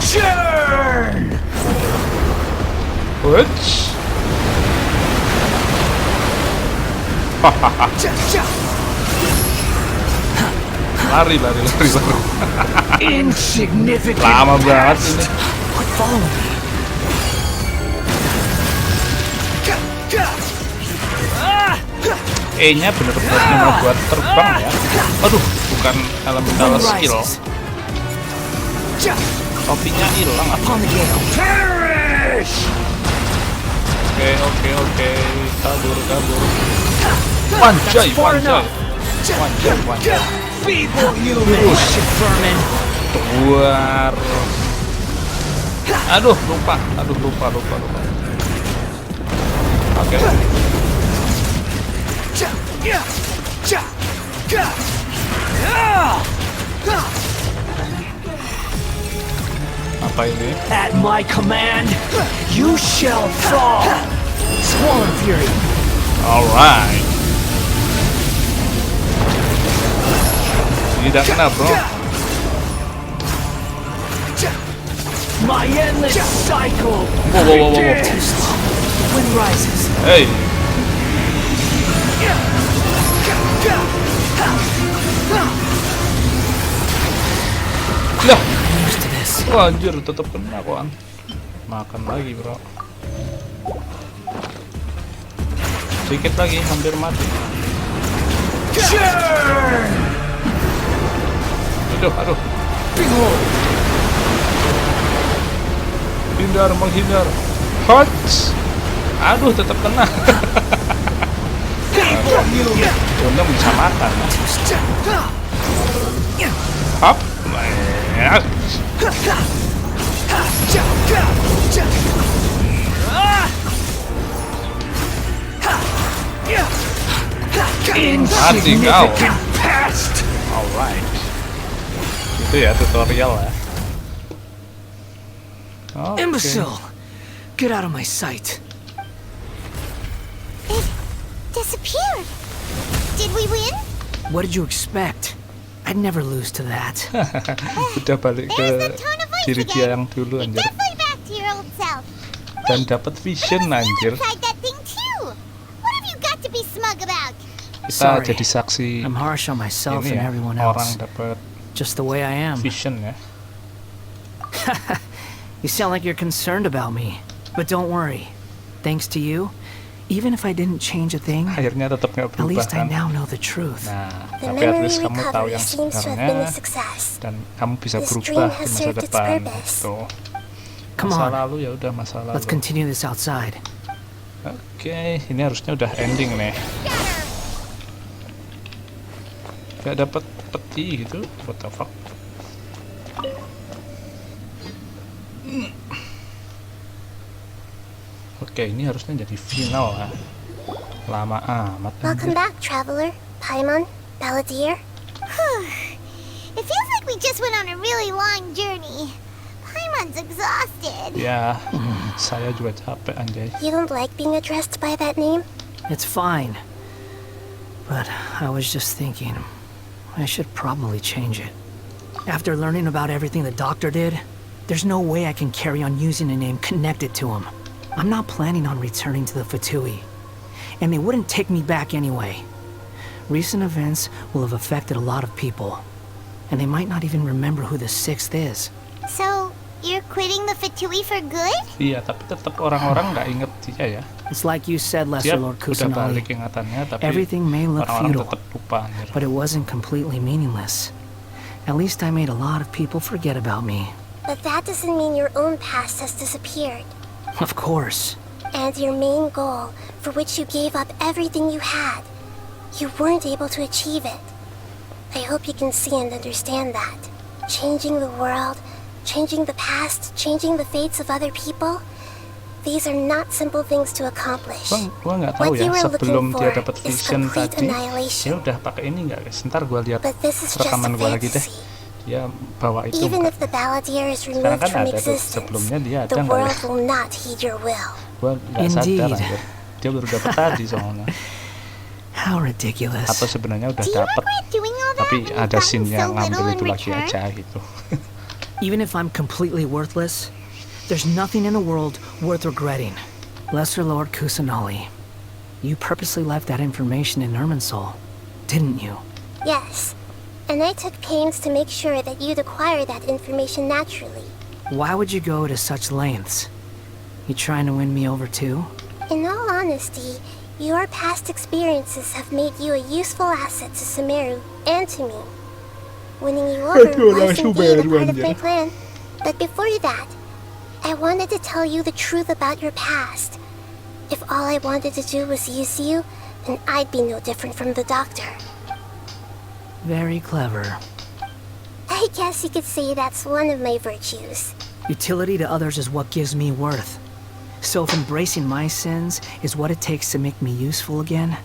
Churn. Which? lari. Insignificant. Lama banget ini. E-nya bener-bener cuma buat terbang ya. Aduh, bukan elemental skill. Topinya hilang apa? Oke. Kabur. Wanjay. Keluar. Aduh, lupa. Oke. apa ini? At my command, you shall fall. Squall and fury. Alright. Tidak kena, bro. My endless cycle. Whoa. Wind rises. Hey. Lah. Wah, anjir, tetap kena kawan. Makan lagi, bro. Sedikit lagi, hampir mati. Aduh. Bingung. Menghindar. Hot. Aduh, tetap kena. Untung bisa makan. Hop. Mati kau. Alright. Itu ya tutorial ya. Okay. Imbecile! Get out of my sight. It disappeared. Did we win? What did you expect? I'd never lose to that. Udah balik ke diri dia yang dulu anjir. Definitely back to your old self. Dan dapat vision anjir. Tried that thing too. What have you got to be smug about? Kita jadi saksi. I'm harsh on myself ini and ya, everyone orang else. dapat just the way I am. Vision ya. You sound like you're concerned about me, but don't worry. Thanks to you, even if I didn't change a thing, akhirnya tetap nggak berubah, at least I kan? now know the truth. Nah, tapi at least kamu tahu yang sebenarnya dan kamu bisa berubah di masa depan. Gitu. Masa lalu ya udah masa lalu. Let's continue this outside. Oke, ini harusnya udah ending nih. Gak dapat peti gitu, what the fuck? Oke, ini harusnya jadi final lah. Lama amat. Welcome back, traveler. Paimon, Balladeer. It feels like we just went on a really long journey. Paimon's exhausted. Ya, saya juga capek anjay. You don't like being addressed by that name? It's fine. But I was just thinking, I should probably change it. After learning about everything the doctor did, there's no way I can carry on using a name connected to him. I'm not planning on returning to the Fatui, and they wouldn't take me back anyway. Recent events will have affected a lot of people, and they might not even remember who the Sixth is. So, you're quitting the Fatui for good? Iya, tapi tetap orang-orang nggak inget dia ya. It's like you said, Lesser Lord Kusanali. Everything may look futile, but it wasn't completely meaningless. At least I made a lot of people forget about me. But that doesn't mean your own past has disappeared. Of course. And your main goal, for which you gave up everything you had, you weren't able to achieve it. I hope you can see and understand that. Changing the world, changing the past, changing the fates of other people, these are not simple things to accomplish. Gua nggak tahu ya, sebelum dia dapat vision tadi, dia udah pakai ini nggak guys? Ntar gua lihat rekaman gua lagi deh. Dia bawa itu Even if the Balladeer is removed from existence, sebelumnya dia ada the nggak world ya? will not heed your will. Gua nggak sadar anjir. Dia baru dapat tadi soalnya. How ridiculous. Atau sebenarnya udah dapat, tapi ada scene-nya ngambil itu lagi aja gitu. Even if I'm completely worthless, there's nothing in the world worth regretting. Lesser Lord Kusanali, you purposely left that information in Irminsul, didn't you? Yes, and I took pains to make sure that you'd acquire that information naturally. Why would you go to such lengths? You trying to win me over too? In all honesty, your past experiences have made you a useful asset to Sumeru and to me. Winning you over was indeed a part of my plan. But before that, I wanted to tell you the truth about your past. If all I wanted to do was use you, then I'd be no different from the doctor. Very clever. I guess you could say that's one of my virtues. Utility to others is what gives me worth. So if embracing my sins is what it takes to make me useful again,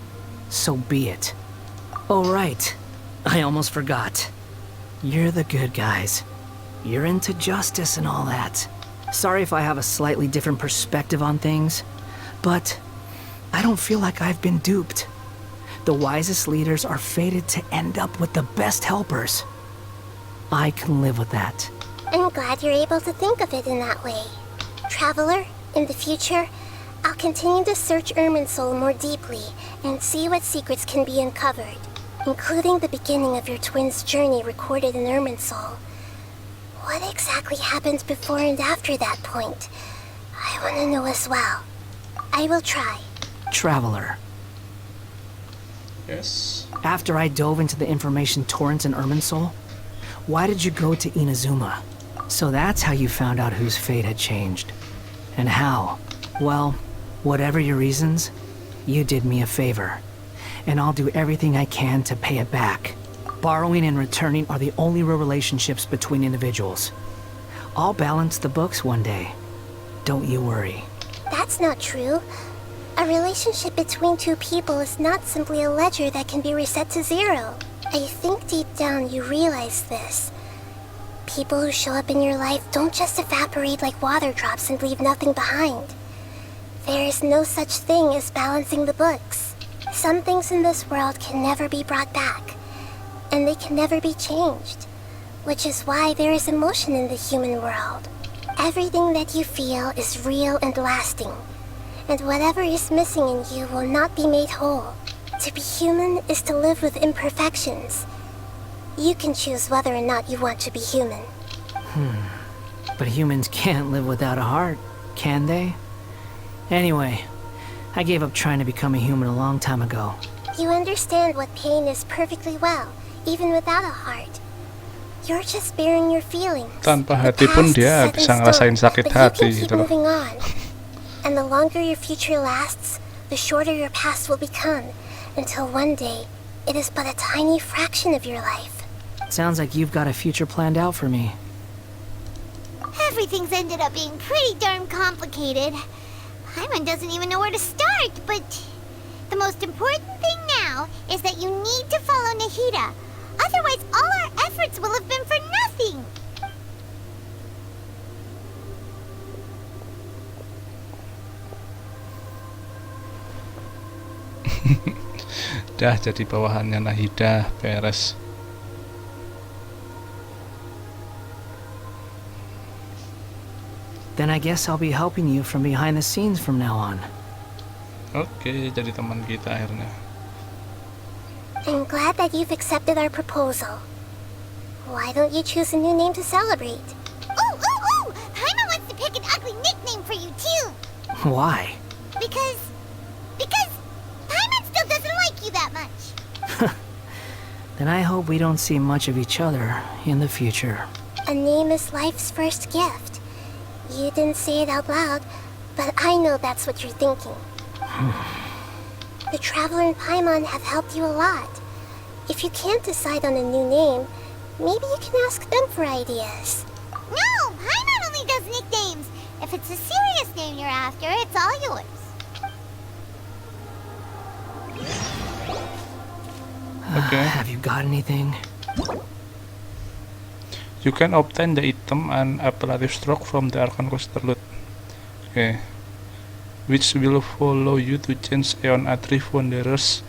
so be it. Oh right, I almost forgot. You're the good guys. You're into justice and all that. Sorry if I have a slightly different perspective on things, but I don't feel like I've been duped. The wisest leaders are fated to end up with the best helpers. I can live with that. I'm glad you're able to think of it in that way. Traveler, in the future, I'll continue to search Irminsul more deeply and see what secrets can be uncovered, including the beginning of your twins' journey recorded in Irminsul. What exactly happened before and after that point? I want to know as well. I will try. Traveler. Yes. After I dove into the information torrents in Irminsul, why did you go to Inazuma? So that's how you found out whose fate had changed. And how? Well, whatever your reasons, you did me a favor. And I'll do everything I can to pay it back. Borrowing and returning are the only real relationships between individuals. I'll balance the books one day. Don't you worry. That's not true. A relationship between two people is not simply a ledger that can be reset to zero. I think deep down you realize this. People who show up in your life don't just evaporate like water drops and leave nothing behind. There is no such thing as balancing the books. Some things in this world can never be brought back, and they can never be changed, which is why there is emotion in the human world. Everything that you feel is real and lasting, and whatever is missing in you will not be made whole. To be human is to live with imperfections. You can choose whether or not you want to be human. But humans can't live without a heart, can they? Anyway, I gave up trying to become a human a long time ago. You understand what pain is perfectly well, even without a heart. You're just bearing your feelings. Tanpa hati pun dia bisa ngerasain sakit hati keep gitu loh. moving on. And the longer your future lasts, the shorter your past will become, until one day, it is but a tiny fraction of your life. Sounds like you've got a future planned out for me. Everything's ended up being pretty darn complicated. Paimon doesn't even know where to start, but the most important thing now is that you need to follow Nahida. Otherwise, all our efforts will have been for nothing. Dah jadi bawahannya Nahida, beres. Then I guess I'll be helping you from behind the scenes from now on. Oke, jadi teman kita akhirnya. I'm glad that you've accepted our proposal. Why don't you choose a new name to celebrate? Ooh! Paimon wants to pick an ugly nickname for you too. Why? Because Paimon still doesn't like you that much. Then I hope we don't see much of each other in the future. A name is life's first gift. You didn't say it out loud, but I know that's what you're thinking. The Traveler and Paimon have helped you a lot. If you can't decide on a new name, maybe you can ask them for ideas. No, Paimon only does nicknames. If it's a serious name you're after, it's all yours. Okay. Have you got anything? You can obtain the item and appellative stroke from the Archon Interlude. Okay. Which will follow you to change Aeon Atrieve Wanderer's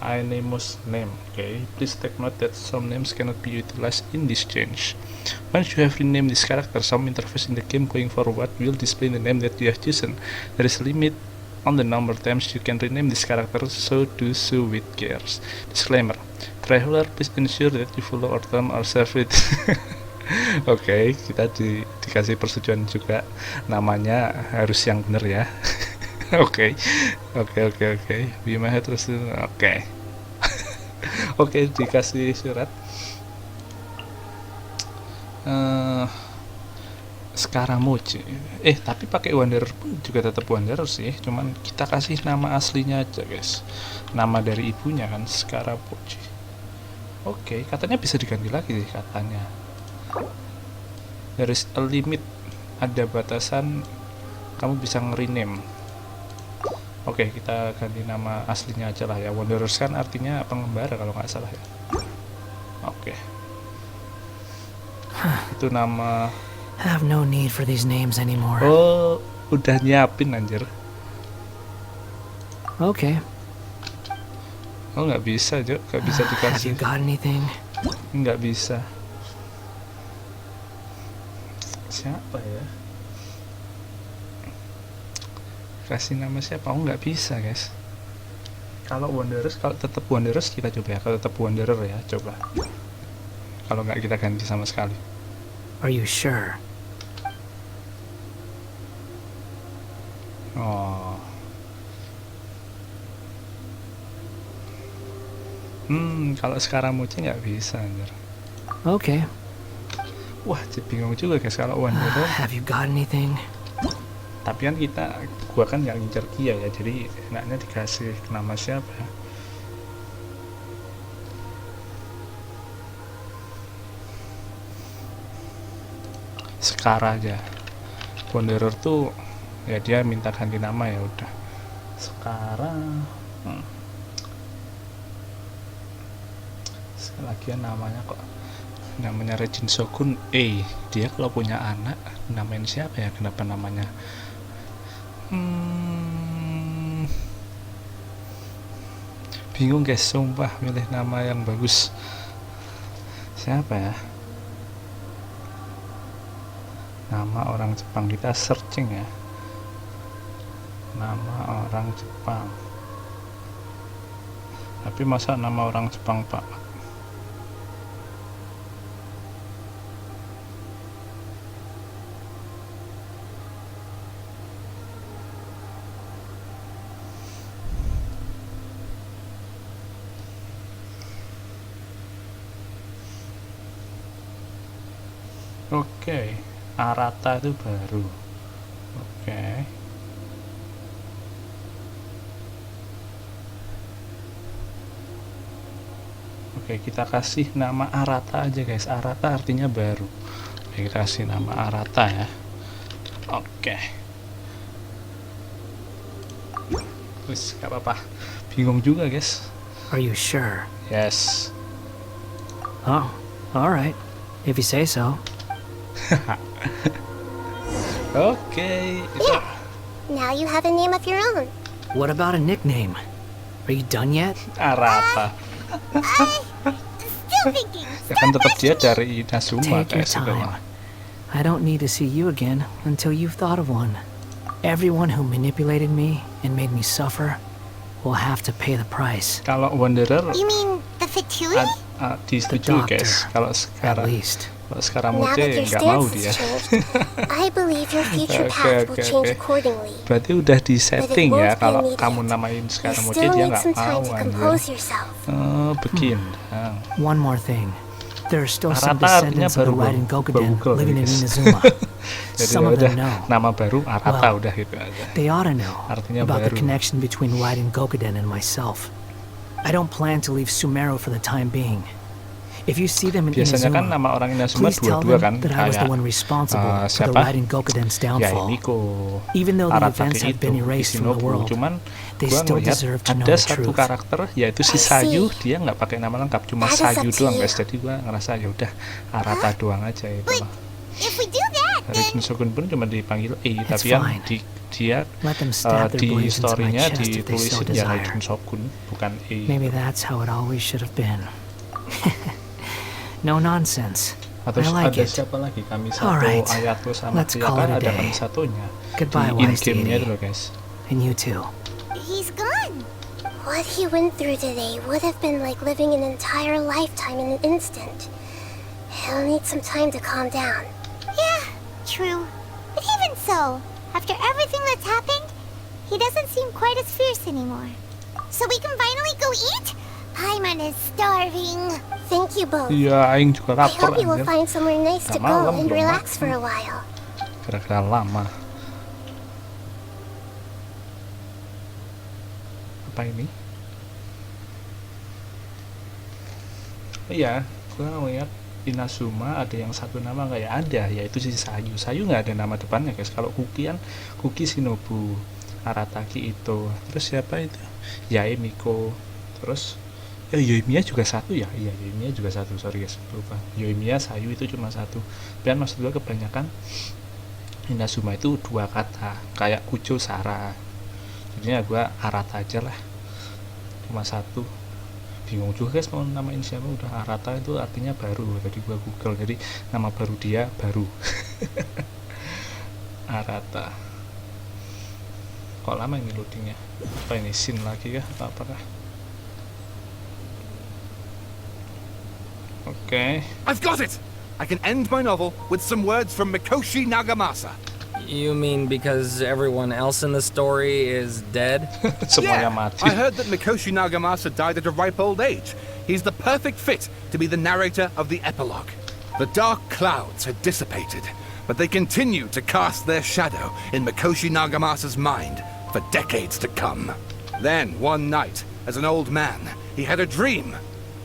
anonymous name. Okay. Please take note that some names cannot be utilized in this change. Once you have renamed this character, some interface in the game going forward will display the name that you have chosen. There is a limit on the number of times you can rename this character, so do so with care. Disclaimer: Traveler, please ensure that you follow our term or save it. Oke, kita dikasih persetujuan juga, namanya harus yang benar ya. Oke. Bima terus oke. Oke, dikasih surat. Scaramouche. Tapi pakai Wanderer pun juga tetap Wanderer sih, cuman kita kasih nama aslinya aja, guys. Nama dari ibunya kan Scaramouche. Oke, katanya bisa diganti lagi sih katanya. There is a limit, ada batasan kamu bisa nge-rename. Oke, kita ganti nama aslinya aja lah ya. Wanderers kan artinya pengembara kalau nggak salah ya. Oke. Itu nama. I have no need for these names anymore. Oh, udah nyiapin anjir. Okay. Oh, nggak bisa, Jo. Nggak bisa dikasih. Have you got anything? Nggak bisa. Siapa ya? Kasih nama siapa? Oh, nggak bisa, guys. Kalau Wanderers, kalau tetap Wanderers kita coba ya. Kalau tetap Wanderer ya, coba. Kalau nggak kita ganti sama sekali. Are you sure? Oh. Kalau sekarang Mochi nggak bisa, anjir. Okay. Wah, bingung juga guys kalau Wanderer. Have you got anything? Tapi kan gua kan nggak ngincer Kia ya, jadi enaknya dikasih nama siapa ya? Sekarang aja. Wanderer tuh ya dia minta ganti nama ya udah. Sekarang. Lagian namanya kok namanya Regin Shogun. Dia kalau punya anak namain siapa ya? Kenapa namanya? Bingung guys, sumpah milih nama yang bagus. Siapa ya? Nama orang Jepang, kita searching ya. Nama orang Jepang. Tapi masa nama orang Jepang Pak? Oke, Arata itu baru. Oke, kita kasih nama Arata aja guys. Arata artinya baru. Oke, kita kasih nama Arata ya. Oke. Wis, gak apa-apa. Bingung juga guys. Are you sure? Yes. Oh, alright. If you say so. Okay. Yeah. Now you have a name of your own. What about a nickname? Are you done yet? Arata. Still thinking. Ya kan tetap dia dari Inazuma Take your time. I don't need to see you again until you've thought of one. Everyone who manipulated me and made me suffer will have to pay the price. Kalau Wanderer, You mean the Fatui? disetujui guys. Kalau sekarang Moce nggak mau dia. I believe your future path will change accordingly. Berarti udah di setting ya kalau kamu namain sekarang Moce dia nggak mau anjir. Begin. One more thing. There are still some descendants of the Raiden Gokuden living in Inazuma. Some of them know. Nama baru Arata udah gitu aja. They ought to know Artinya about baru. the connection between Raiden Gokuden and myself. I don't plan to leave Sumeru for the time being. If you see them in Biasanya Inazuma, kan nama orang Inazuma please tell dua-dua them kan, that I was the kayak one responsible for the siapa? Raiden Gokuden's Ya downfall. Miko, Even though the Aratake events have been itu, erased from the Ishinobu. world, Cuman they gua still ngeliat deserve to know ada the satu truth. karakter yaitu si Sayu, dia nggak pakai nama lengkap, cuma That is Sayu up to doang you. guys. Jadi gua ngerasa ya udah Arata doang aja itu loh. If we do that, Regin Shogun pun cuma dipanggil It's tapi yang fine. dia Let them stab their di blades into my storynya chest if they so ditulisin ya desire. Regin Shogun bukan Maybe that's how it always should have been. No nonsense. Atau I like ada it. siapa lagi Kamisato, Alright, Ayato sama let's dia call kan it a ada day. Kamisatonya Goodbye, di wise in-game-nya deity. itu loh guys. And you too. he's gone. What he went through today would have been like living an entire lifetime in an instant. He'll need some time to calm down. Yeah, true. But even so, after everything that's happened, he doesn't seem quite as fierce anymore. So we can finally go eat? Paimon is starving. Thank you both. Iya, aing juga I lapar hope you will anjir. find somewhere nice to Nggak go malam and belum relax for makan. a while. Kira-kira lama. Apa ini? Iya, gua ngeliat Inazuma ada yang satu nama nggak ya, ada, yaitu si Sayu. Sayu nggak ada nama depannya guys. Kalau Kuki kan Kuki Shinobu, Arataki itu. Terus siapa itu? Yae Miko. Terus Yoimiya juga satu ya. Iya, Yoimiya juga satu, sorry guys, lupa. Yoimiya, Sayu itu cuma satu. Dan maksud gue kebanyakan Inazuma itu 2 kata, kayak Kujo, Sara. Jadinya gue Arata aja lah, cuma satu. Bingung juga guys mau namain siapa, udah Arata itu artinya baru. Tadi gue google, jadi nama baru dia baru. Arata. Kok lama ini loadingnya? Apa ini scene lagi kah? Apakah? Okay. I've got it! I can end my novel with some words from Mikoshi Nagamasa. You mean because everyone else in the story is dead? Yeah, I heard that Mikoshi Nagamasa died at a ripe old age. He's the perfect fit to be the narrator of the epilogue. The dark clouds had dissipated, but they continued to cast their shadow in Mikoshi Nagamasa's mind for decades to come. Then, one night, as an old man, he had a dream.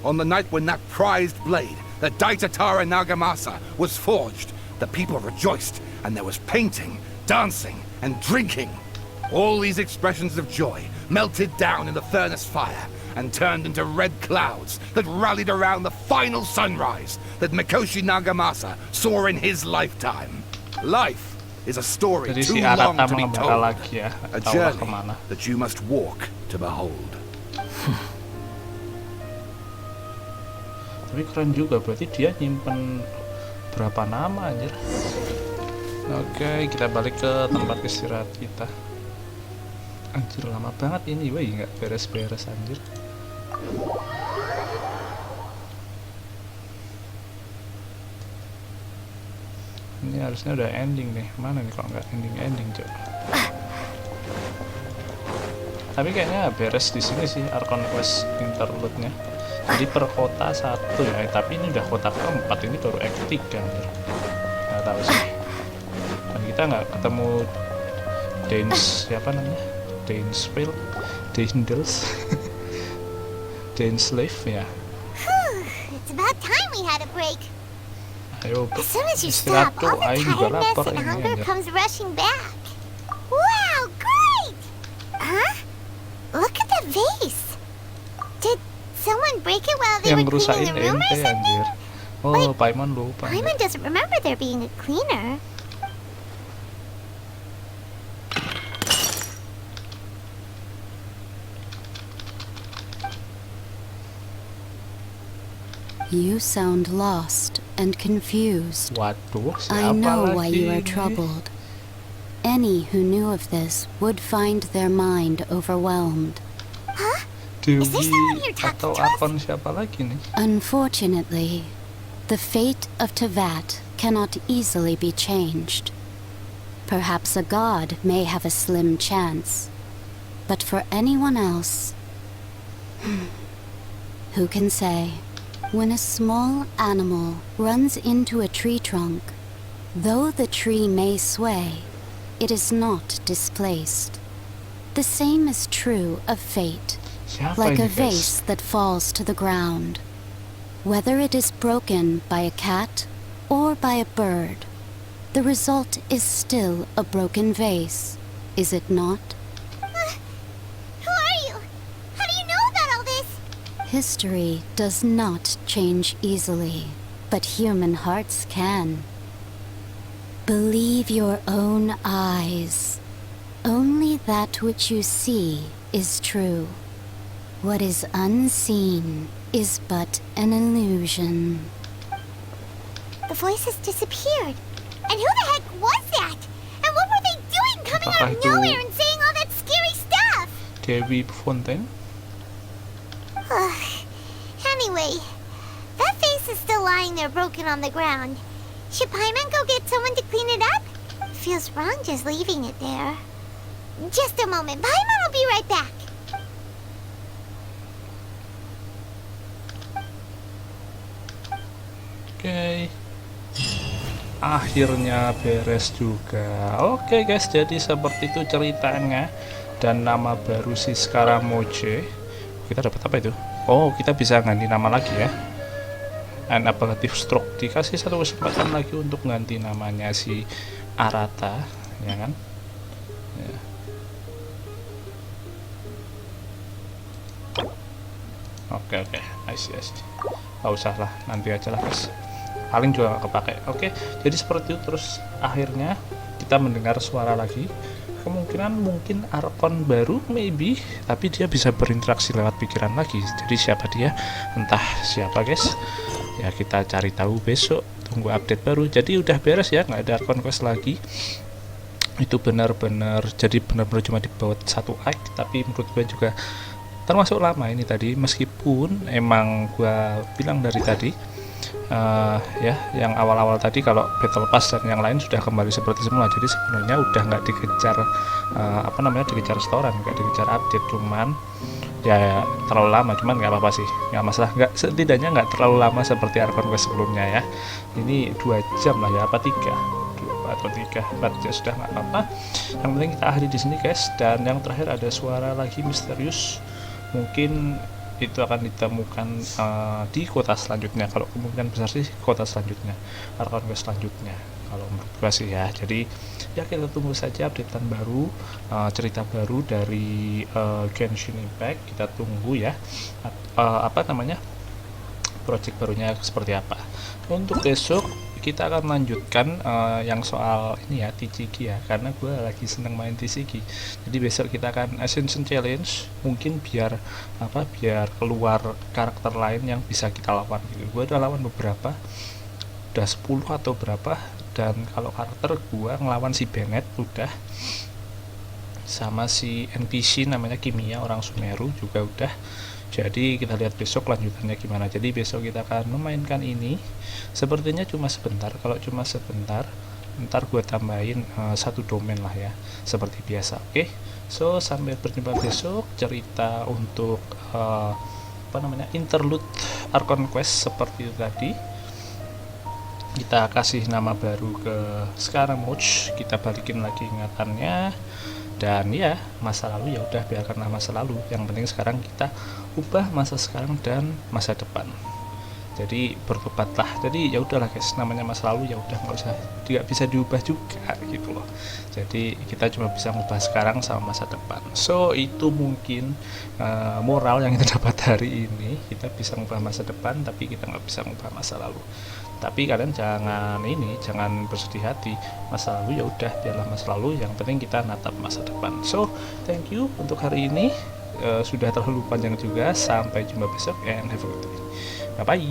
On the night when that prized blade, the Daitatara Nagamasa, was forged, the people rejoiced, and there was painting, dancing, and drinking. All these expressions of joy melted down in the furnace fire and turned into red clouds that rallied around the final sunrise that Mikoshi Nagamasa saw in his lifetime. Life is a story too long to be told, a journey that you must walk to behold. Tapi keren juga, berarti dia nyimpen berapa nama anjir. Oke, kita balik ke tempat istirahat kita. Anjir lama banget ini, woi, nggak beres-beres anjir. Ini harusnya udah ending nih. Mana nih kalau nggak ending coba. Tapi kayaknya beres di sini sih Archon Quest Interlude-nya. Jadi per kota 1 ya, tapi ini udah kota keempat, ini baru Act 3 anjir. Nggak tahu sih. Dan kita nggak ketemu siapa namanya? Dainsville, Daindels, Dainslave ya. It's about time we had a break. Ayo, as soon as you stop, all the tiredness and hunger comes rushing back. Wow, great! Huh? Look at the vase. Did someone break it while they were cleaning the room or something? Oh, Paimon lupa. Paimon doesn't remember there being a cleaner. You sound lost and confused. Waduh, I know siapa why lagi you are ini? troubled. Any who knew of this would find their mind overwhelmed. Dewi atau Archon siapa lagi nih? Unfortunately, the fate of Tevat cannot easily be changed. Perhaps a god may have a slim chance, but for anyone else, who can say? When a small animal runs into a tree trunk, though the tree may sway, it is not displaced. The same is true of fate, like a vase that falls to the ground. Whether it is broken by a cat or by a bird, the result is still a broken vase, is it not? Who are you? How do you know about all this? History does not change easily, but human hearts can. Believe your own eyes. Only that which you see is true. What is unseen is but an illusion. The voices disappeared. And who the heck was that? And what were they doing coming out of nowhere and saying all that scary stuff? Dewi Fontaine? Anyway, that vase is still lying there broken on the ground. Should Paimon go get someone to clean it up? Feels wrong just leaving it there. Just a moment. Paimon will be right back. Oke. Akhirnya beres juga. Oke guys, jadi seperti itu ceritanya. Dan nama baru si Scaramouche. Kita dapat apa itu? Oh, kita bisa ganti nama lagi ya. And apelative stroke, dikasih satu kesempatan lagi untuk ganti namanya si Arata, ya kan? Ya. Oke, I see. Nggak usah lah, nanti aja lah guys, paling juga nggak kepake. Oke, jadi seperti itu. Terus akhirnya kita mendengar suara lagi, mungkin Archon baru maybe, tapi dia bisa berinteraksi lewat pikiran lagi. Jadi siapa dia, entah siapa guys ya, kita cari tahu besok, tunggu update baru. Jadi udah beres ya, nggak ada Archon quest lagi. Itu benar-benar cuma dibuat satu act, tapi menurut gue juga termasuk lama ini tadi, meskipun emang gue bilang dari tadi ya, yang awal-awal tadi kalau battle pass dan yang lain sudah kembali seperti semula. Jadi sebenarnya udah nggak dikejar dikejar restoran, nggak dikejar update, cuman ya terlalu lama. Cuman nggak apa-apa sih, nggak masalah, setidaknya nggak terlalu lama seperti Archon Quest sebelumnya ya. Ini 2 jam lah ya, apa 3 atau 4 jam, sudah nggak apa-apa. Yang penting kita akhiri di sini guys. Dan yang terakhir ada suara lagi misterius, mungkin itu akan ditemukan di kota selanjutnya. Kalau kemungkinan besar sih kota selanjutnya, Archon Quest selanjutnya kalau menurut gua sih ya. Jadi ya kita tunggu saja updatean baru, cerita baru dari Genshin Impact. Kita tunggu ya, project barunya seperti apa. Untuk besok kita akan lanjutkan yang soal ini ya, TCG ya, karena gue lagi seneng main TCG. Jadi besok kita akan Ascension Challenge, mungkin biar keluar karakter lain yang bisa kita lawan gitu. Gue udah lawan beberapa, udah 10 atau berapa, dan kalau karakter gue ngelawan si Bennett udah, sama si NPC namanya Kimia orang Sumeru juga udah. Jadi kita lihat besok lanjutannya gimana. Jadi besok kita akan memainkan ini, sepertinya cuma sebentar. Kalau cuma sebentar, ntar gue tambahin 1 domain lah ya, seperti biasa. Oke, so sampai berjumpa besok. Cerita untuk Interlude Archon Quest seperti itu tadi. Kita kasih nama baru ke sekarang Moch, kita balikin lagi ingatannya. Dan ya, masa lalu ya udah biarkanlah masa lalu. Yang penting sekarang kita ubah masa sekarang dan masa depan. Jadi bertobatlah. Jadi ya udahlah guys, namanya masa lalu ya udah, nggak bisa diubah juga gitu loh. Jadi kita cuma bisa mengubah sekarang sama masa depan. So itu mungkin moral yang kita dapat hari ini. Kita bisa mengubah masa depan, tapi kita nggak bisa mengubah masa lalu. Tapi kalian jangan bersedih hati. Masa lalu ya udah, biarlah masa lalu. Yang penting kita natap masa depan. So thank you untuk hari ini. Sudah terlalu panjang juga. Sampai jumpa besok and have a good day. Bye bye.